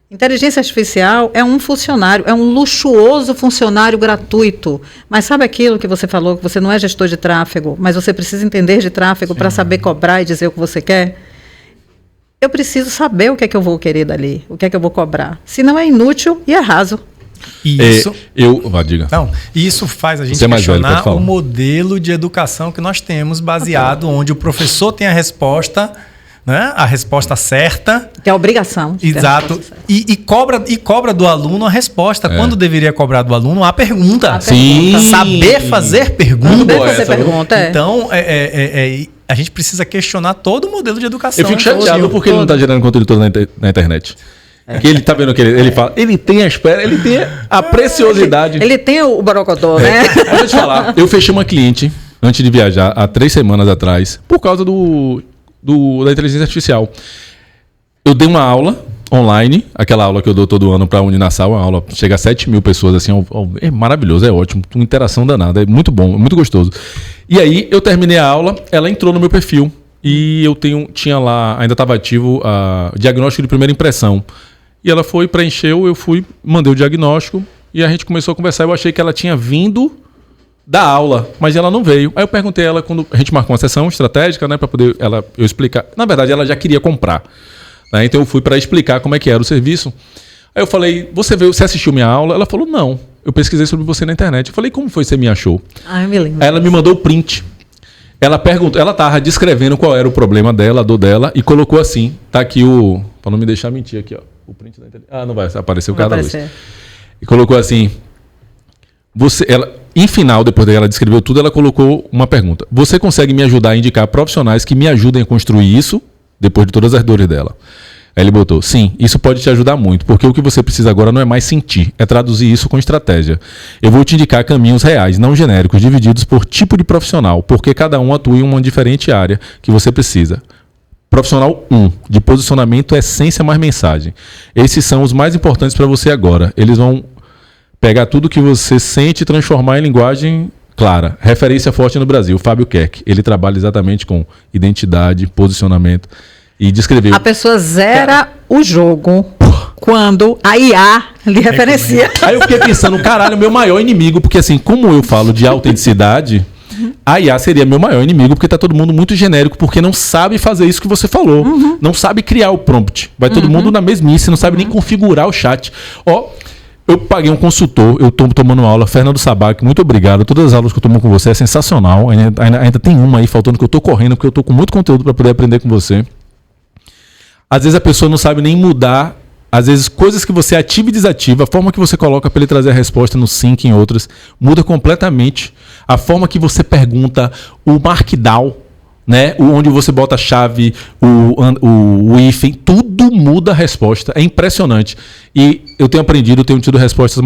B: Inteligência artificial é um funcionário, é um luxuoso funcionário gratuito. Mas sabe aquilo que você falou, que você não é gestor de tráfego, mas você precisa entender de tráfego para saber cobrar e dizer o que você quer? Eu preciso saber o que é que eu vou querer dali, o que é que eu vou cobrar. Senão é inútil e é raso.
C: Isso,
A: diga.
C: Não, isso faz a gente questionar o modelo de educação que nós temos baseado onde o professor tem a resposta, né, a resposta certa.
B: Tem a obrigação.
C: Exato. E cobra do aluno a resposta. Quando deveria cobrar do aluno a pergunta.
A: Sim.
C: Saber fazer pergunta.
B: Saber fazer pergunta,
C: Então, a gente precisa questionar todo o modelo de educação.
A: Eu fico chateado porque ele não está gerando conteúdo todo na internet. Que ele tá vendo que ele fala, ele tem a preciosidade.
B: Ele tem o borogodó, né?
A: Mas eu te falar, eu fechei uma cliente antes de viajar, há 3 semanas atrás, por causa da inteligência artificial. Eu dei uma aula online, aquela aula que eu dou todo ano para a Uninasal, uma aula chega a 7.000 pessoas, assim, é maravilhoso, é ótimo, uma interação danada, é muito bom, é muito gostoso. E aí eu terminei a aula, ela entrou no meu perfil e eu tinha lá, ainda estava ativo a diagnóstico de primeira impressão. E ela foi, preencheu, eu fui, mandei o diagnóstico e a gente começou a conversar. Eu achei que ela tinha vindo da aula, mas ela não veio. Aí eu perguntei a ela, quando a gente marcou uma sessão estratégica, né, para poder eu explicar. Na verdade, ela já queria comprar, né, então eu fui para explicar como é que era o serviço. Aí eu falei, você assistiu minha aula? Ela falou, não, eu pesquisei sobre você na internet. Eu falei, como foi que você me achou?
B: Ah, eu me lembro.
A: Aí ela me mandou o print. Ela perguntou, ela estava descrevendo qual era o problema dela, a dor dela, e colocou assim, tá aqui para não me deixar mentir aqui, ó. O print da internet. Ah, não vai aparecer o cara da luz. E colocou assim, em final, depois dela descreveu tudo, ela colocou uma pergunta. Você consegue me ajudar a indicar profissionais que me ajudem a construir isso, depois de todas as dores dela? Aí ele botou, sim, isso pode te ajudar muito, porque o que você precisa agora não é mais sentir, é traduzir isso com estratégia. Eu vou te indicar caminhos reais, não genéricos, divididos por tipo de profissional, porque cada um atua em uma diferente área que você precisa. Profissional 1, de posicionamento, essência mais mensagem. Esses são os mais importantes para você agora. Eles vão pegar tudo que você sente e transformar em linguagem clara. Referência forte no Brasil, Fábio Keck. Ele trabalha exatamente com identidade, posicionamento e descreveu.
B: A pessoa zera o jogo quando a IA lhe referencia.
A: Aí eu fiquei pensando, caralho, meu maior inimigo, porque assim, como eu falo de autenticidade, a IA seria meu maior inimigo, porque tá todo mundo muito genérico, porque não sabe fazer isso que você falou. Não sabe criar o prompt. Vai todo mundo na mesmice, não sabe nem configurar o chat. Ó, eu paguei um consultor, eu tô tomando aula, Fernando Sabac, muito obrigado. Todas as aulas que eu tomo com você é sensacional. Ainda tem uma aí faltando que eu tô correndo, porque eu tô com muito conteúdo para poder aprender com você. Às vezes a pessoa não sabe nem mudar, às vezes coisas que você ativa e desativa, a forma que você coloca para ele trazer a resposta no sync em outras, muda completamente. A forma que você pergunta, o markdown, né? Onde você bota a chave, o hífen, tudo muda a resposta. É impressionante. E eu tenho aprendido, tenho tido respostas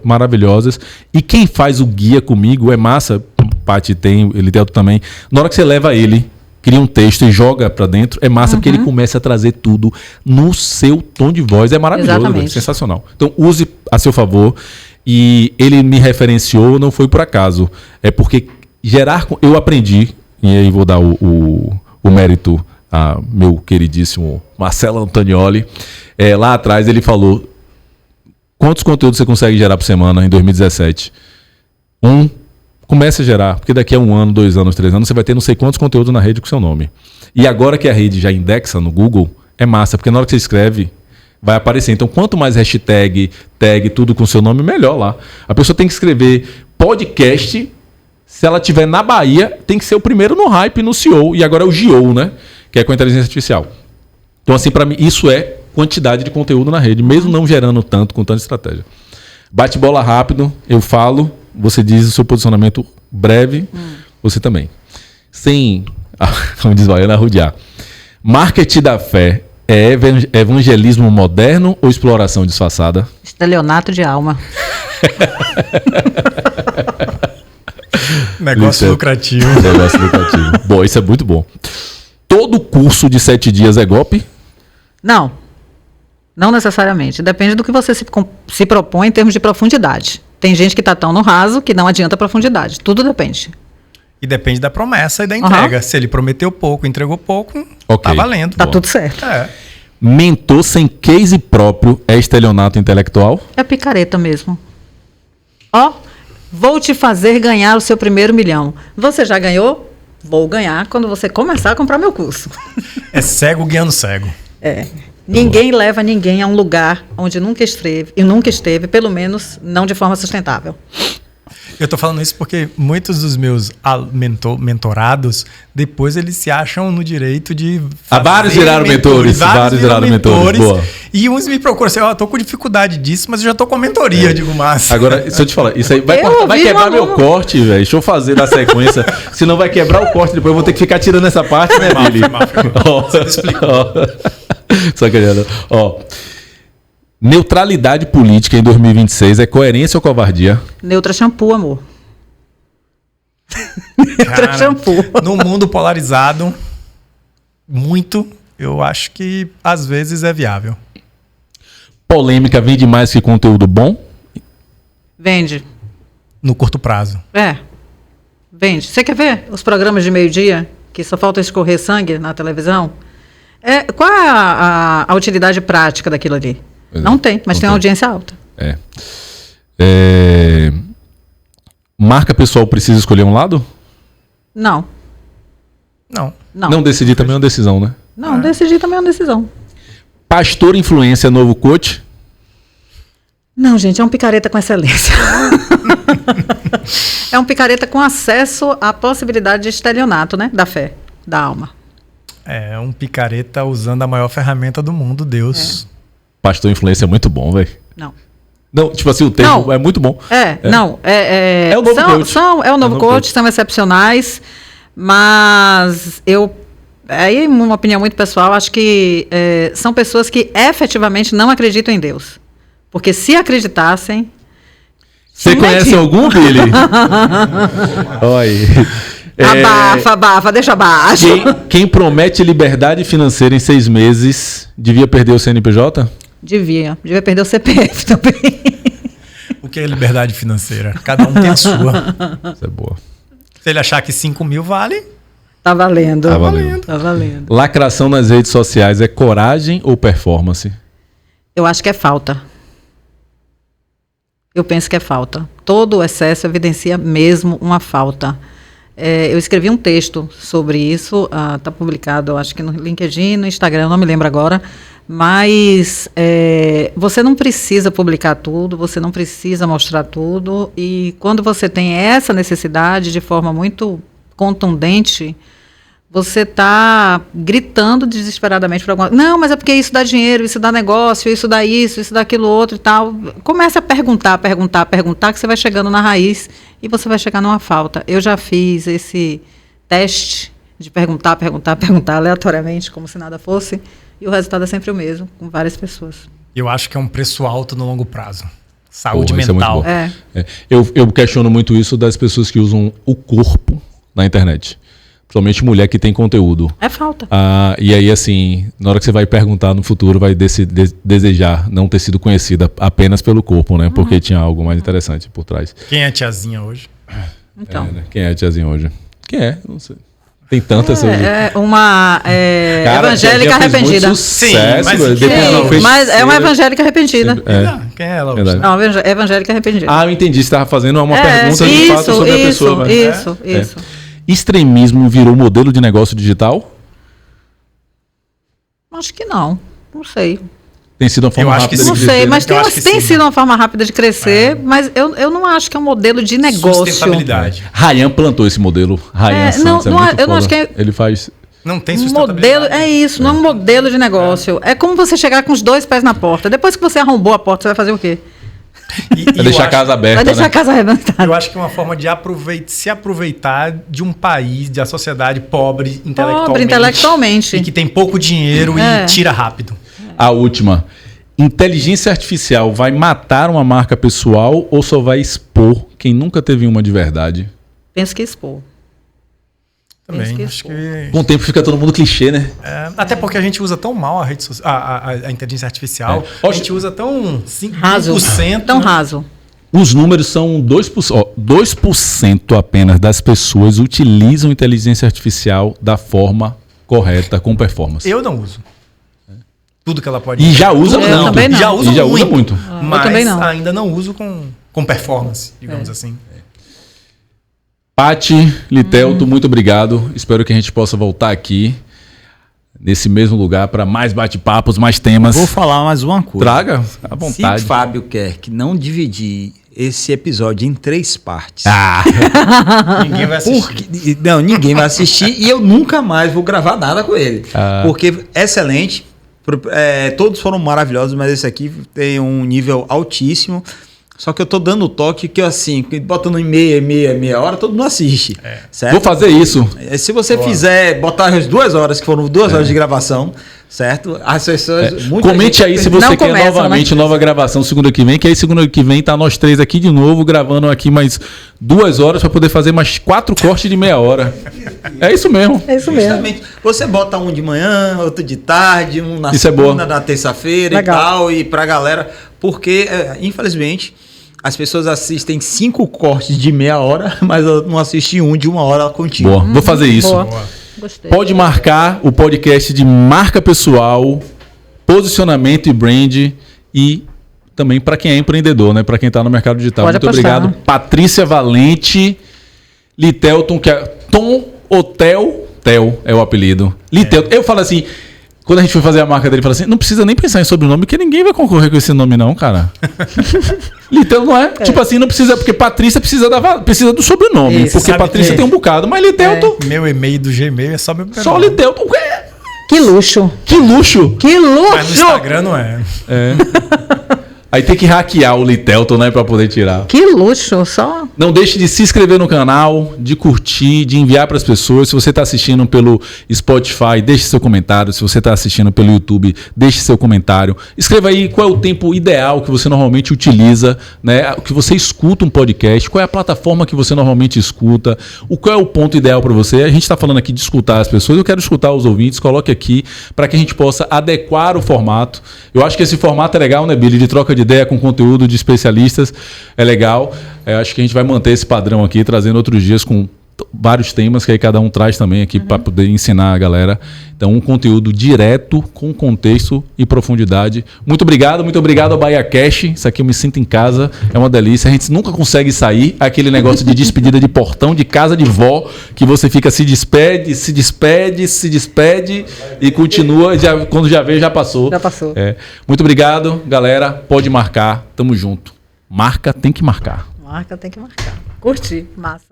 A: maravilhosas. E quem faz o guia comigo é massa. Paty tem, ele tem também. Na hora que você leva ele, cria um texto e joga pra dentro, é massa porque ele começa a trazer tudo no seu tom de voz. É maravilhoso, é sensacional. Então use a seu favor. E ele me referenciou, não foi por acaso. É porque eu aprendi, e aí vou dar o mérito a meu queridíssimo Marcelo Antonioli. Lá atrás ele falou, quantos conteúdos você consegue gerar por semana em 2017? Comece a gerar, porque daqui a 1 ano, 2 anos, 3 anos, você vai ter não sei quantos conteúdos na rede com seu nome. E agora que a rede já indexa no Google, é massa, porque na hora que você escreve, vai aparecer. Então, quanto mais hashtag, tag, tudo com seu nome, melhor lá. A pessoa tem que escrever podcast, se ela estiver na Bahia, tem que ser o primeiro no hype, no CEO, e agora é o GO, né? Que é com a inteligência artificial. Então, assim, para mim, isso é quantidade de conteúdo na rede, mesmo não gerando tanto, com tanta estratégia. Bate-bola rápido, eu falo, você diz o seu posicionamento breve, você também. Sem, como diz Baiana, arrudear. Marketing da fé é evangelismo moderno ou exploração disfarçada?
B: Estelionato de alma.
C: Negócio lucrativo.
A: Negócio lucrativo. Bom, isso é muito bom. Todo curso de 7 dias é golpe?
B: Não. Não necessariamente. Depende do que você se propõe em termos de profundidade. Tem gente que está tão no raso que não adianta profundidade. Tudo depende.
C: E depende da promessa e da entrega. Se ele prometeu pouco, entregou pouco, tá valendo.
B: Tá tudo certo.
A: Mentor sem case próprio é estelionato intelectual?
B: É picareta mesmo. Vou te fazer ganhar o seu primeiro milhão. Você já ganhou? Vou ganhar quando você começar a comprar meu curso.
C: É cego guiando cego.
B: Ninguém leva ninguém a um lugar onde nunca esteve, pelo menos não de forma sustentável.
C: Eu tô falando isso porque muitos dos meus mentorados, depois eles se acham no direito de...
A: Vários viraram mentores. Vários viraram mentores. Boa.
C: E uns me procuram assim, tô com dificuldade disso, mas eu já tô com a mentoria. Eu digo, massa.
A: Agora, se eu te falar, isso aí vai quebrar meu corte, velho. Deixa eu fazer na sequência. Senão vai quebrar o corte, depois eu vou ter que ficar tirando essa parte, né, Billy? Você me explicou. Sacaneando. Neutralidade política em 2026 é coerência ou covardia?
B: Neutra shampoo, amor. Neutra shampoo.
C: No mundo polarizado, muito, eu acho que às vezes é viável.
A: Polêmica vende mais que conteúdo bom?
B: Vende.
C: No curto prazo.
B: Vende. Você quer ver os programas de meio-dia, que só falta escorrer sangue na televisão? Qual é a utilidade prática daquilo ali? Não tem, mas tem uma audiência alta.
A: Marca pessoal precisa escolher um lado?
B: Não.
A: Não decidir também é uma decisão, né?
B: Não, decidir também é uma decisão.
A: Pastor influência novo coach?
B: Não, gente, é um picareta com excelência. É um picareta com acesso à possibilidade de estelionato, né? Da fé, da alma.
C: É um picareta usando a maior ferramenta do mundo, Deus.
A: Pastor influência é muito bom, velho. Não, tipo assim, o termo é muito bom.
B: É
A: o novo coach.
B: É o novo coach, são excepcionais, mas aí uma opinião muito pessoal, acho que são pessoas que efetivamente não acreditam em Deus. Porque se acreditassem...
A: Você conhece algum, Billy? Oi.
B: Abafa, deixa abaixo.
A: Quem promete liberdade financeira em 6 meses devia perder o CNPJ?
B: Devia perder o CPF também.
C: O que é liberdade financeira? Cada um tem a sua.
A: Isso é boa.
C: Se ele achar que 5 mil vale...
B: Tá valendo.
A: Tá valendo. Lacração nas redes sociais é coragem ou performance?
B: Eu acho que é falta. Eu penso que é falta. Todo o excesso evidencia mesmo uma falta. Eu escrevi um texto sobre isso, está publicado, acho que no LinkedIn, no Instagram, não me lembro agora, mas você não precisa publicar tudo, você não precisa mostrar tudo, e quando você tem essa necessidade de forma muito contundente, você está gritando desesperadamente para alguma coisa. Não, mas é porque isso dá dinheiro, isso dá negócio, isso dá isso, isso dá aquilo outro e tal. Começa a perguntar, que você vai chegando na raiz e você vai chegar numa falta. Eu já fiz esse teste de perguntar aleatoriamente, como se nada fosse, e o resultado é sempre o mesmo, com várias pessoas.
C: Eu acho que é um preço alto no longo prazo. Saúde mental.
A: Eu questiono muito isso das pessoas que usam o corpo na internet. Principalmente mulher que tem conteúdo.
B: É falta.
A: E aí, assim, na hora que você vai perguntar no futuro, vai desejar não ter sido conhecida apenas pelo corpo, né? Porque tinha algo mais interessante por trás.
C: Quem é a tiazinha hoje?
B: Então.
A: Né? Quem é a tiazinha hoje? Quem é? Não sei. Tem tantas.
B: Uma evangélica arrependida. Mas é uma evangélica arrependida.
C: Quem é ela?
B: Não, evangélica arrependida.
A: Eu entendi. Você estava fazendo uma pergunta de fato sobre a pessoa.
B: Isso.
A: Extremismo virou modelo de negócio digital?
B: Acho que não. Não sei.
A: Tem sido uma forma rápida de crescer?
B: Não sei, mas tem sido uma forma rápida de crescer, mas eu não acho que é um modelo de negócio.
C: Sustentabilidade.
A: Ryan plantou esse modelo. Ryan Santos, eu não acho que
B: ele
A: faz...
C: Não tem sustentabilidade.
B: Não é um modelo de negócio. É como você chegar com os 2 pés na porta. Depois que você arrombou a porta, você vai fazer o quê?
A: Vai deixar a casa aberta.
B: Vai deixar a casa arrebentada.
C: Eu acho que é uma forma de se aproveitar de um país, de a sociedade pobre intelectualmente. E que tem pouco dinheiro e tira rápido.
A: A última. Inteligência artificial vai matar uma marca pessoal ou só vai expor quem nunca teve uma de verdade?
B: Penso que expor.
C: Também. Acho que...
A: Com o tempo fica todo mundo clichê, né?
C: Até porque a gente usa tão mal a inteligência artificial. A gente usa tão 5%.
B: Tão raso.
A: Os números são 2%. 2% apenas das pessoas utilizam inteligência artificial da forma correta, com performance.
C: Eu não uso. Tudo que ela pode...
A: E já usa muito.
B: Também não.
C: Já usa muito. Mas
B: eu também não.
C: Ainda não uso com performance, digamos assim.
A: Paty, Litelto, muito obrigado. Espero que a gente possa voltar aqui nesse mesmo lugar para mais bate-papos, mais temas.
E: Vou falar mais uma coisa.
A: Traga, à vontade.
E: Se Fábio quer que não dividir esse episódio em 3 partes.
C: Ninguém vai assistir.
E: Ninguém vai assistir e eu nunca mais vou gravar nada com ele. Porque excelente, todos foram maravilhosos, mas esse aqui tem um nível altíssimo. Só que eu tô dando o toque que assim, botando em meia hora, todo mundo assiste. Certo?
A: Vou fazer isso.
E: Se você fizer, botar as 2 horas, que foram 2 horas de gravação, certo? As pessoas.
A: Comente aí se você
B: não
A: quer
B: começam,
A: novamente nova gravação segunda que vem, que aí segunda que vem tá nós 3 aqui de novo, gravando aqui mais 2 horas para poder fazer mais 4 cortes de meia hora. É isso mesmo.
B: É isso mesmo.
E: Justamente. Você bota um de manhã, outro de tarde, um na
A: Isso
E: segunda,
A: é boa.
E: na terça-feira e
B: Legal.
E: tal, e pra galera, porque, infelizmente, as pessoas assistem 5 cortes de meia hora, mas não assistem um de 1 hora contínua.
A: Boa, vou fazer isso.
B: Boa. Gostei.
A: Pode marcar o podcast de marca pessoal, posicionamento e brand e também para quem é empreendedor, né? Para quem está no mercado digital.
B: Pode
A: Muito
B: apostar.
A: obrigado. Patrícia Valente, Litelton, que é Tom Hotel, Tel é o apelido. Litelton. Eu falo assim, quando a gente foi fazer a marca dele, fala assim, não precisa nem pensar em sobrenome, porque ninguém vai concorrer com esse nome não, cara. Litelton não é? Tipo assim, não precisa, porque Patrícia precisa do sobrenome.
B: Isso,
A: porque
C: sabe
A: Patrícia
C: que-
A: tem um bocado, mas Litelton,
C: Meu e-mail do Gmail é só meu
A: só Litelton.
B: Que luxo.
A: Que luxo!
B: Que
C: Mas no
B: luxo.
C: Instagram não é.
A: Aí tem que hackear o Litelton, né, pra poder tirar.
B: Que luxo. Só.
A: Não deixe de se inscrever no canal, de curtir, de enviar para as pessoas. Se você está assistindo pelo Spotify, deixe seu comentário. Se você está assistindo pelo YouTube, deixe seu comentário. Escreva aí qual é o tempo ideal que você normalmente utiliza, né? Que você escuta um podcast, qual é a plataforma que você normalmente escuta, qual é o ponto ideal para você. A gente está falando aqui de escutar as pessoas, eu quero escutar os ouvintes, coloque aqui para que a gente possa adequar o formato. Eu acho que esse formato é legal, né, Billy? De troca de ideia com conteúdo de especialistas, é legal. Acho que a gente vai manter esse padrão aqui, trazendo outros dias com vários temas que aí cada um traz também aqui para poder ensinar a galera. Então, um conteúdo direto, com contexto e profundidade. Muito obrigado ao Bahia Cash. Isso aqui eu me sinto em casa, é uma delícia. A gente nunca consegue sair, aquele negócio de despedida de portão, de casa de vó, que você fica se despede e continua, quando já vê, já passou.
B: Já passou.
A: Muito obrigado, galera. Pode marcar, tamo junto. Marca, tem que marcar.
B: Marca tem que marcar. Curti. Massa.